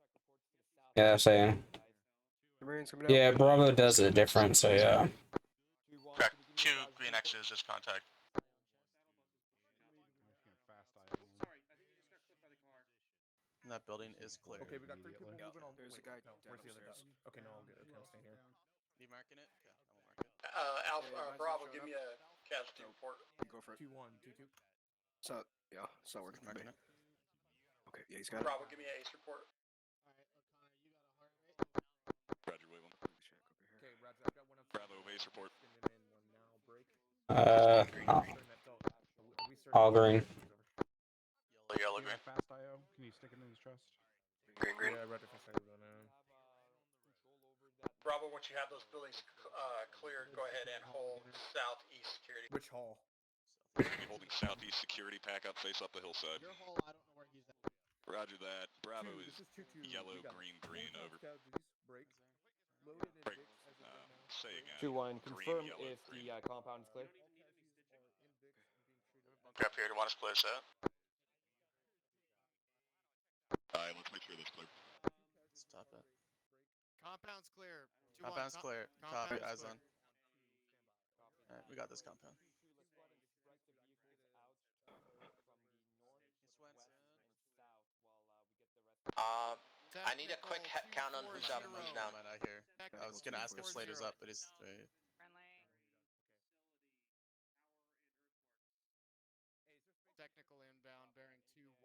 Yeah, I'm saying. The Marines coming out. Yeah, Bravo does it different, so yeah. Okay. 2 green X's, just contact. And that building is clear. Okay, we got 3 people moving on. There's a Wait, guy no, where's the other guy? downstairs. Okay, no, I'm good. Okay, I'm staying here. You marking it? Okay, I won't mark it. Alpha, mine's not Bravo, showing give up. me a casualty report. Go for it. 2-1, 2-2. So yeah, it's not working for me. Marking it. Okay, yeah, he's got it. Bravo, give me an ace report. Roger, wait one. Okay, Roger. I've got one up. Bravo, base report. One now. Break. All green. Yellow, green. Fast IO. Can you stick it in his chest? Green, green. Yeah, Roger. Fast IO now. Bravo, once you have those buildings cleared, go ahead and hold southeast security. Which hall? Holding southeast security, pack up, face up the hillside. Your hall, I don't know where he's at. Roger that. Bravo Two, is this is 2-2. yellow, We got green, full green, touch over. casualties. Break. Loaded and Break. Vix as of right now. Say again. 2-1. Green, Confirm yellow, if green. the compound is clear. Okay, up here. Do you want us to clear set? Alright, let's make sure that's clear. Stop it. Compound's clear. 2-1. Compound's clear. Copy. Compound's Eyes clear. on. Alright, we got this compound. I need a quick count on who's up and who's down. Might not hear. I was gonna ask if Slater's up, but he's. Technical inbound bearing 215.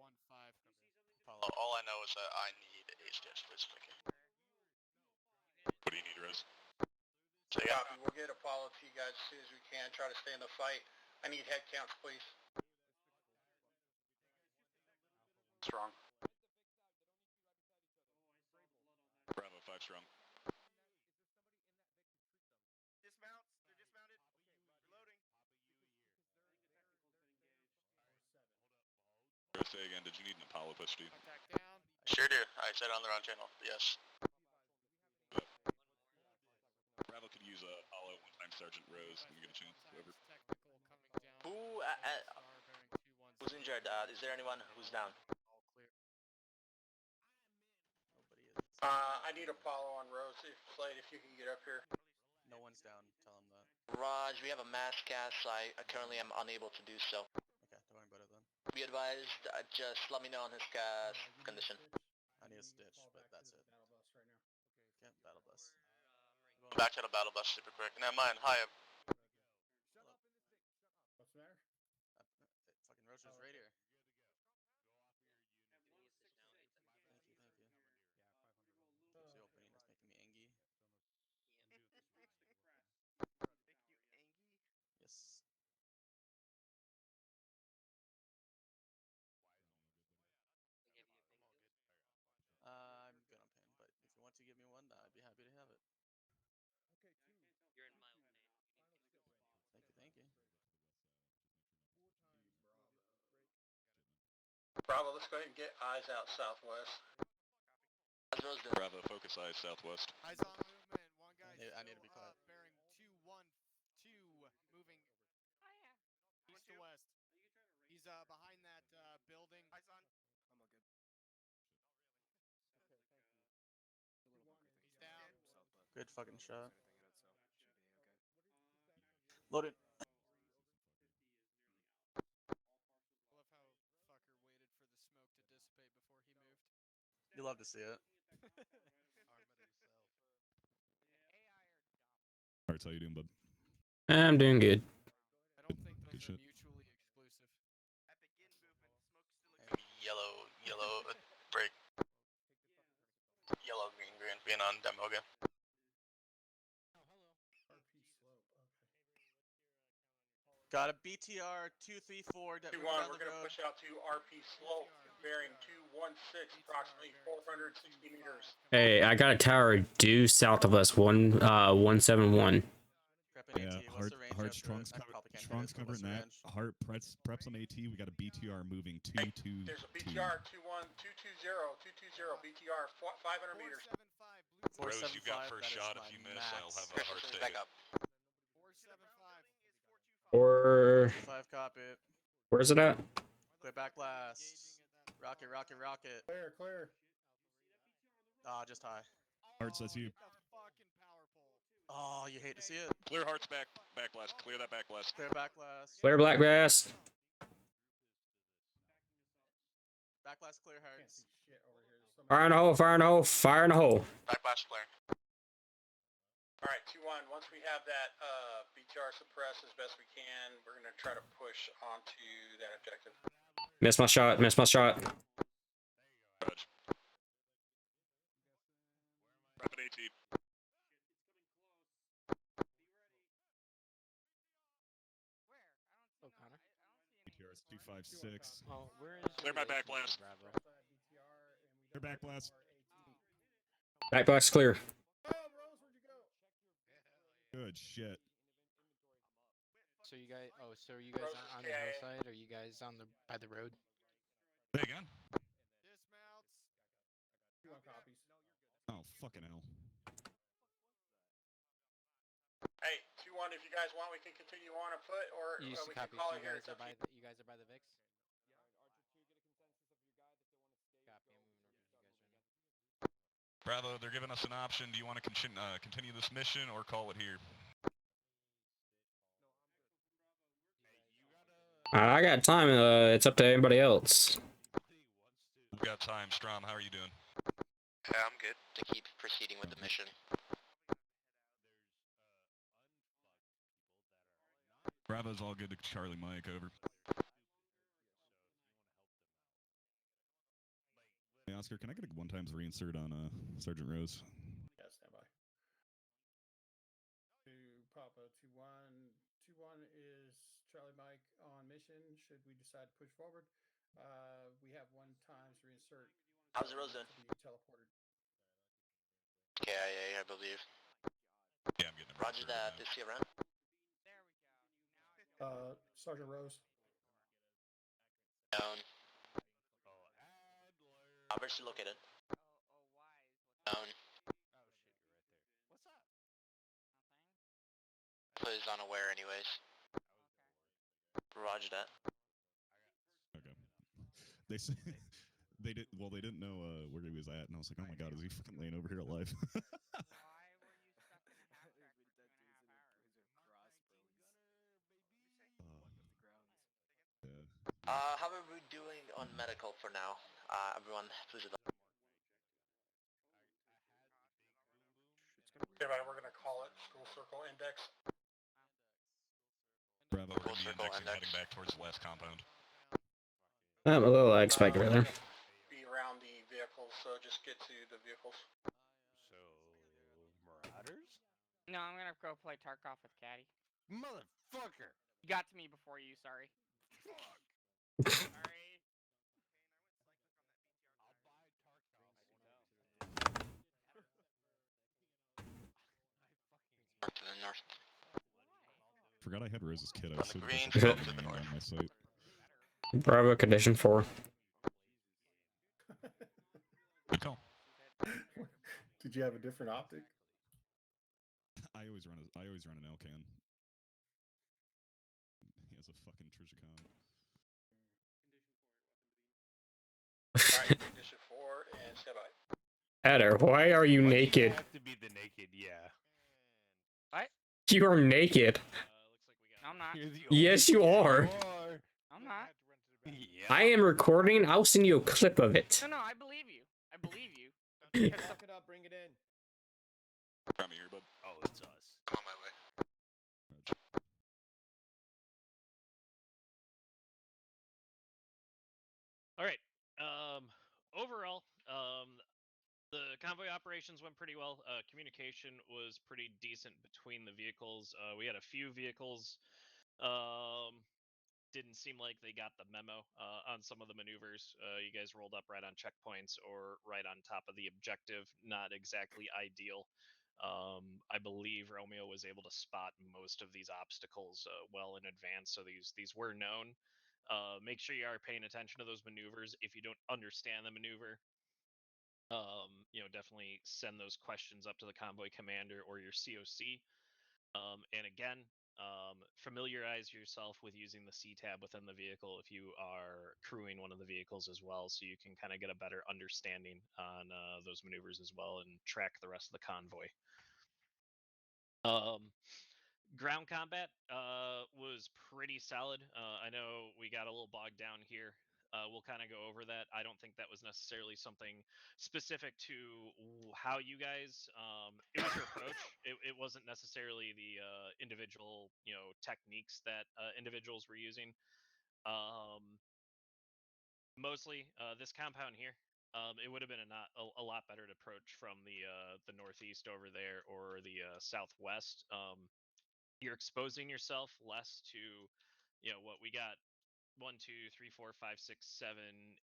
All I know is that I need a stitch physically. What do you need, Rose? So yeah. Copy. We'll get Apollo to you guys as soon as we can. Try to stay in the fight. I need head counts, please. Strong. Bravo, 5 strong. Dismounts. They're dismounted. Reloading. Rose, say again, did you need an Apollo push, dude? Contact down. Sure do. I said on the wrong channel. Yes. Bravo could use Apollo one-time Sergeant Rose when you get a chance. Over. Technical coming down. Who's injured? Is there anyone who's down? I need a follow on Rose. If Slade, if you can get up here. No one's down. Tell him that. Raj, we have a mass cast. I currently am unable to do so. Okay, don't worry about it then. Be advised, just let me know on his cast condition. I need a stitch, but that's it. Battle bus right now. Okay, battle bus. Back to the battle bus super quick. Never mind. Hi. What's the matter? Fucking Rocher's right here. Thank you. What's the opening? That's making me angry. Yes. I'm good on pain, but if you want to give me one, I'd be happy to have it. You're in my lane. Thank you. Bravo, let's go ahead and get eyes out southwest. Bravo, focus eyes southwest. Eyes on movement. One guy I need to be quiet. bearing 212, moving east to west. He's behind that building. Eyes on. I'm all good. Okay, thank you. It's a little bunker thing. He's down. Himself, but Good fucking shot. anything in it, so should be okay. Loaded. I love how fucker waited for the smoke to dissipate before he moved. You love to see it. Hearts, how you doing, bud? I'm doing good. I don't think those Good are shit. mutually exclusive. Yellow break. Yellow, green. Being on demo again. RP slope. Okay. Got a BTR 234 2-1, moving down we're the going to road. push out to RP slope, bearing 216, approximately 460 meters. Hey, I got a tower due south of us, 171. Prepping Yeah, AT. What's the range Heart, after Strong's, it? I probably can't Strong's hit it, so what's covering the that. range? Heart, preps on AT. We got a BTR moving 222. Hey, there's a BTR 220, BTR 500 meters. 475 blue. Rose, you got 475, first that is shot. my If you miss, max. I'll have a heart Back stay. up. 475. Or 425 copy. where's it at? Clear back blast. Rocket. Clear. Ah, just high. Hearts, that's you. Hit the fucking power pole. Oh, you hate to see it. Clear hearts back blast. Clear that back blast. Clear back blast. Clear black grass. Back blast, clear Can't hearts. see shit over here. There's so many- Fire in the hole, fire in the hole, fire in the hole. Back blast clear. All right, 2-1, once we have that BTR suppressed as best we can, we're going to try to push onto that objective. Missed my shot. Roger. Rapid AT. Oh, Connor. BTR is 256. Oh, where is Clear my back blast. Bravo. BTR, and we Clear back blast. Back box clear. Oh, Rose, where'd you go? Good shit. So you guys? Oh, so are you guys on the hillside? Or are you guys on the by the road? Say again. Dismounts. 2-1 copies. Oh, fucking hell. Hey, 2-1, if you guys want, we can continue on afoot, or You we can copy. call So it you here. guys It's are up to by you. the. You guys are by the VIX. Copy. I'm moving over to you guys right now. Bravo, they're giving us an option. Do you want to continue this mission or call it here? I got time. It's up to anybody else. We've got time. Strom, how are you doing? Yeah, I'm good. To keep proceeding with the mission. Bravo's all good to Charlie Mike, over. Hey, Oscar, can I get a one-times reinsert on Sergeant Rose? Yeah, stand by. To Papa 2-1. 2-1 is Charlie Mike on mission. Should we decide to push forward, we have 1 times reinsert. How's the Rose doing? To be teleported. KIA, I believe. Yeah, I'm getting it. Roger that. Is he around? Sergeant Rose. Down. Where's she located? Down. Who's unaware anyways. Roger that. Okay. They say They did. Well, they didn't know where he was at, and I was like, "Oh my god, is he fucking laying over here alive?" How are we doing on medical for now? Everyone, please. Everybody, we're going to call it School Circle Index. Bravo, we're Circle indexing, index. heading back towards the west compound. I'm a little expected We're there. gonna be around the vehicles, so just get to the vehicles. So, Marauders? No, I'm gonna go play Tarkov with Caddy. Motherfucker! You got to me before you, sorry. Fuck! Sorry. North to the north. Forgot I had Rose's kid. I was so green, disappointed 12 to the when he north. on my site. Bravo condition 4. Good call. Did you have a different optic? I always run an Elcan. He has a fucking Trijicon. Alright, condition 4 and stand by. Adder, why are you naked? You have to be the naked, yeah. What? You are naked. No, I'm not. Yes, you are. I'm not. Yeah. I am recording. I'll send you a clip of it. No, I believe you. I believe you. Lock it up, bring it in. I'm here, bud. Oh, it's us. I'm on my way. All right. Overall, the convoy operations went pretty well. Communication was pretty decent between the vehicles. We had a few vehicles. Didn't seem like they got the memo on some of the maneuvers. You guys rolled up right on checkpoints or right on top of the objective. Not exactly ideal. I believe Romeo was able to spot most of these obstacles well in advance, so these were known. Make sure you are paying attention to those maneuvers. If you don't understand the maneuver, definitely send those questions up to the convoy commander or your COC. And again, familiarize yourself with using the C tab within the vehicle if you are crewing one of the vehicles as well, so you can kind of get a better understanding on those maneuvers as well and track the rest of the convoy. Ground combat was pretty solid. I know we got a little bogged down here. We'll kind of go over that. I don't think that was necessarily something specific to how you guys. It was your approach. It wasn't necessarily the individual, techniques that individuals were using. Mostly this compound here. It would have been a lot better to approach from the northeast over there or the southwest. You're exposing yourself less to, what we got 1, 2, 3, 4, 5, 6, 7,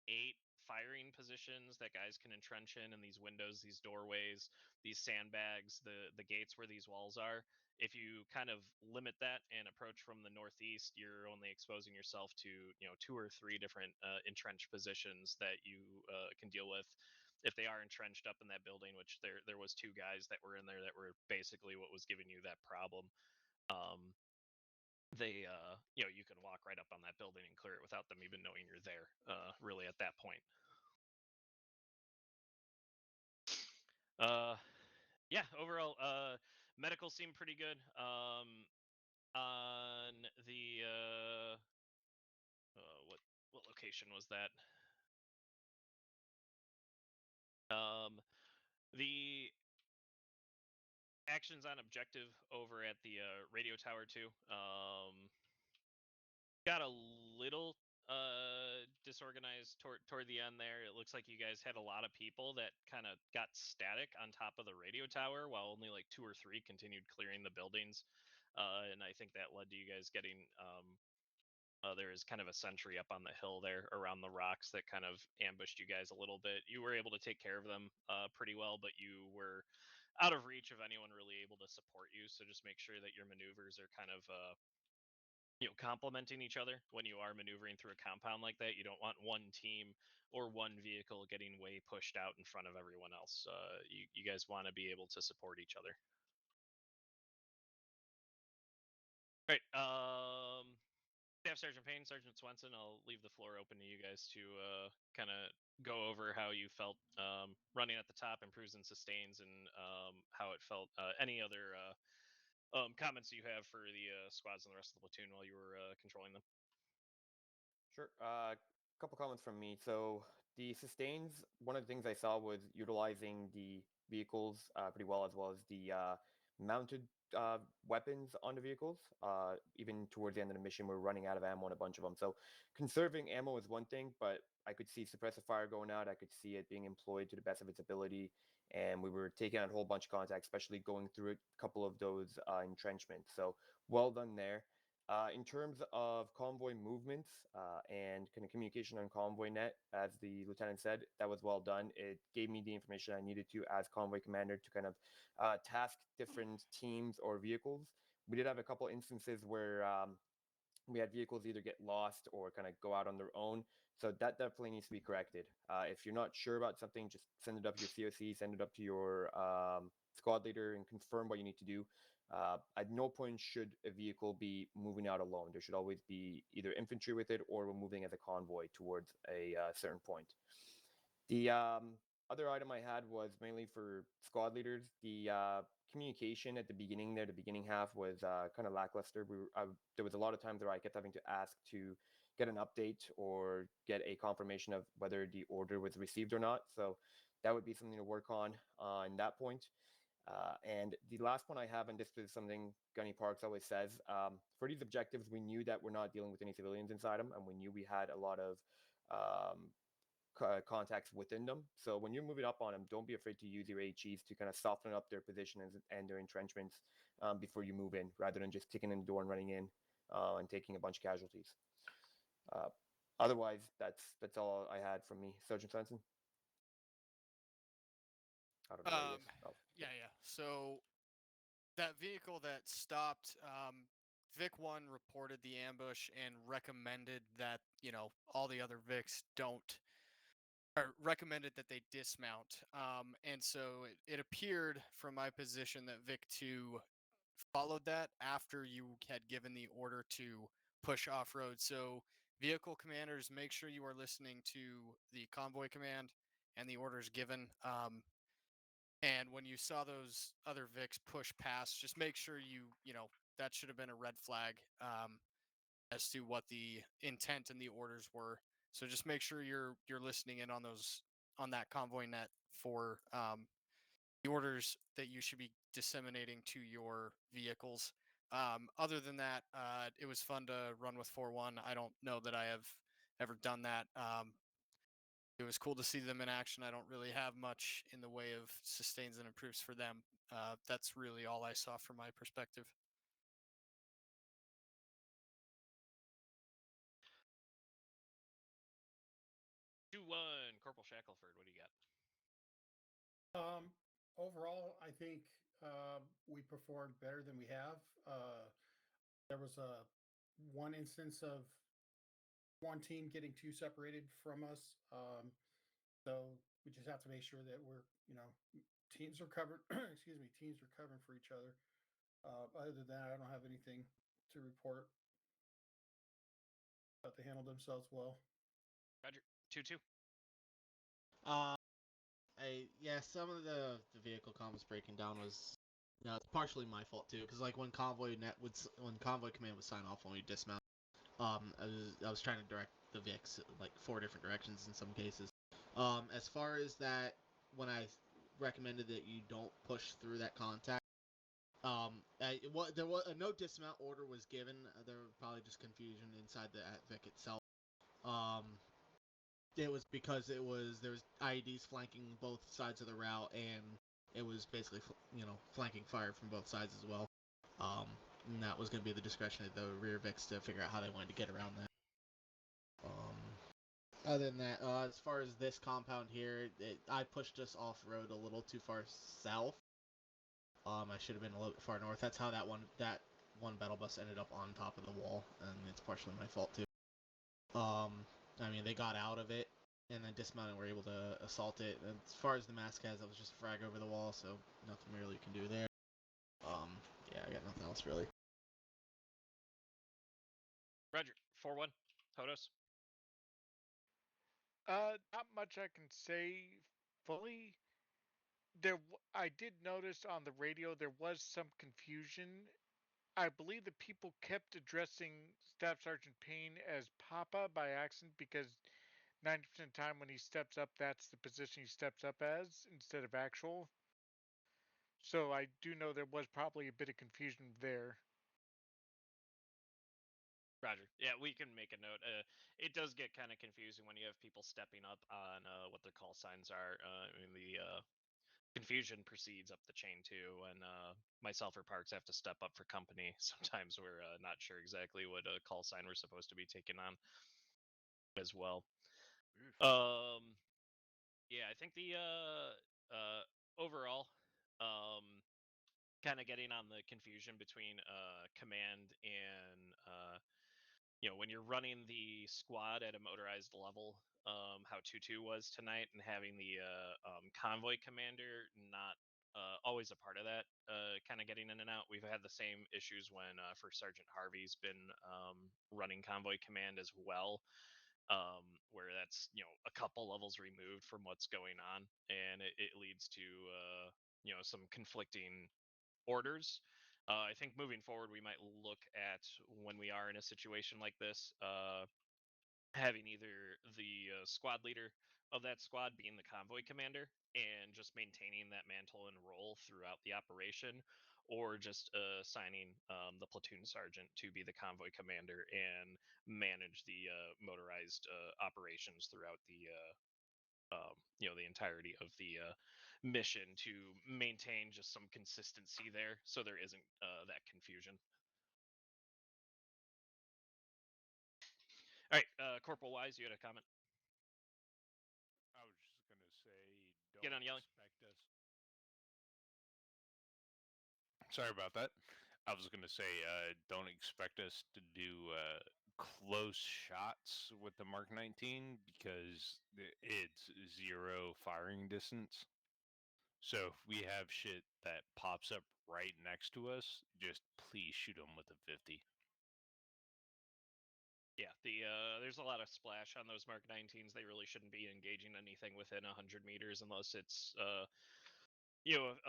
8 firing positions that guys can entrench in, and these windows, these doorways, these sandbags, the gates where these walls are. If you kind of limit that and approach from the northeast, you're only exposing yourself to 2 or 3 different entrenched positions that you can deal with. If they are entrenched up in that building, which there was 2 guys that were in there that were basically what was giving you that problem. They you can walk right up on that building and clear it without them even knowing you're there, really at that point. Yeah, overall, medical seemed pretty good. On the what location was that? The actions on objective over at the radio tower too. Got a little disorganized toward the end there. It looks like you guys had a lot of people that kind of got static on top of the radio tower while only like 2 or 3 continued clearing the buildings. And I think that led to you guys getting there is kind of a sentry up on the hill there around the rocks that kind of ambushed you guys a little bit. You were able to take care of them pretty well, but you were out of reach of anyone really able to support you. So just make sure that your maneuvers are kind of complementing each other when you are maneuvering through a compound like that. You don't want one team or one vehicle getting way pushed out in front of everyone else. You guys want to be able to support each other. Right. Staff Sergeant Payne, Sergeant Swenson, I'll leave the floor open to you guys to kind of go over how you felt running at the top, improves and sustains, and how it felt. Any other comments you have for the squads and the rest of the platoon while you were controlling them? Sure. A couple comments from me. So the sustains, one of the things I saw was utilizing the vehicles pretty well, as well as the mounted weapons on the vehicles. Even towards the end of the mission, we're running out of ammo on a bunch of them. So conserving ammo is one thing, but I could see suppressive fire going out. I could see it being employed to the best of its ability. And we were taking out a whole bunch of contacts, especially going through a couple of those entrenchments. So well done there. In terms of convoy movements and kind of communication on convoy net, as the lieutenant said, that was well done. It gave me the information I needed to as convoy commander to kind of task different teams or vehicles. We did have a couple instances where we had vehicles either get lost or kind of go out on their own. So that definitely needs to be corrected. If you're not sure about something, just send it up to your COC, send it up to your squad leader and confirm what you need to do. At no point should a vehicle be moving out alone. There should always be either infantry with it or we're moving as a convoy towards a certain point. The other item I had was mainly for squad leaders. The communication at the beginning there, the beginning half was kind of lackluster. There was a lot of times where I kept having to ask to get an update or get a confirmation of whether the order was received or not. So that would be something to work on that point. And the last one I have, and this is something Gunny Parks always says, for these objectives, we knew that we're not dealing with any civilians inside them, and we knew we had a lot of contacts within them. So when you're moving up on them, don't be afraid to use your HEs to kind of soften up their position and their entrenchments before you move in, rather than just kicking in the door and running in and taking a bunch of casualties. Otherwise, that's all I had from me. Sergeant Swenson? I don't know where he is. Oh. Yeah. So that vehicle that stopped, Vic 1 reported the ambush and recommended that, all the other Vics recommended that they dismount. And so it appeared from my position that Vic 2 followed that after you had given the order to push off-road. So vehicle commanders, make sure you are listening to the convoy command and the orders given. And when you saw those other Vics push past, just make sure that should have been a red flag as to what the intent and the orders were. So just make sure you're listening in on that convoy net for the orders that you should be disseminating to your vehicles. Other than that, it was fun to run with 4-1. I don't know that I have ever done that. It was cool to see them in action. I don't really have much in the way of sustains and improves for them. That's really all I saw from my perspective. Corporal Shackelford, what do you got? Overall, I think we performed better than we have. There was one instance of one team getting too separated from us. So we just have to make sure that we're, teams are covered. Excuse me, teams are covering for each other. Other than that, I don't have anything to report. But they handled themselves well. Roger. 2-2. Some of the vehicle comms breaking down was, it's partially my fault too, because like when convoy command would sign off when we dismount, I was trying to direct the VIX like 4 different directions in some cases. As far as that, when I recommended that you don't push through that contact, there was no dismount order was given. There was probably just confusion inside the VIC itself. It was because there was IEDs flanking both sides of the route, and it was basically flanking fire from both sides as well. And that was going to be the discretion of the rear VICs to figure out how they wanted to get around that. Other than that, as far as this compound here, I pushed us off-road a little too far south. I should have been a little bit far north. That's how that one battle bus ended up on top of the wall, and it's partially my fault too. They got out of it and then dismounted and were able to assault it. And as far as the mask has, that was just a frag over the wall, so nothing really you can do there. I got nothing else really. Roger. 4-1, Hodos. Not much I can say fully. I did notice on the radio there was some confusion. I believe the people kept addressing Staff Sergeant Payne as Papa by accident because 90% of the time when he steps up, that's the position he steps up as instead of actual. So I do know there was probably a bit of confusion there. Roger. Yeah, we can make a note. It does get kind of confusing when you have people stepping up on what their call signs are. I mean, the confusion proceeds up the chain too, and myself or Parks have to step up for company. Sometimes we're not sure exactly what call sign we're supposed to be taking on as well. Yeah, I think the overall, kind of getting on the confusion between command and when you're running the squad at a motorized level, how 2-2 was tonight, and having the convoy commander not always a part of that, kind of getting in and out. We've had the same issues when First Sergeant Harvey's been running convoy command as well, where that's a couple levels removed from what's going on, and it leads to some conflicting orders. I think moving forward, we might look at when we are in a situation like this, having either the squad leader of that squad being the convoy commander and just maintaining that mantle and role throughout the operation, or just assigning the platoon sergeant to be the convoy commander and manage the motorized operations throughout the the entirety of the mission, to maintain just some consistency there, so there isn't that confusion. All right, Corporal Wise, you had a comment. I was just gonna say, don't Get on yelling. expect us. Sorry about that. I was gonna say, don't expect us to do close shots with the Mark 19 because it's 0 firing distance. So if we have shit that pops up right next to us, just please shoot them with a 50. Yeah, there's a lot of splash on those Mark 19s. They really shouldn't be engaging anything within 100 meters unless it's a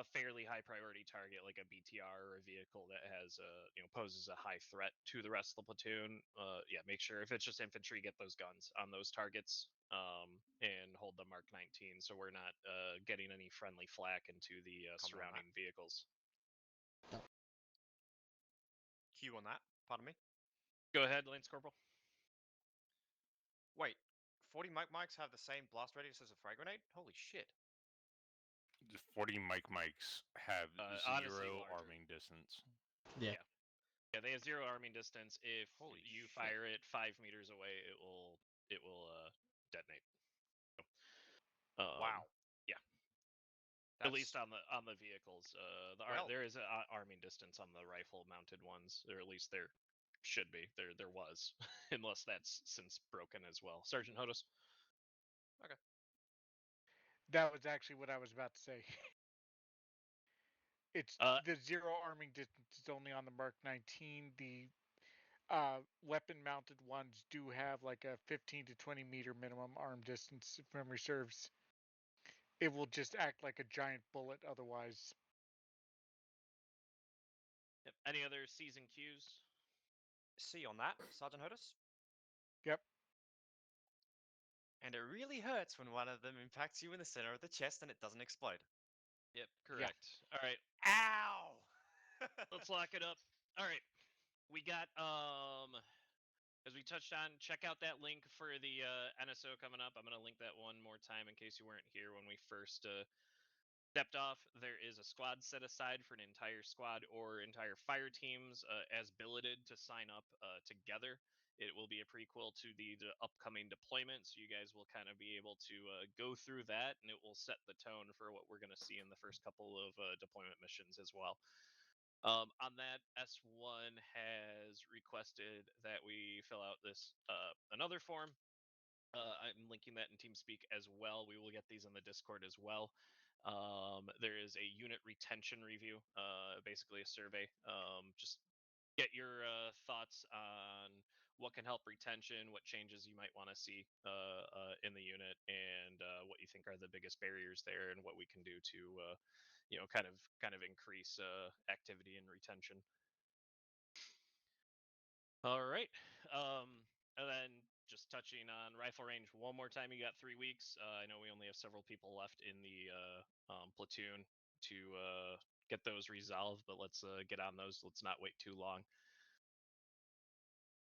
fairly high priority target like a BTR or a vehicle that has poses a high threat to the rest of the platoon. Yeah, make sure if it's just infantry, get those guns on those targets, and hold the Mark 19 so we're not getting any friendly flak into the surrounding vehicles. Q on that. Pardon me. Go ahead, Lance Corporal. Wait, 40 mics have the same blast radius as a frag grenade? Holy shit. The 40 mics have Honestly, 0 larger. arming distance. Yeah, they have 0 arming distance. If Holy you shit. fire it 5 meters away, it will detonate. Wow. Yeah. At least on the vehicles. There is an arming distance on the rifle mounted ones, or at least there should be. There was, unless that's since broken as well. Sergeant Hodos. Okay. That was actually what I was about to say. It's the 0 arming distance is only on the Mark 19. The weapon mounted ones do have like a 15 to 20 meter minimum arm distance, if memory serves. It will just act like a giant bullet otherwise. Yep. Any other C's and Q's? C on that, Sergeant Hodos. Yep. And it really hurts when one of them impacts you in the center of the chest and it doesn't explode. Yep, correct. Yeah. All right. Ow! Let's lock it up. All right. We got as we touched on, check out that link for the NSO coming up. I'm going to link that one more time in case you weren't here when we first stepped off. There is a squad set aside for an entire squad or entire fire teams as billeted to sign up together. It will be a prequel to the upcoming deployment, so you guys will kind of be able to go through that, and it will set the tone for what we're going to see in the first couple of deployment missions as well. On that, S1 has requested that we fill out this another form. I'm linking that in TeamSpeak as well. We will get these in the Discord as well. There is a unit retention review, basically a survey. Just get your thoughts on what can help retention, what changes you might want to see in the unit, and what you think are the biggest barriers there, and what we can do to kind of increase activity and retention. All right. And then just touching on rifle range one more time, you got 3 weeks. I know we only have several people left in the platoon to get those resolved, but let's get on those. Let's not wait too long.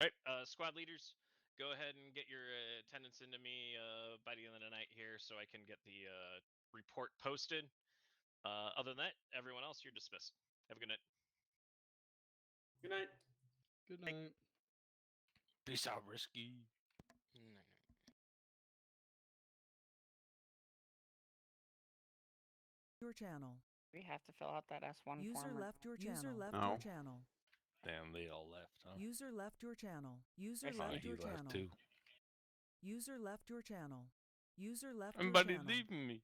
All right, squad leaders, go ahead and get your attendance into me by the end of the night here so I can get the report posted. Other than that, everyone else, you're dismissed. Have a good night. Good night. Good night. Peace out, Risky. Your channel. We have to fill out that S1 User form. left your channel. User left Oh. your channel. Damn, they all left, huh? User left your channel. User I thought left he your left channel. too. User left your channel. User left Somebody your channel. leaving me.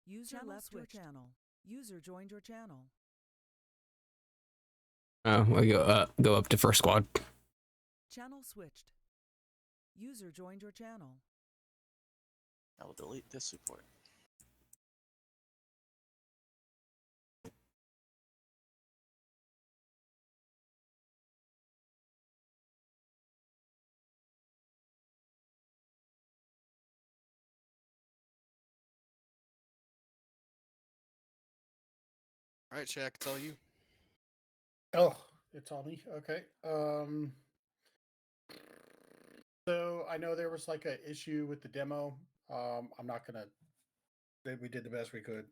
User left your channel. User joined your channel. We go up to first squad. Channel switched. User joined your channel. I will delete this report. All right, Shaq, it's all you. Oh, it's all me. Okay. So I know there was like an issue with the demo. I'm not gonna. We did the best we could.